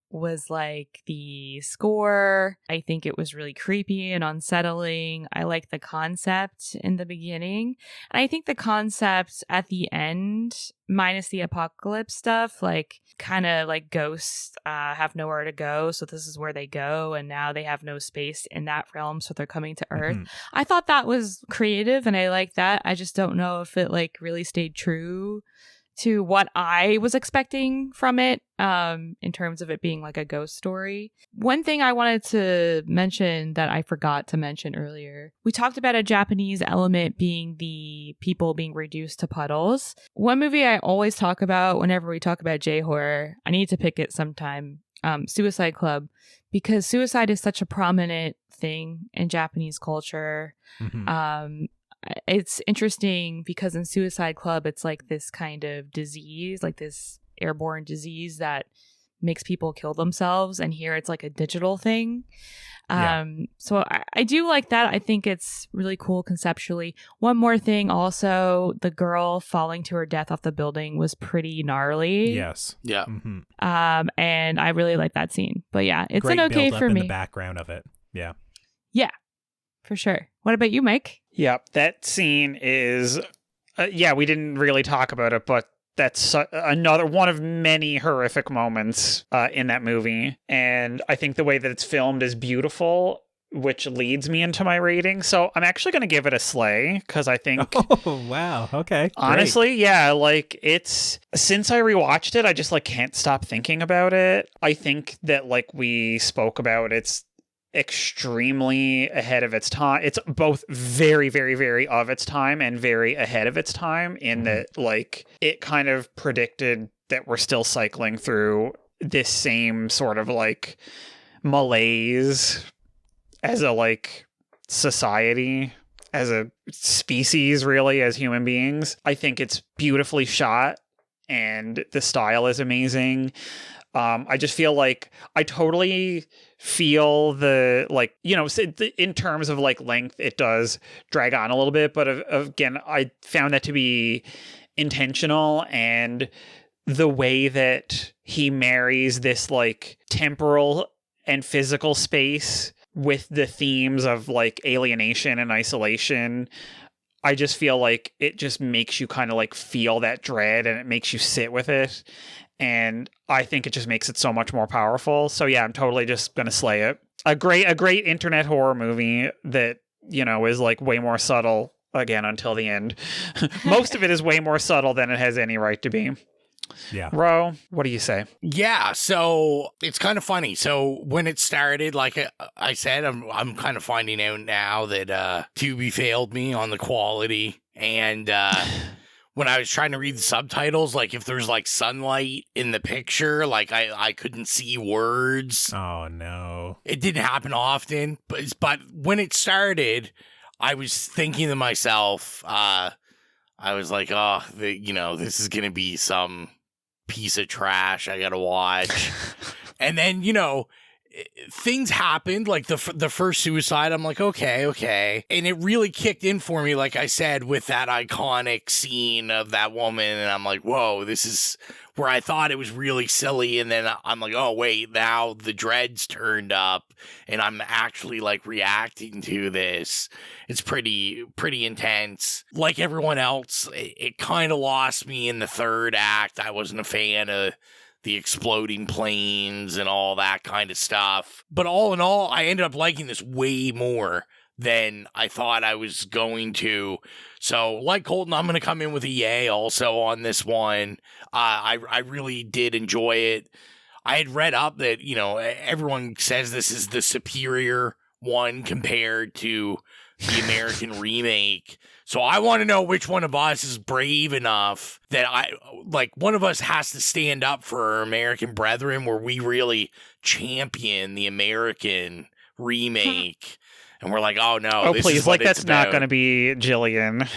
was like the score. I think it was really creepy and unsettling. I like the concept in the beginning. And I think the concept at the end, minus the apocalypse stuff, like kind of like ghosts have nowhere to go. So this is where they go. And now they have no space in that realm. So they're coming to Earth. I thought that was creative and I like that. I just don't know if it like really stayed true to what I was expecting from it in terms of it being like a ghost story. One thing I wanted to mention that I forgot to mention earlier, we talked about a Japanese element being the people being reduced to puddles. One movie I always talk about whenever we talk about J-horror, I need to pick it sometime, Suicide Club, because suicide is such a prominent thing in Japanese culture. It's interesting because in Suicide Club, it's like this kind of disease, like this airborne disease that makes people kill themselves. And here it's like a digital thing. So I do like that. I think it's really cool conceptually. One more thing also, the girl falling to her death off the building was pretty gnarly. Yes. Yeah. And I really like that scene. But yeah, it's great an okay build-up for me. In the background of it. Yeah. Yeah, for sure. What about you, Mike? Yeah, that scene is, we didn't really talk about it, but that's another one of many horrific moments in that movie. And I think the way that it's filmed is beautiful, which leads me into my rating. So I'm actually going to give it a slay because I think... Oh, wow. Okay. Honestly, yeah, like it's... Since I rewatched it, I just like can't stop thinking about it. I think that like we spoke about, it's extremely ahead of its time. It's both very, very, very of its time and very ahead of its time in that like it kind of predicted that we're still cycling through this same sort of like malaise as a like society, as a species, really, as human beings. I think it's beautifully shot and the style is amazing. I just feel like I totally feel the, like, you know, in terms of like length, it does drag on a little bit. But again, I found that to be intentional, and the way that he marries this like temporal and physical space with the themes of like alienation and isolation, I just feel like it just makes you kind of like feel that dread, and it makes you sit with it. And I think it just makes it so much more powerful. So yeah, I'm totally just going to slay it. A great internet horror movie that, you know, is like way more subtle, again, until the end. Most of it is way more subtle than it has any right to be. Yeah. Ro, what do you say? Yeah, so it's kind of funny. So when it started, like I said, I'm kind of finding out now that Tubi failed me on the quality. And when I was trying to read the subtitles, like if there's like sunlight in the picture, like I couldn't see words. Oh, no. It didn't happen often. But when it started, I was thinking to myself, I was like, oh, you know, this is going to be some piece of trash I gotta watch. And then, you know, things happened, like the first suicide. I'm like, okay. And it really kicked in for me, like I said, with that iconic scene of that woman. And I'm like, whoa, this is where I thought it was really silly. And then I'm like, oh, wait, now the dreads turned up and I'm actually like reacting to this. It's pretty intense. Like everyone else, it kind of lost me in the third act. I wasn't a fan of the exploding planes and all that kind of stuff. But all in all, I ended up liking this way more than I thought I was going to. So, like Colton, I'm going to come in with a yay also on this one. I really did enjoy it. I had read up that, you know, everyone says this is the superior one compared to the American remake. So I want to know which one of us is brave enough that one of us has to stand up for our American brethren, where we really champion the American remake. And we're like, oh no, oh this please, is what like that's it's not about. going to be Jillian.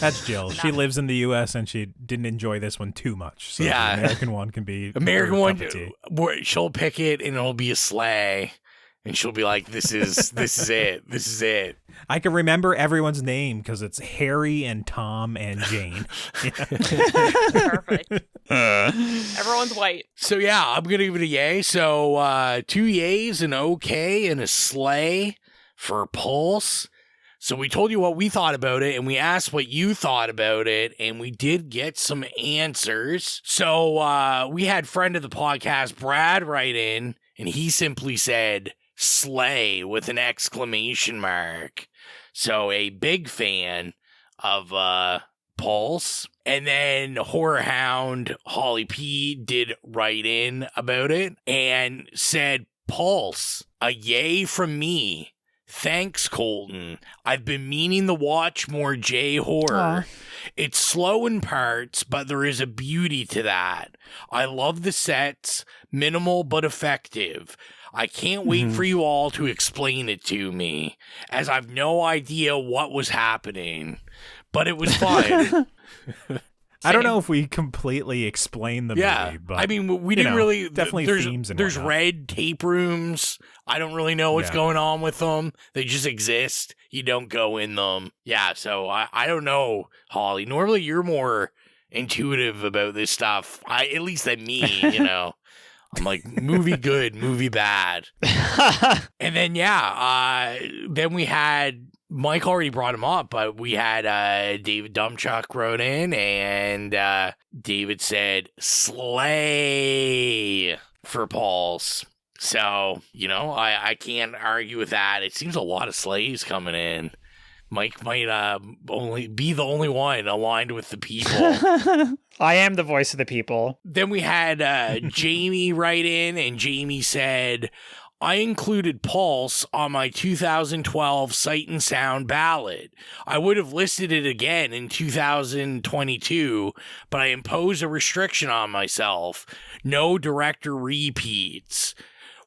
That's Jill. She lives in the U.S. and she didn't enjoy this one too much. So Yeah. the American one can be American her one, cup of tea. she'll pick it and it'll be a sleigh. And she'll be like, this is it. I can remember everyone's name because it's Harry and Tom and Jane. Perfect. Everyone's white. So yeah, I'm going to give it a yay. So 2 yays, an okay, and a slay for Pulse. So we told you what we thought about it, and we asked what you thought about it, and we did get some answers. So we had friend of the podcast, Brad, write in, and he simply said, slay with an exclamation mark. So a big fan of Pulse. And then Horror Hound Holly P did write in about it and said, Pulse, a yay from me. Thanks, Colton. I've been meaning to watch more J-horror. It's slow in parts, but there is a beauty to that. I love the sets, minimal but effective. I can't wait for you all to explain it to me, as I've no idea what was happening, but it was fun. I don't know if we completely explained the movie, but I mean, we didn't really. Definitely themes and there's whatnot. red tape rooms. I don't really know what's going on with them. They just exist. You don't go in them. Yeah, so I don't know, Holly. Normally, you're more intuitive about this stuff. At least than me, you know. I'm like, movie good, movie bad. And then, then we had, Mike already brought him up, but we had David Dumchuck wrote in, and David said, slay for Pulse. So, you know, I can't argue with that. It seems a lot of slays coming in. Mike might only be the only one aligned with the people. I am the voice of the people. Then we had Jamie write in, and Jamie said, I included Pulse on my 2012 Sight and Sound ballot. I would have listed it again in 2022, but I imposed a restriction on myself. No director repeats.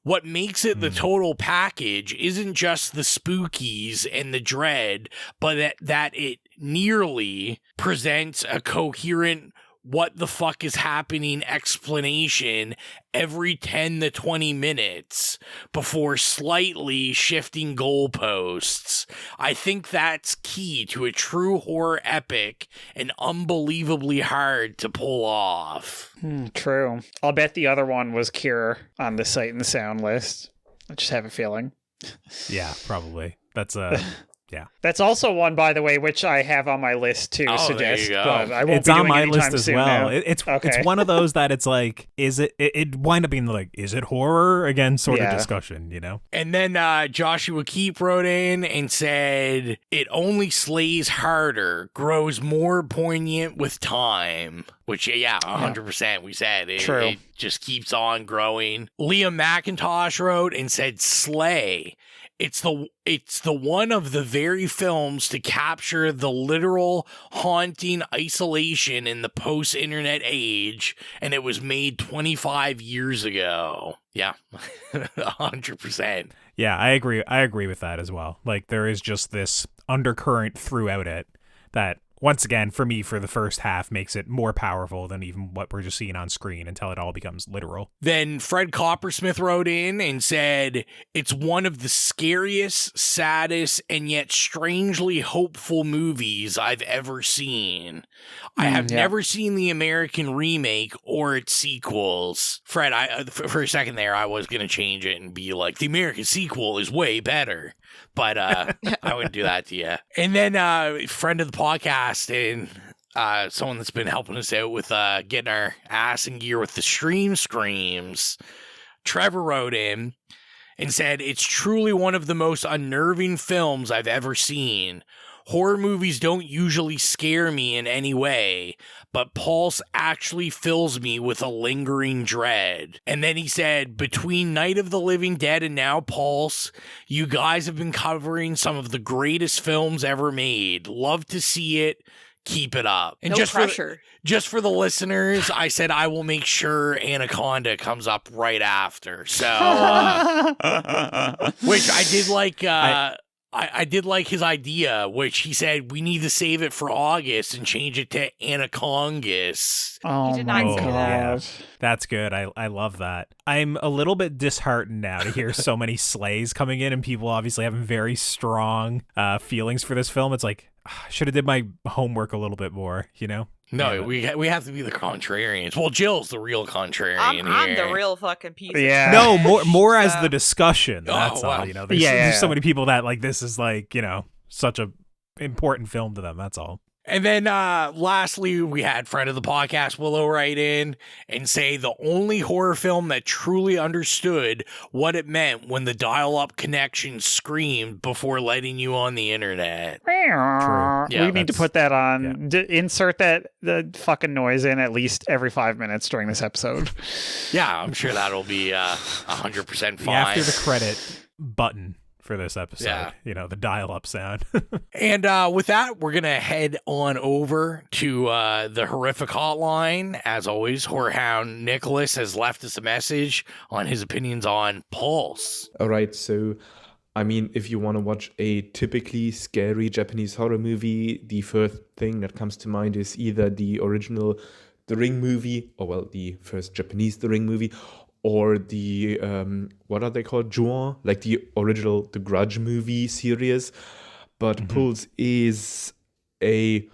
What makes it the total package isn't just the spookies and the dread, but that it nearly presents a coherent what the fuck is happening explanation every 10 to 20 minutes before slightly shifting goalposts. I think that's key to a true horror epic and unbelievably hard to pull off. True. I'll bet the other one was Cure on the Sight and Sound list. I just have a feeling. Yeah, probably. That's yeah. That's also one, by the way, which I have on my list to suggest. There you go. But I won't It's be on doing my anytime list as soon well. now. It's one of those that it's like, is it wind up being like, is it horror again? Sort of discussion, you know. And then Joshua Keep wrote in and said, it only slays harder, grows more poignant with time. Which, 100% we said. True. It just keeps on growing. Liam McIntosh wrote and said, slay. It's the one of the very films to capture the literal haunting isolation in the post-internet age, and it was made 25 years ago. Yeah, 100%. Yeah, I agree. I agree with that as well. Like, there is just this undercurrent throughout it that once again, for me, for the first half, makes it more powerful than even what we're just seeing on screen until it all becomes literal. Then Fred Coppersmith wrote in and said, it's one of the scariest, saddest, and yet strangely hopeful movies I've ever seen. I have never seen the American remake or its sequels. Fred, for a second there, I was going to change it and be like, the American sequel is way better. But I wouldn't do that to you. And then friend of the podcast and someone that's been helping us out with getting our ass in gear with the stream screams, Trevor wrote in and said, it's truly one of the most unnerving films I've ever seen. Horror movies don't usually scare me in any way, but Pulse actually fills me with a lingering dread. And then he said, between Night of the Living Dead and now Pulse, you guys have been covering some of the greatest films ever made. Love to see it. Keep it up. And no pressure. Just for the listeners, I said I will make sure Anaconda comes up right after. So, which I did like. I did like his idea, which he said we need to save it for August and change it to Anacongus. Oh my God. Yeah. That's good. I love that. I'm a little bit disheartened now to hear so many slays coming in and people obviously having very strong feelings for this film. It's like, I should have did my homework a little bit more, you know? No, we have to be the contrarians. Well, Jill's the real contrarian I'm here. the real fucking piece. Yeah. No, more as the discussion. That's all. Wow. You know, there's so many people that like this is like, you know, such a important film to them. That's all. And then lastly, we had friend of the podcast, Willow, write in and say the only horror film that truly understood what it meant when the dial-up connection screamed before letting you on the internet. True. Yeah, we need to put that on. Insert the fucking noise in at least every 5 minutes during this episode. Yeah, I'm sure that'll be 100% fine. After the credit button for this episode, you know, the dial-up sound. And with that, we're going to head on over to the horrific hotline. As always, Horrorhound Nicholas has left us a message on his opinions on Pulse. All right, so, I mean, if you want to watch a typically scary Japanese horror movie, the first thing that comes to mind is either the original The Ring movie, or, well, the first Japanese The Ring movie, or the, what are they called? Juon, like the original The Grudge movie series. But Pulse is I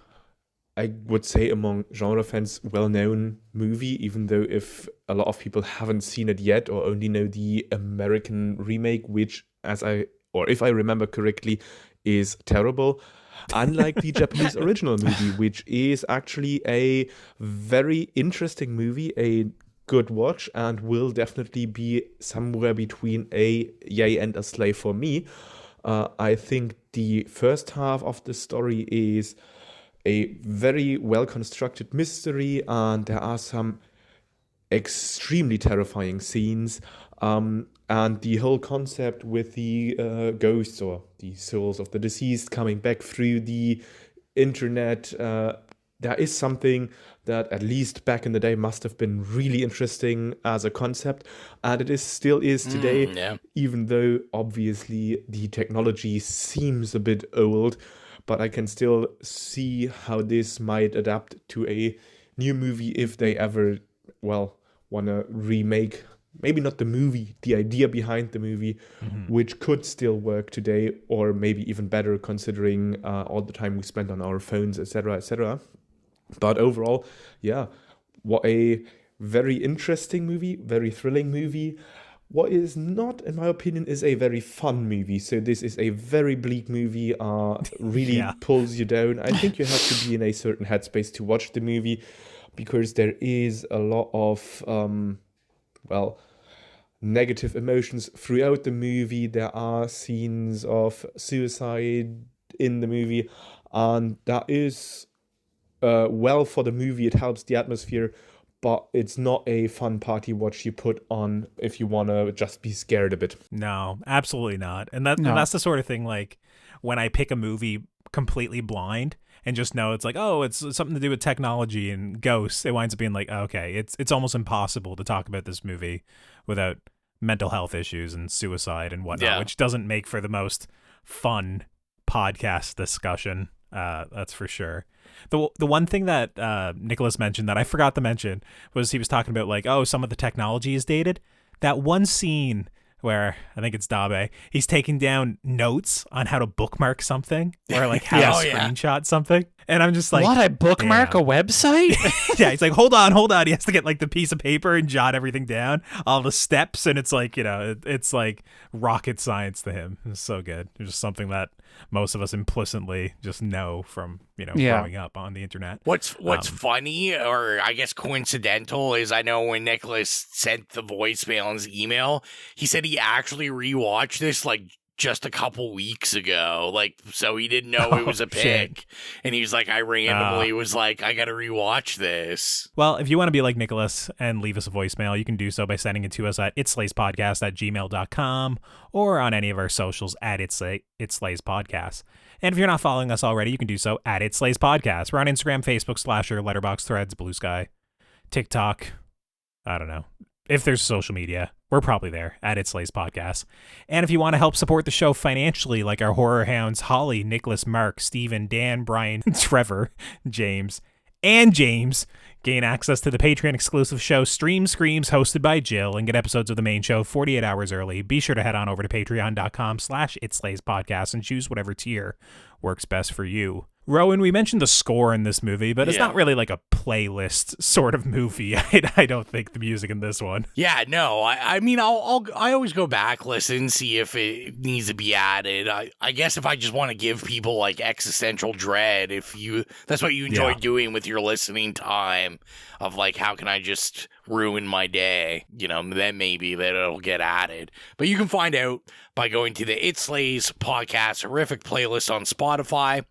would say among genre fans, well-known movie, even though if a lot of people haven't seen it yet or only know the American remake, which, if I remember correctly, is terrible. Unlike the Japanese original movie, which is actually a very interesting movie, a good watch, and will definitely be somewhere between a yay and a slay for me. I think the first half of the story is a very well-constructed mystery, and there are some extremely terrifying scenes. And the whole concept with the ghosts or the souls of the deceased coming back through the internet, there is something that at least back in the day must have been really interesting as a concept, and it still is today, even though obviously the technology seems a bit old, but I can still see how this might adapt to a new movie if they ever, want to remake, maybe not the movie, the idea behind the movie, which could still work today, or maybe even better considering all the time we spend on our phones, etc., etc. But overall, what a very interesting movie, very thrilling movie. What is not, in my opinion, is a very fun movie. So this is a very bleak movie, really pulls you down. I think you have to be in a certain headspace to watch the movie, because there is a lot of, negative emotions throughout the movie. There are scenes of suicide in the movie, and that is... for the movie, it helps the atmosphere, but it's not a fun party watch you put on if you want to just be scared a bit. No, absolutely not. And that's the sort of thing, like, when I pick a movie completely blind and just know it's like, oh, it's something to do with technology and ghosts, it winds up being like, okay, it's almost impossible to talk about this movie without mental health issues and suicide and whatnot, which doesn't make for the most fun podcast discussion. That's for sure. The one thing that Nicholas mentioned that I forgot to mention was he was talking about like, oh, some of the technology is dated. That one scene where I think it's Dabe, he's taking down notes on how to bookmark something or like how to screenshot something. And I'm just like, what, I bookmark a website? Yeah, he's like, hold on. He has to get like the piece of paper and jot everything down, all the steps. And it's like, it's like rocket science to him. It's so good. It's just something that most of us implicitly just know from, growing up on the internet. What's funny, or I guess coincidental, is I know when Nicholas sent the voicemail in his email, he said he actually rewatched this like just a couple weeks ago, like, so he didn't know it was a pick. And he was like, I randomly was like, I gotta rewatch this. Well, if you want to be like Nicholas and leave us a voicemail, you can do so by sending it to us at itslaispodcast@gmail.com or on any of our socials at itslaispodcast. And if you're not following us already, you can do so at itslaispodcast. We're on Instagram, Facebook, Slasher, Letterboxd, Threads, Bluesky, TikTok. I don't know. If there's social media, we're probably there at It Slays Podcast. And if you want to help support the show financially, like our horror hounds, Holly, Nicholas, Mark, Steven, Dan, Brian, Trevor, James, gain access to the Patreon exclusive show Stream Screams hosted by Jill and get episodes of the main show 48 hours early. Be sure to head on over to patreon.com/itslayspodcast and choose whatever tier works best for you. Rowan, we mentioned the score in this movie, but it's not really like a playlist sort of movie. I don't think the music in this one. Yeah, no. I mean, I always go back, listen, see if it needs to be added. I guess if I just want to give people like existential dread, that's what you enjoy doing with your listening time of like, how can I just ruin my day? Then maybe that it'll get added. But you can find out by going to the It Slays Podcast Horrific playlist on Spotify.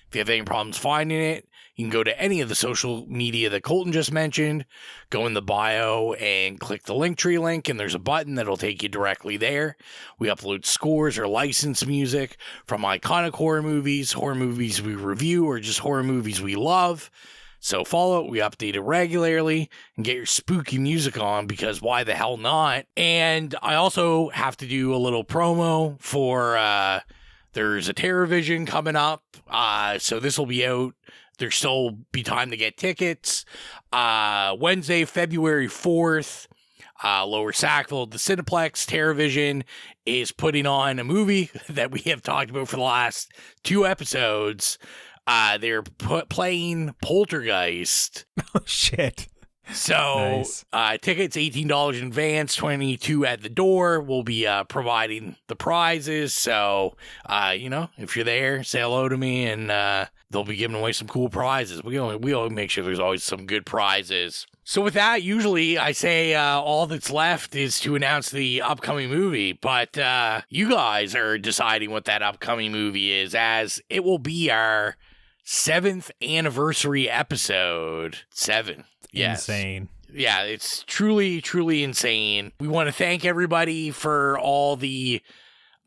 If you have any problems finding it, you can go to any of the social media that Colton just mentioned, go in the bio and click the Linktree link, and there's a button that'll take you directly there. We upload scores or licensed music from iconic horror movies we review, or just horror movies we love. So follow it. We update it regularly and get your spooky music on, because why the hell not? And I also have to do a little promo for... There's a TerrorVision coming up, so this will be out. There'll still be time to get tickets. Wednesday, February 4th, Lower Sackville, the Cineplex. TerrorVision is putting on a movie that we have talked about for the last 2 episodes. They're playing Poltergeist. Oh, shit. So, nice. Tickets $18 in advance, $22 at the door. We'll be providing the prizes. So, if you're there, say hello to me, and they'll be giving away some cool prizes. We always make sure there's always some good prizes. So with that, usually I say all that's left is to announce the upcoming movie, but you guys are deciding what that upcoming movie is, as it will be our 7th anniversary episode. 7. Yes. Insane. Yeah, it's truly, truly insane. We want to thank everybody for all the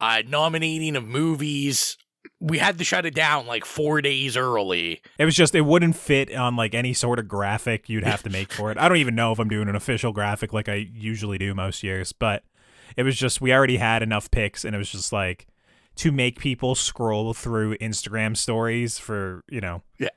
nominating of movies. We had to shut it down like 4 days early. It was just, it wouldn't fit on like any sort of graphic you'd have to make for it. I don't even know if I'm doing an official graphic like I usually do most years, but it was just, we already had enough picks, and it was just like, to make people scroll through Instagram stories for,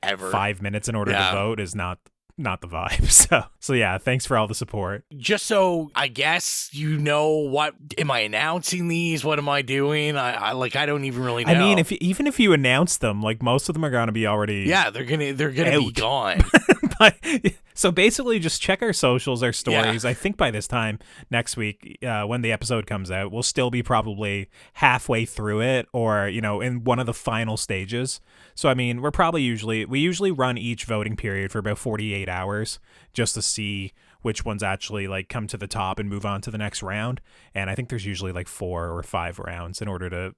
5 minutes in order to vote is not the vibe. So yeah, thanks for all the support. Just so I guess what am I announcing these? What am I doing? I don't even really know. I mean, even if you announce them, like most of them are gonna be already they're gonna be gone. But, so basically, just check our socials, our stories. Yeah. I think by this time next week, when the episode comes out, we'll still be probably halfway through it, or in one of the final stages. So I mean, we usually run each voting period for about 48 hours just to see which ones actually like come to the top and move on to the next round. And I think there's usually like 4 or 5 rounds in order to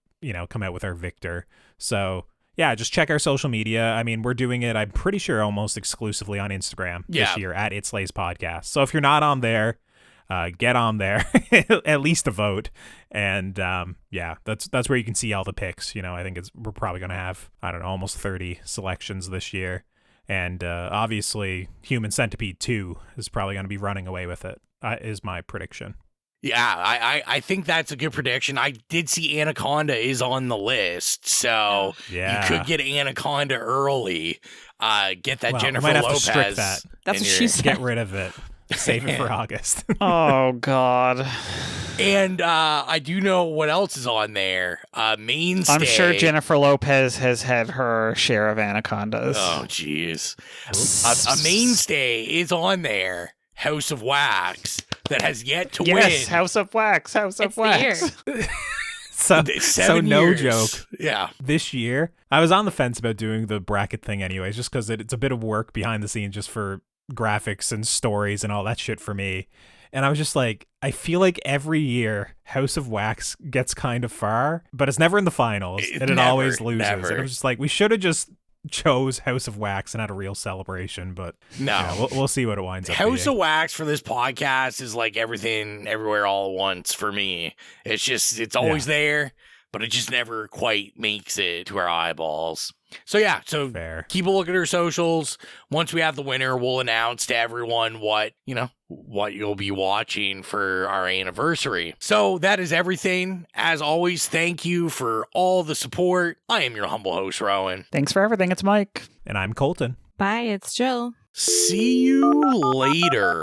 come out with our victor. So. Yeah, just check our social media. I mean, we're doing it, I'm pretty sure, almost exclusively on Instagram this year at It Slays Podcast. So if you're not on there, get on there, at least a vote. And that's where you can see all the picks. I think we're probably going to have, almost 30 selections this year. And obviously, Human Centipede 2 is probably going to be running away with it, is my prediction. Yeah, I think that's a good prediction. I did see Anaconda is on the list, so you could get Anaconda early. Get that Jennifer might have Lopez. To strip that. That's what she said. Get rid of it. Save it for August. Oh, God. And I do know what else is on there. Mainstay. I'm sure Jennifer Lopez has had her share of Anacondas. Oh, jeez. A mainstay is on there. House of Wax. That has yet to win. Yes, House of Wax. House of Wax. So no years. joke. Yeah. This year, I was on the fence about doing the bracket thing anyways, just because it's a bit of work behind the scenes just for graphics and stories and all that shit for me. And I was just like, I feel like every year House of Wax gets kind of far, but it's never in the finals, and it always loses. Never. And I was just like, we should have just chose House of Wax and had a real celebration, but no, we'll see what it winds up House being. of Wax for this podcast is like everything everywhere all at once for me. It's always there, but it just never quite makes it to our eyeballs. So Fair. Keep a look at our socials. Once we have the winner, we'll announce to everyone what you'll be watching for our anniversary. So that is everything. As always, thank you for all the support. I am your humble host, Rowan. Thanks for everything. It's Mike. And I'm Colton. Bye, it's Jill. See you later.